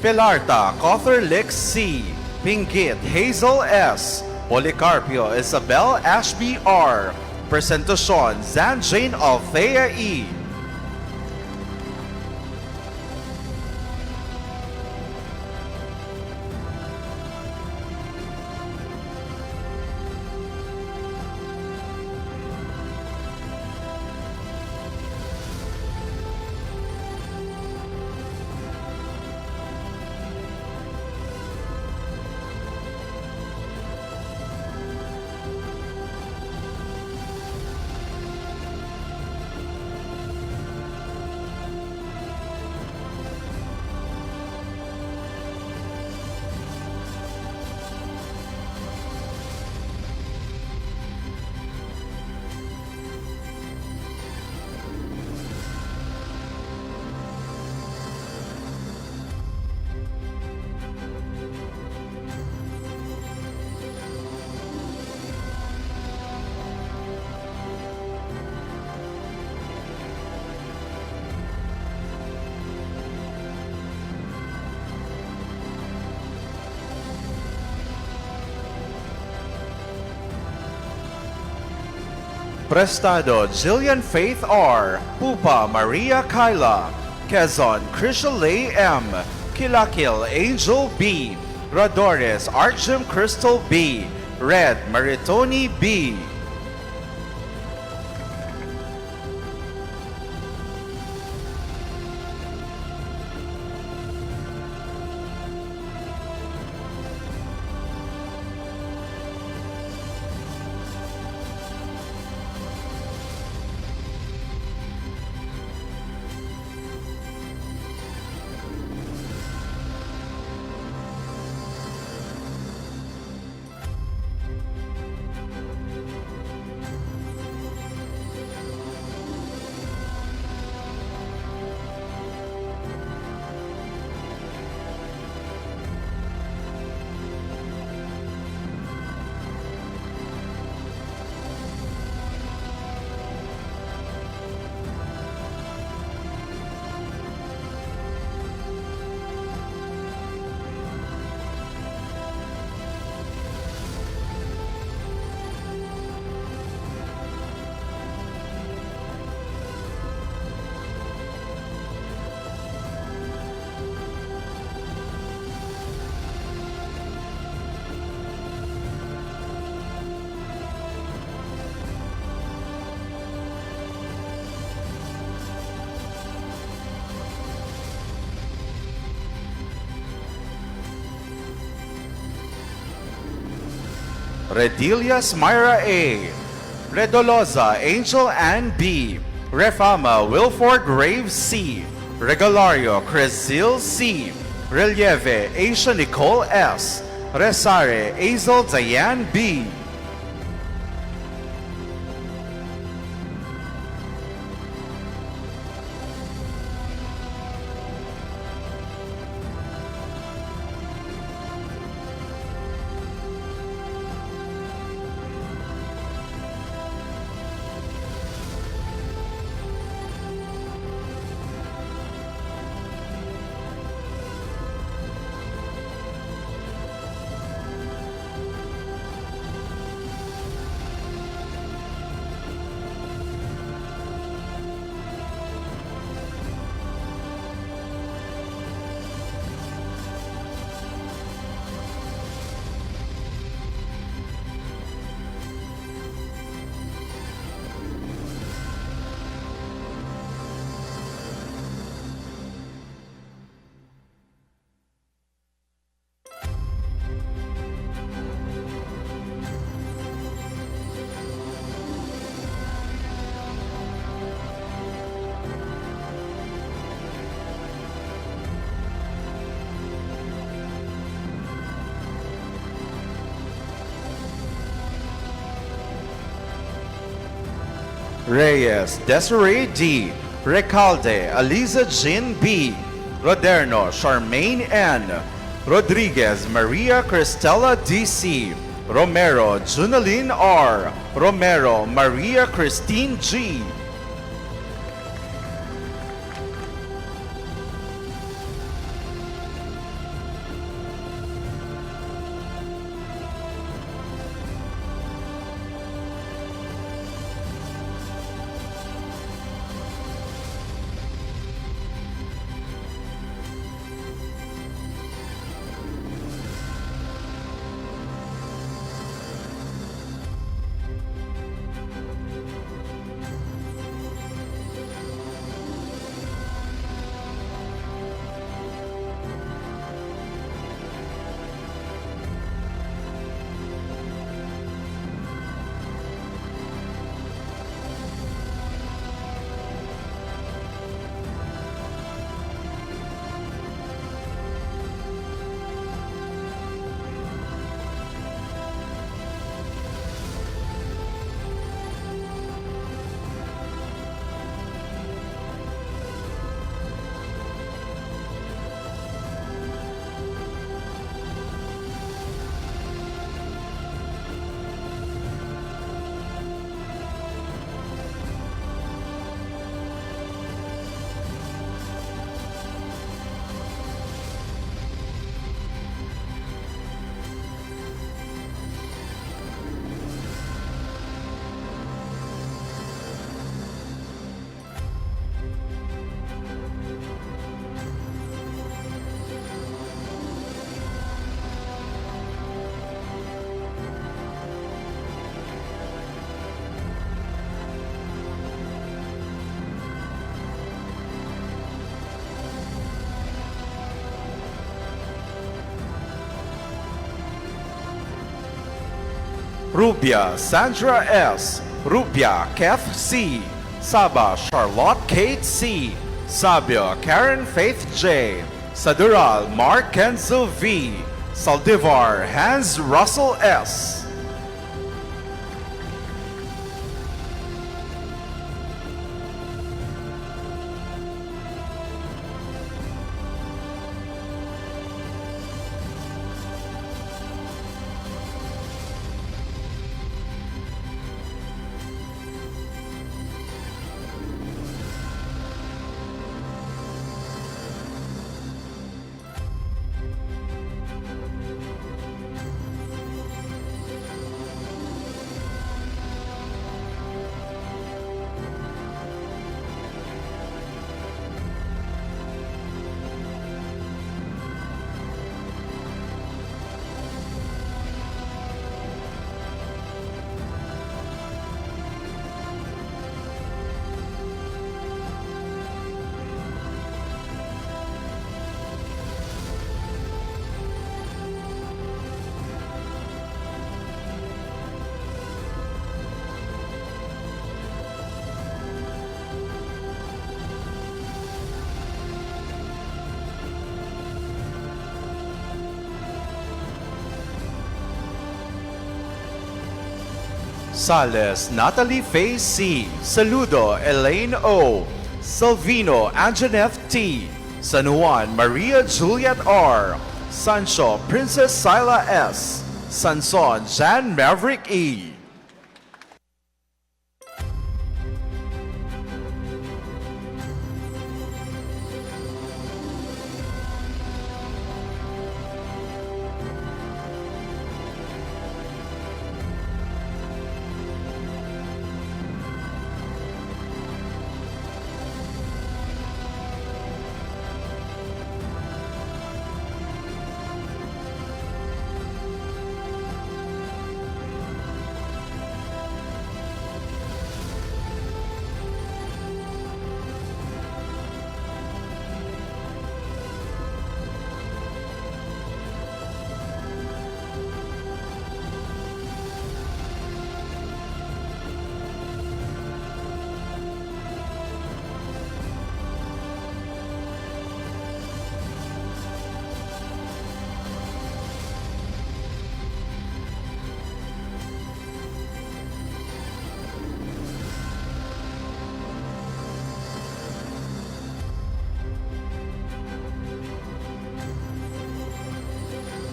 Pilarta Cawthor Lix C. Pinggit Hazel S. Policarpio Isabel Ashby R. Presentacion Zan Jane Althea E. Prestado Jillian Faith R. Pupa Maria Kyla. Quezon Crystal M. Kilakil Angel B. Radores Archim Crystal B. Red Maritoni B. Redilias Myra A. Redoloza Angel Ann B. Refama Wilford Graves C. Regalario Crizil C. Relieve Aisha Nicole S. Resare Azel Diane B. Reyes Desiree D. Recalde Aliza Jean B. Roderno Charmaine N. Rodriguez Maria Cristela D.C. Romero Junaline R. Romero Maria Christine G. Rubia Sandra S. Rubia Keth C. Saba Charlotte Kate C. Sabio Karen Faith J. Sadural Mark Kenzo V. Saldivar Hans Russell S. Sales Natalie Faye C. Saludo Elaine O. Salvino Anjaneth T. San Juan Maria Juliet R. Sancho Princess Sila S. Sanson Jan Maverick E.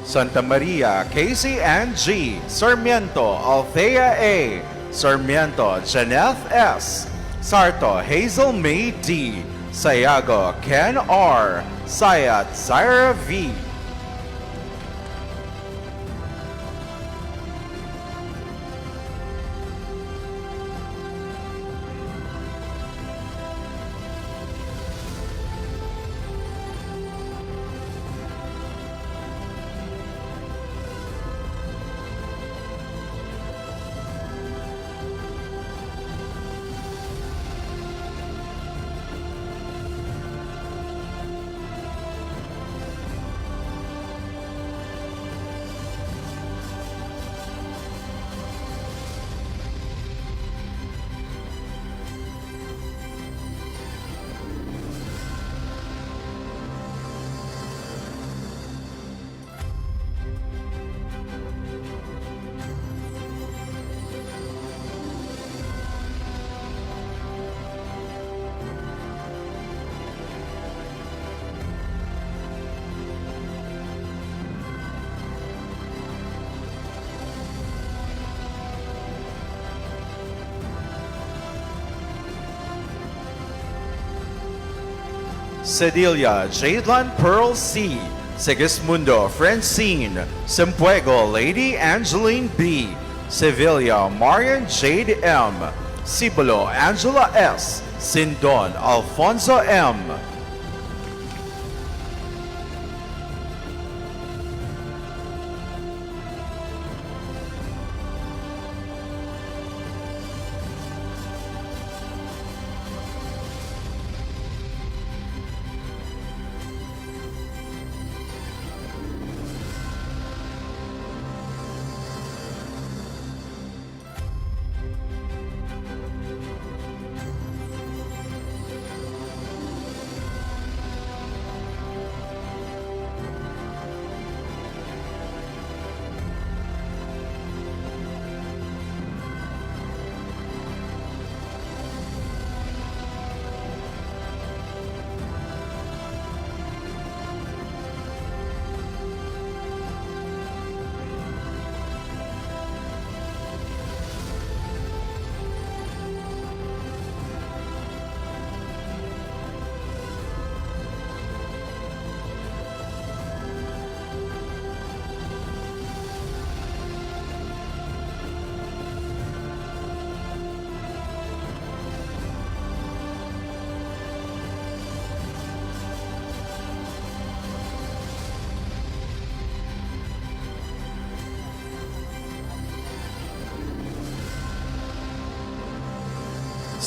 Santa Maria Casey Ann G. Sarmiento Althea A. Sarmiento Janeth S. Sarto Hazel May D. Sayago Ken R. Sayat Zaira V. Cedilia Jadeline Pearl C. Sigismundo Francine. Sempuego Lady Angeline B. Sevilla Marian Jade M. Cibulo Angela S. Sindon Alfonso M.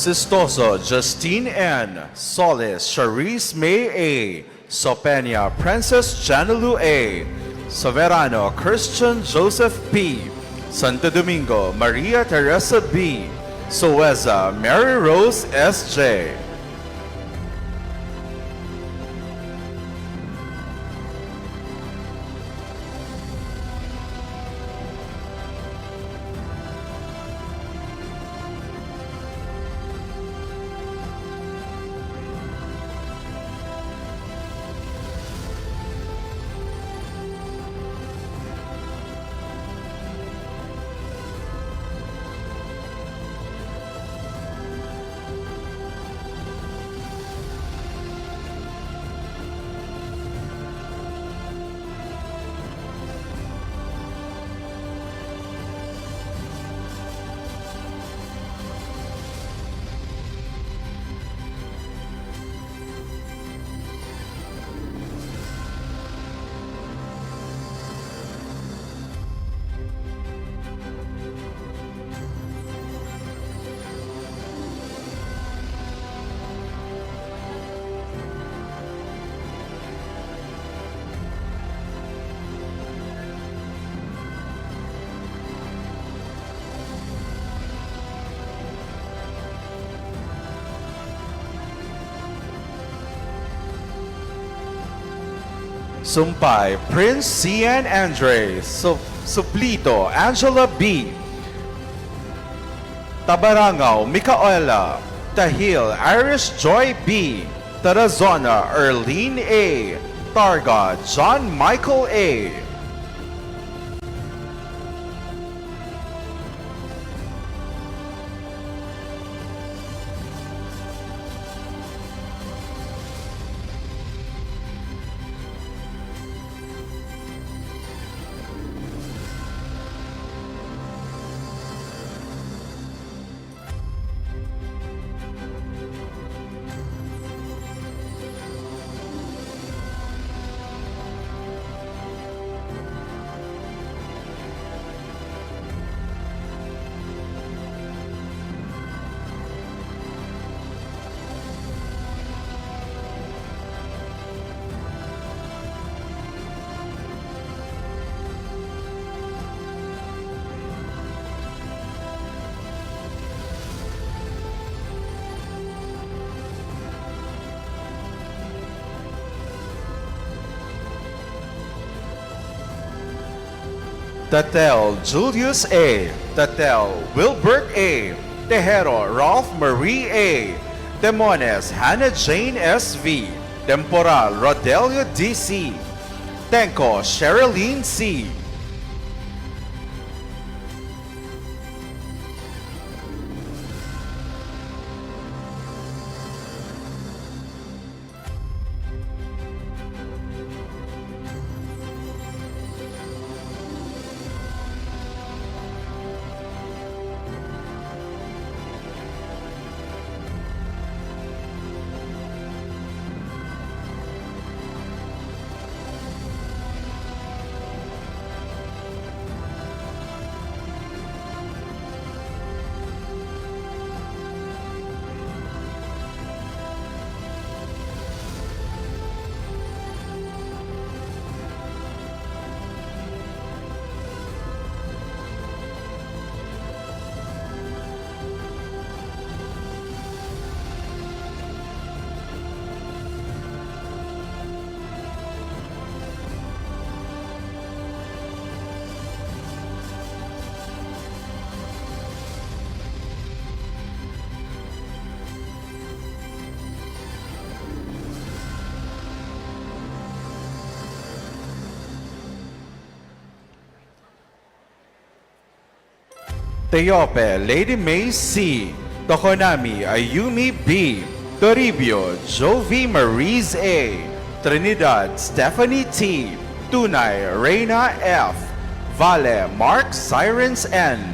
Sistoso Justine N. Solis Charisse May A. Sopenia Princess Janalu A. Soberano Christian Joseph P. Santo Domingo Maria Teresa B. Soeza Mary Rose S.J. Sumpay Prince Cian Andre Suplito Angela B. Tabarangaw Micaela Tahil Iris Joy B. Tarazona Erlene A. Targa John Michael A. Tatel Julius A. Tatel Wilbert A. Tejero Ralph Marie A. Demones Hannah Jane S.V. Temporal Rodelio D.C. Tenko Sherilyn C. Teope Lady May C. Tokonami Ayumi B. Toribio Jovi Maries A. Trinidad Stephanie T. Tunay Reina F. Vale Mark Sirens N.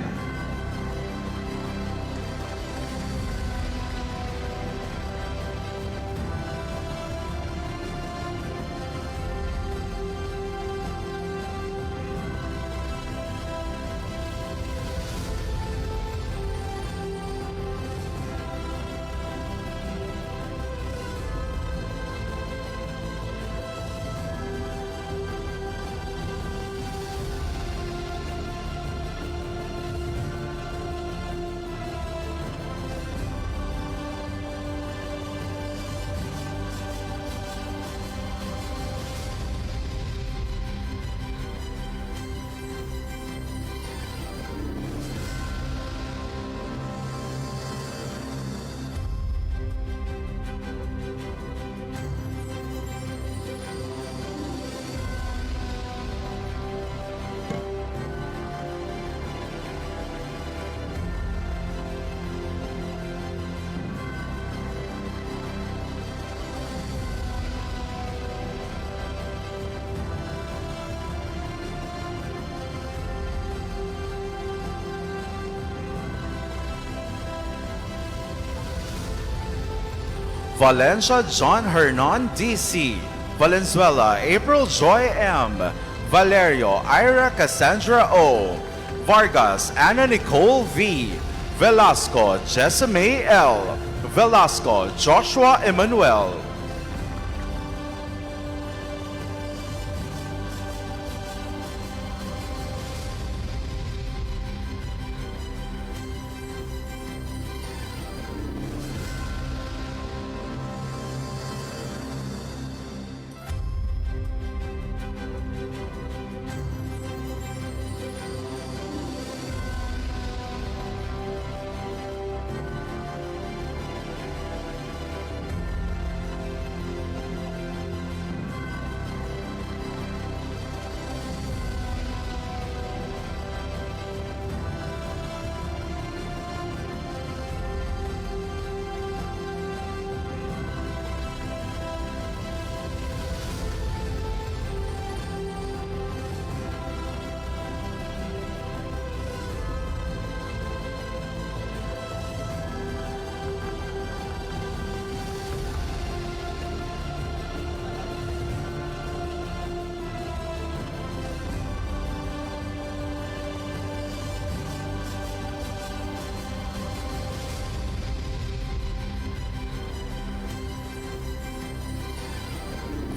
Valencia John Hernan DC, Valenzuela April Joy M, Valerio Ira Cassandra O, Vargas Anna Nicole V, Velasco Jessame L, Velasco Joshua Emmanuel.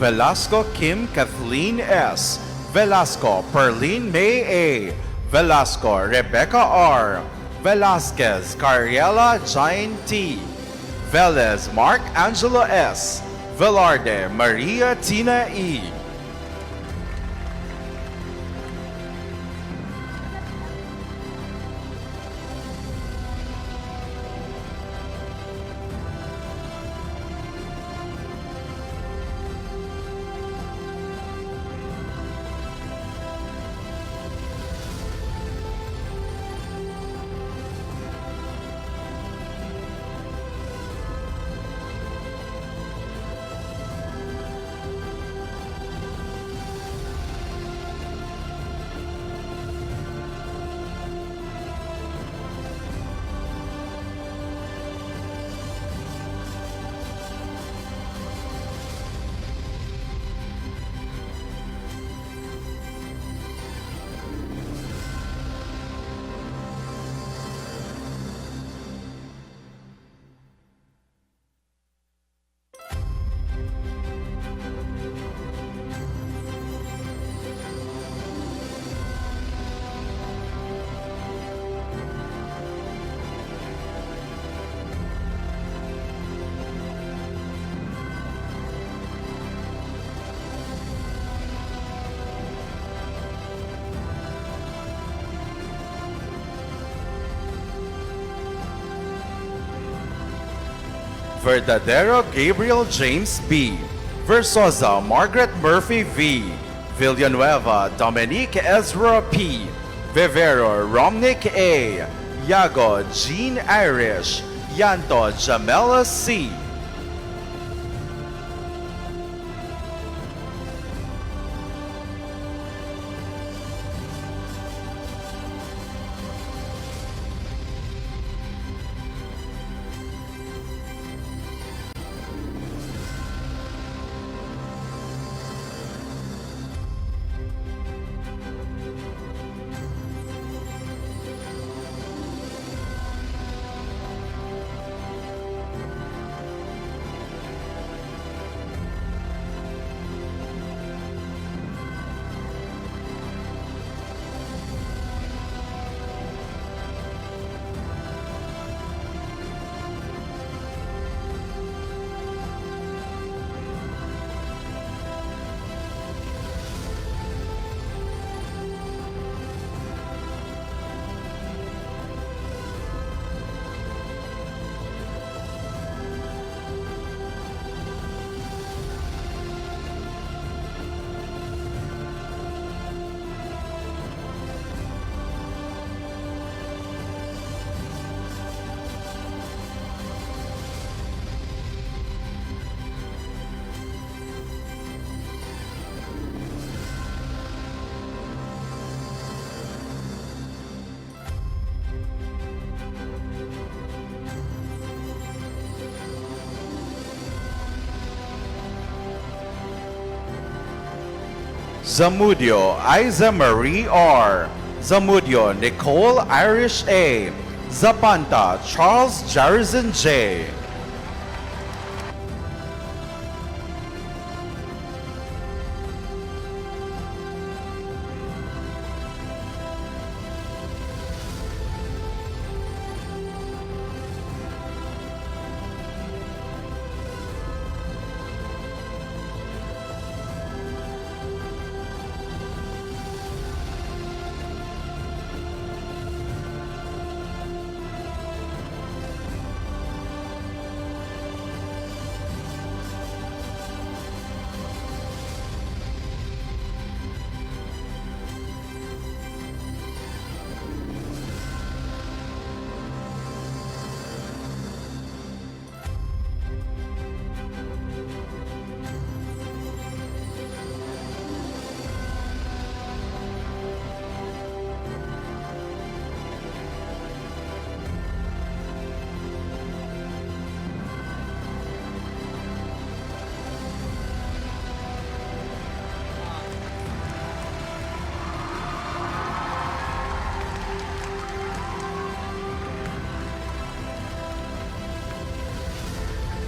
Velasco Kim Kathleen S, Velasco Perlene May A, Velasco Rebecca R, Velasquez Cariela Jain T, Velez Mark Angelo S, Velarde Maria Tina E. Verdadero Gabriel James B, Versosa Margaret Murphy V, Villanueva Dominique Ezra P, Vivero Romnick A, Yago Jean Irish, Yanto Jamela C. Zamudio Isa Marie R. Zamudio Nicole Irish A. Zapanta Charles Jarrison J.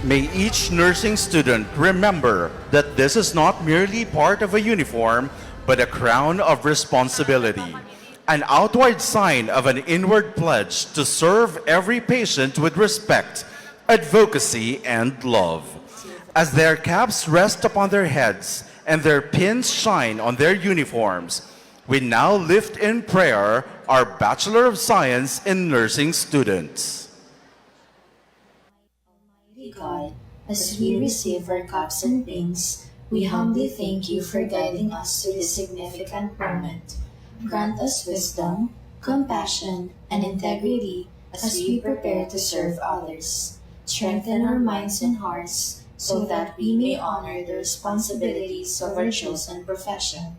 May each nursing student remember that this is not merely part of a uniform, but a crown of responsibility, an outward sign of an inward pledge to serve every patient with respect, advocacy, and love. As their caps rest upon their heads and their pins shine on their uniforms, we now lift in prayer our Bachelor of Science in Nursing students. God, as we receive our cups and pins, we humbly thank you for guiding us to this significant moment. Grant us wisdom, compassion, and integrity as we prepare to serve others. Strengthen our minds and hearts so that we may honor the responsibilities of our chosen profession.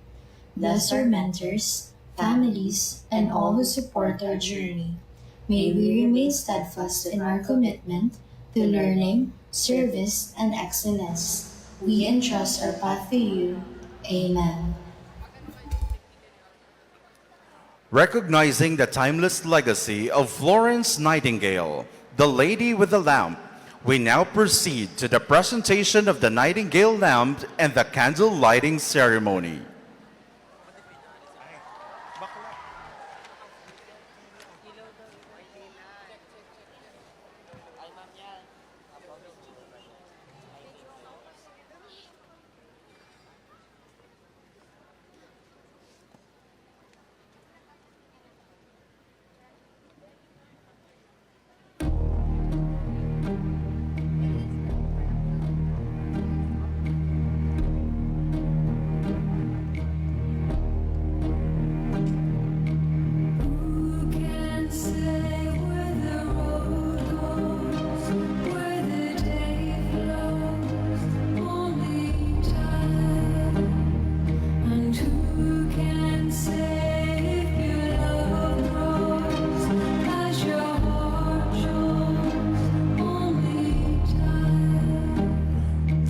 Bless our mentors, families, and all who support our journey. May we remain steadfast in our commitment to learning, service, and excellence. We entrust our path to you. Amen. Recognizing the timeless legacy of Florence Nightingale, the Lady with the Lamp, we now proceed to the presentation of the Nightingale Lamp and the candle lighting ceremony.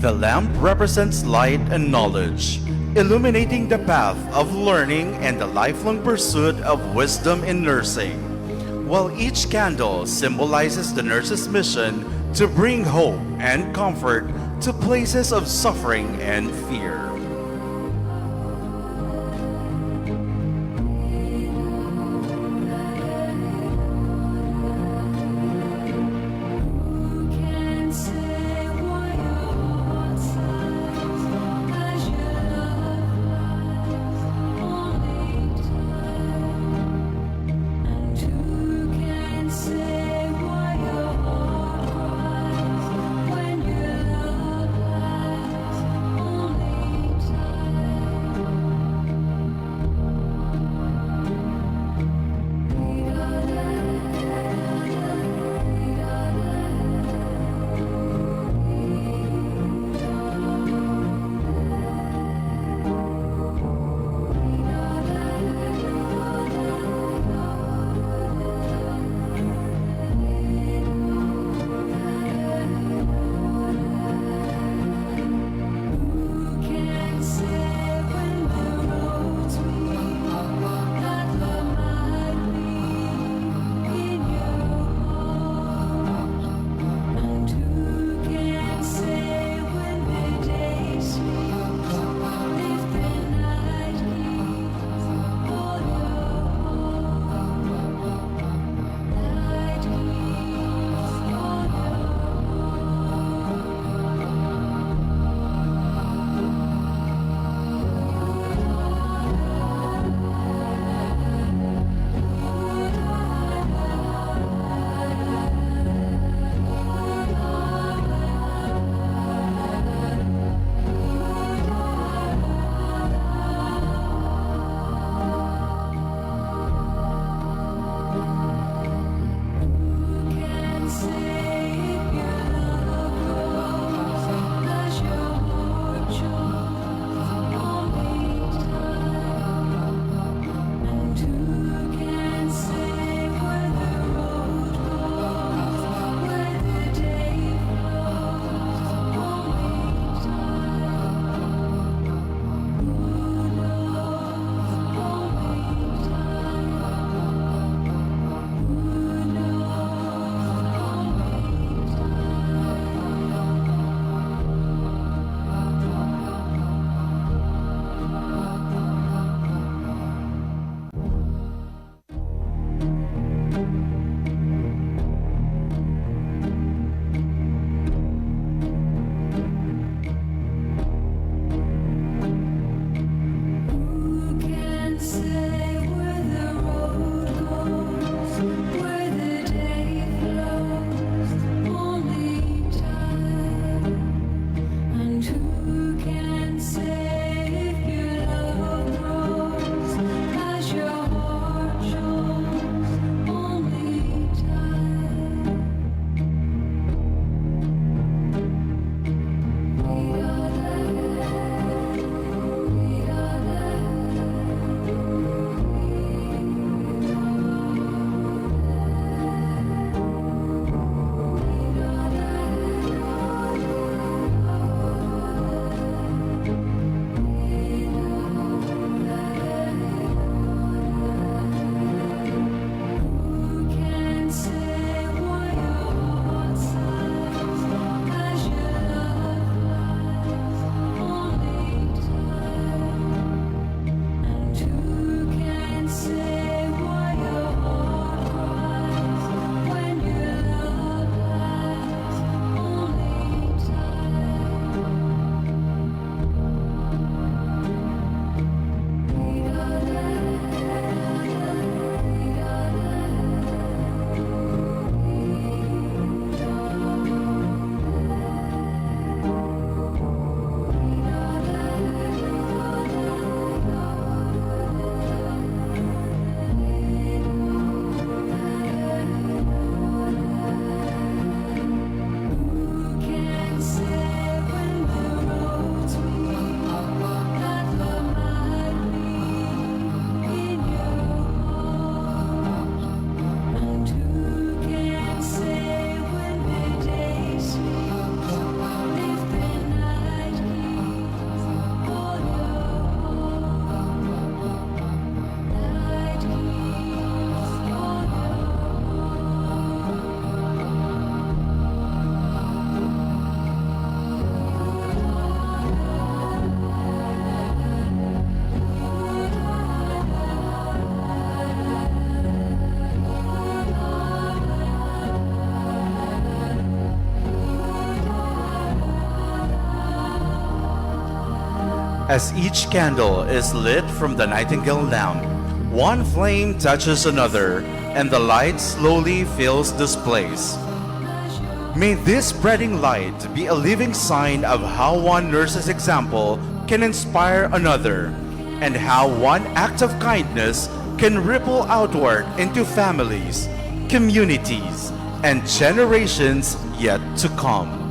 The lamp represents light and knowledge, illuminating the path of learning and the lifelong pursuit of wisdom in nursing, while each candle symbolizes the nurse's mission to bring hope and comfort to places of suffering and fear. As each candle is lit from the nightingale lamp, one flame touches another, and the light slowly fills this place. May this spreading light be a living sign of how one nurse's example can inspire another, and how one act of kindness can ripple outward into families, communities, and generations yet to come.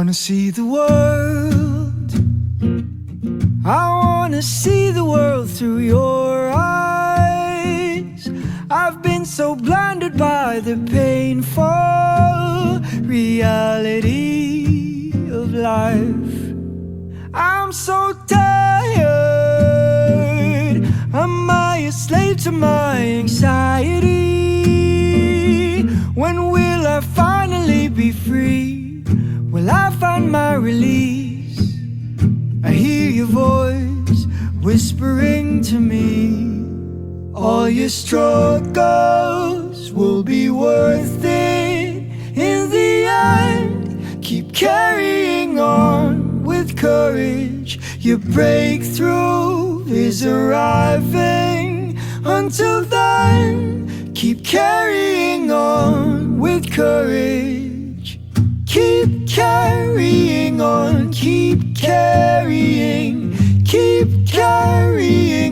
wanna see the world. I wanna see the world through your eyes. I've been so blinded by the painful reality of life. I'm so tired. Am I a slave to my anxiety? When will I finally be free? find my release. I hear your voice whispering to me, all your struggles will be worth it in the end. Keep carrying on with courage. Your breakthrough is arriving. Until then, keep carrying on with courage. Keep carrying on, keep carrying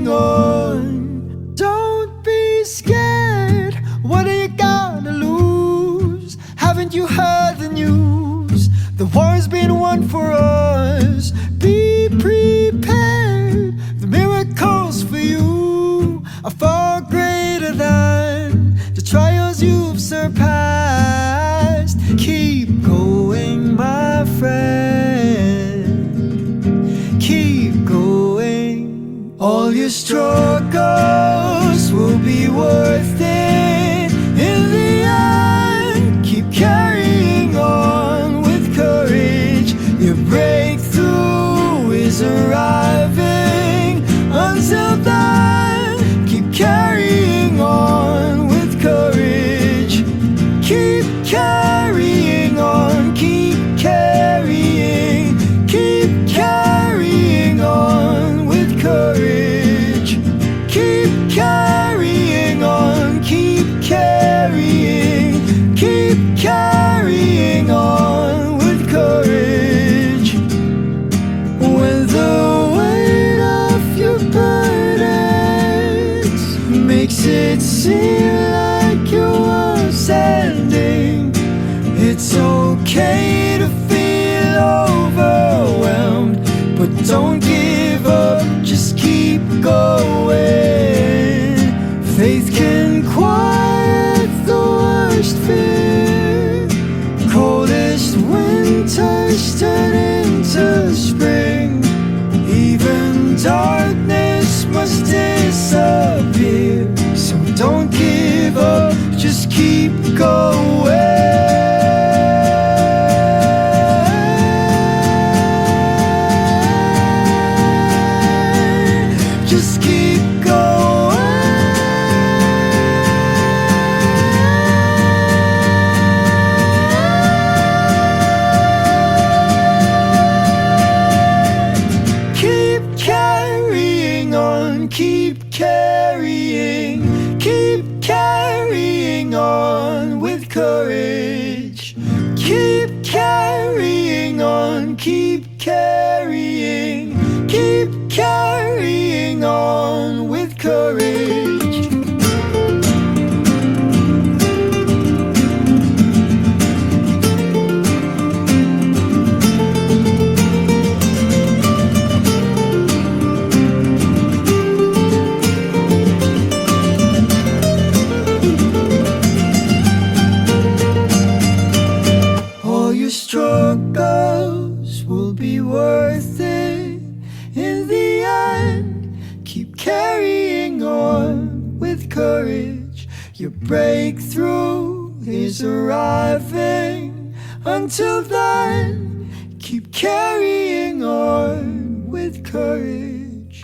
on. Don't be scared, what are you gonna lose? Haven't you heard the news? The war's been won for us. Be prepared, the miracles for you are far greater than the trials you've surpassed. Keep going, my friend. Keep going. All your struggles will be worth it in the end. Keep carrying on with courage. Your breakthrough is arriving. Until then, keep carrying on with courage. Keep carrying on, keep carrying on with courage. Keep carrying on, keep carrying on with courage. When the weight of your burdens makes it seem like you're ascending, it's okay to feel overwhelmed, but don't give up, just keep going. Faith can quiet the worst fear. Coldest winters turn into spring. Even darkness must disappear. So don't give up, just keep going. Just keep going. Keep carrying on, keep carrying on with courage. Keep carrying on, keep carrying on with courage. All your struggles will be worth it in the end. Keep carrying on with courage. Your breakthrough is arriving. Until then, keep carrying on with courage.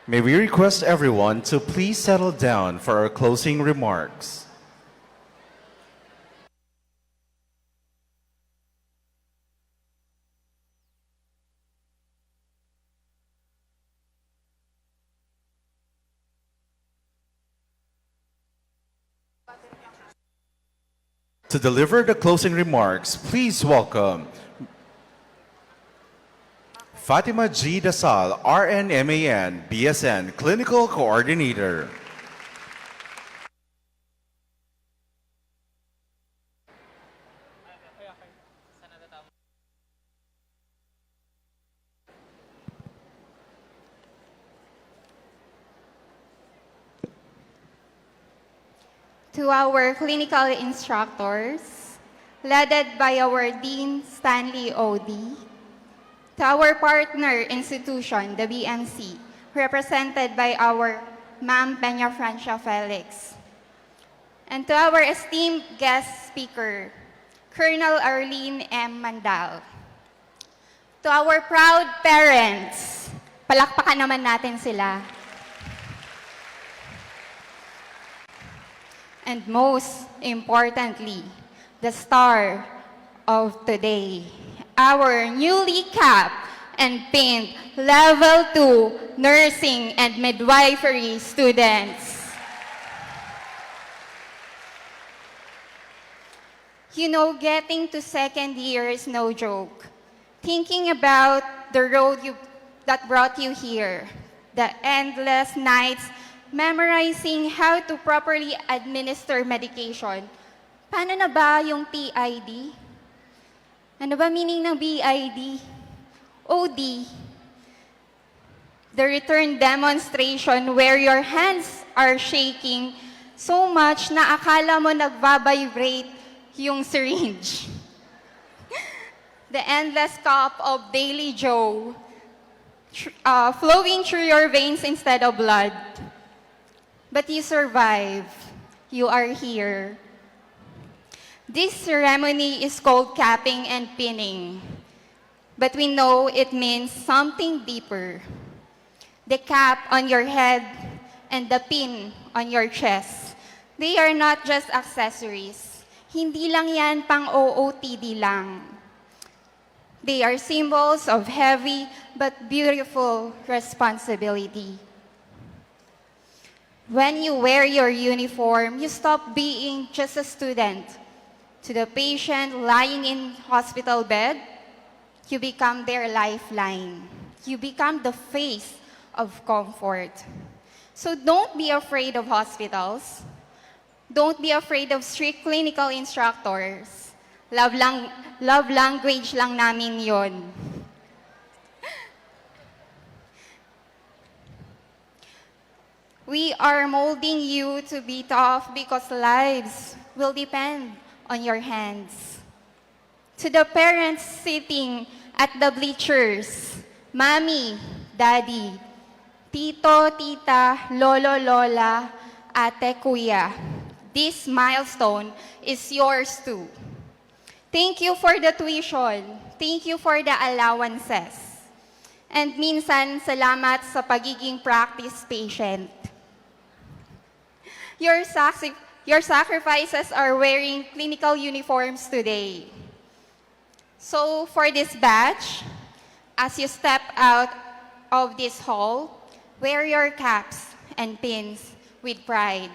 May we request everyone to please settle down for our closing remarks. To deliver the closing remarks, please welcome Fatima G. Dasal, RNMAN, BSN, Clinical Coordinator. To our clinical instructors, led by our Dean Stanley O.D., to our partner institution, the BMC, represented by our Ma'am Peña Francia Felix, and to our esteemed guest speaker, Colonel Arlene M. Mandal. To our proud parents, palakpakan naman natin sila. And most importantly, the star of today, our newly capped and pinned Level 2 Nursing and Midwifery students. You know, getting to second year is no joke. Thinking about the road that brought you here, the endless nights memorizing how to properly administer medication. Paano na ba yung PID? Ano ba meaning ng BID? OD. The return demonstration where your hands are shaking so much na akala mo nagbabibrate yung syringe. The endless cup of daily Joe flowing through your veins instead of blood. But you survive. You are here. This ceremony is called capping and pinning. But we know it means something deeper. The cap on your head and the pin on your chest, they are not just accessories. Hindi lang yan pang OOTD lang. They are symbols of heavy but beautiful responsibility. When you wear your uniform, you stop being just a student. To the patient lying in hospital bed, you become their lifeline. You become the face of comfort. So don't be afraid of hospitals. Don't be afraid of strict clinical instructors. Love language lang namin yon. We are molding you to be tough because lives will depend on your hands. To the parents sitting at the bleachers, Mommy, Daddy, Tito, Tita, Lolo, Lola, Ate, Kuya, this milestone is yours too. Thank you for the tuition. Thank you for the allowances. And minsan, salamat sa pagiging practice patient. Your sacrifices are wearing clinical uniforms today. So for this batch, as you step out of this hall, wear your caps and pins with pride.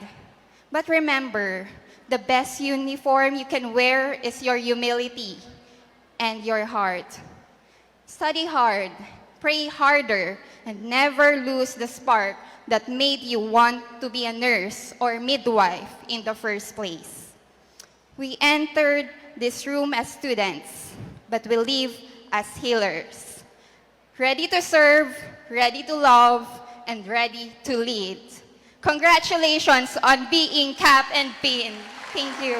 But remember, the best uniform you can wear is your humility and your heart. Study hard, pray harder, and never lose the spark that made you want to be a nurse or midwife in the first place. We entered this room as students, but we leave as healers. Ready to serve, ready to love, and ready to lead. Congratulations on being cap and pin. Thank you.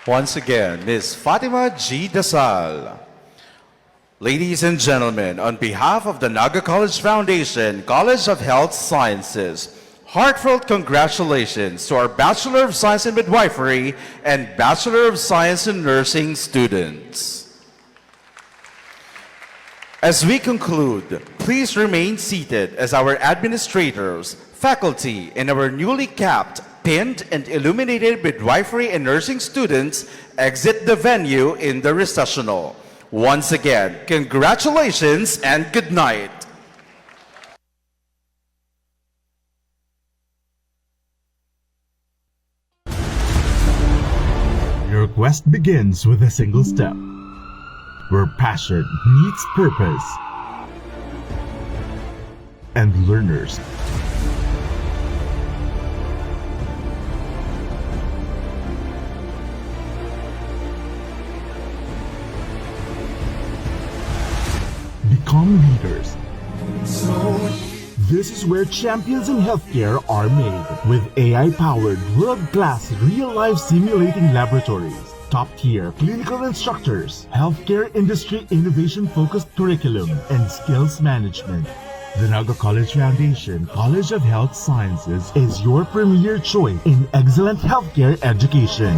Once again, Ms. Fatima G. Dasal. Ladies and gentlemen, on behalf of the Naga College Foundation, College of Health Sciences, heartfelt congratulations to our Bachelor of Science in Midwifery and Bachelor of Science in Nursing students. As we conclude, please remain seated as our administrators, faculty, and our newly capped, pinned, and illuminated midwifery and nursing students exit the venue in the recessional. Once again, congratulations and good night. Your quest begins with a single step, where passion meets purpose, and learners become leaders. This is where champions in healthcare are made, with AI-powered, world-class, real-life simulating laboratories, top-tier clinical instructors, healthcare industry innovation-focused curriculum, and skills management. The Naga College Foundation College of Health Sciences is your premier choice in excellent healthcare education.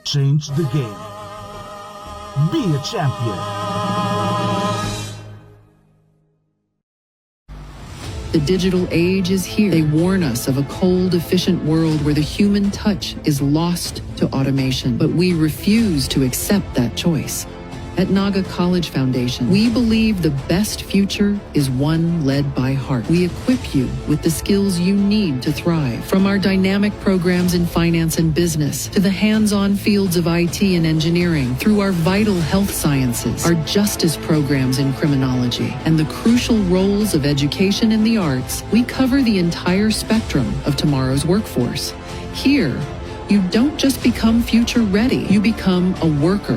Change the game. Be a champion. The digital age is here. They warn us of a cold, efficient world where the human touch is lost to automation, but we refuse to accept that choice. At Naga College Foundation, we believe the best future is one led by heart. We equip you with the skills you need to thrive. From our dynamic programs in finance and business, to the hands-on fields of IT and engineering, through our vital health sciences, our justice programs in criminology, and the crucial roles of education in the arts, we cover the entire spectrum of tomorrow's workforce. Here, you don't just become future ready, you become a worker.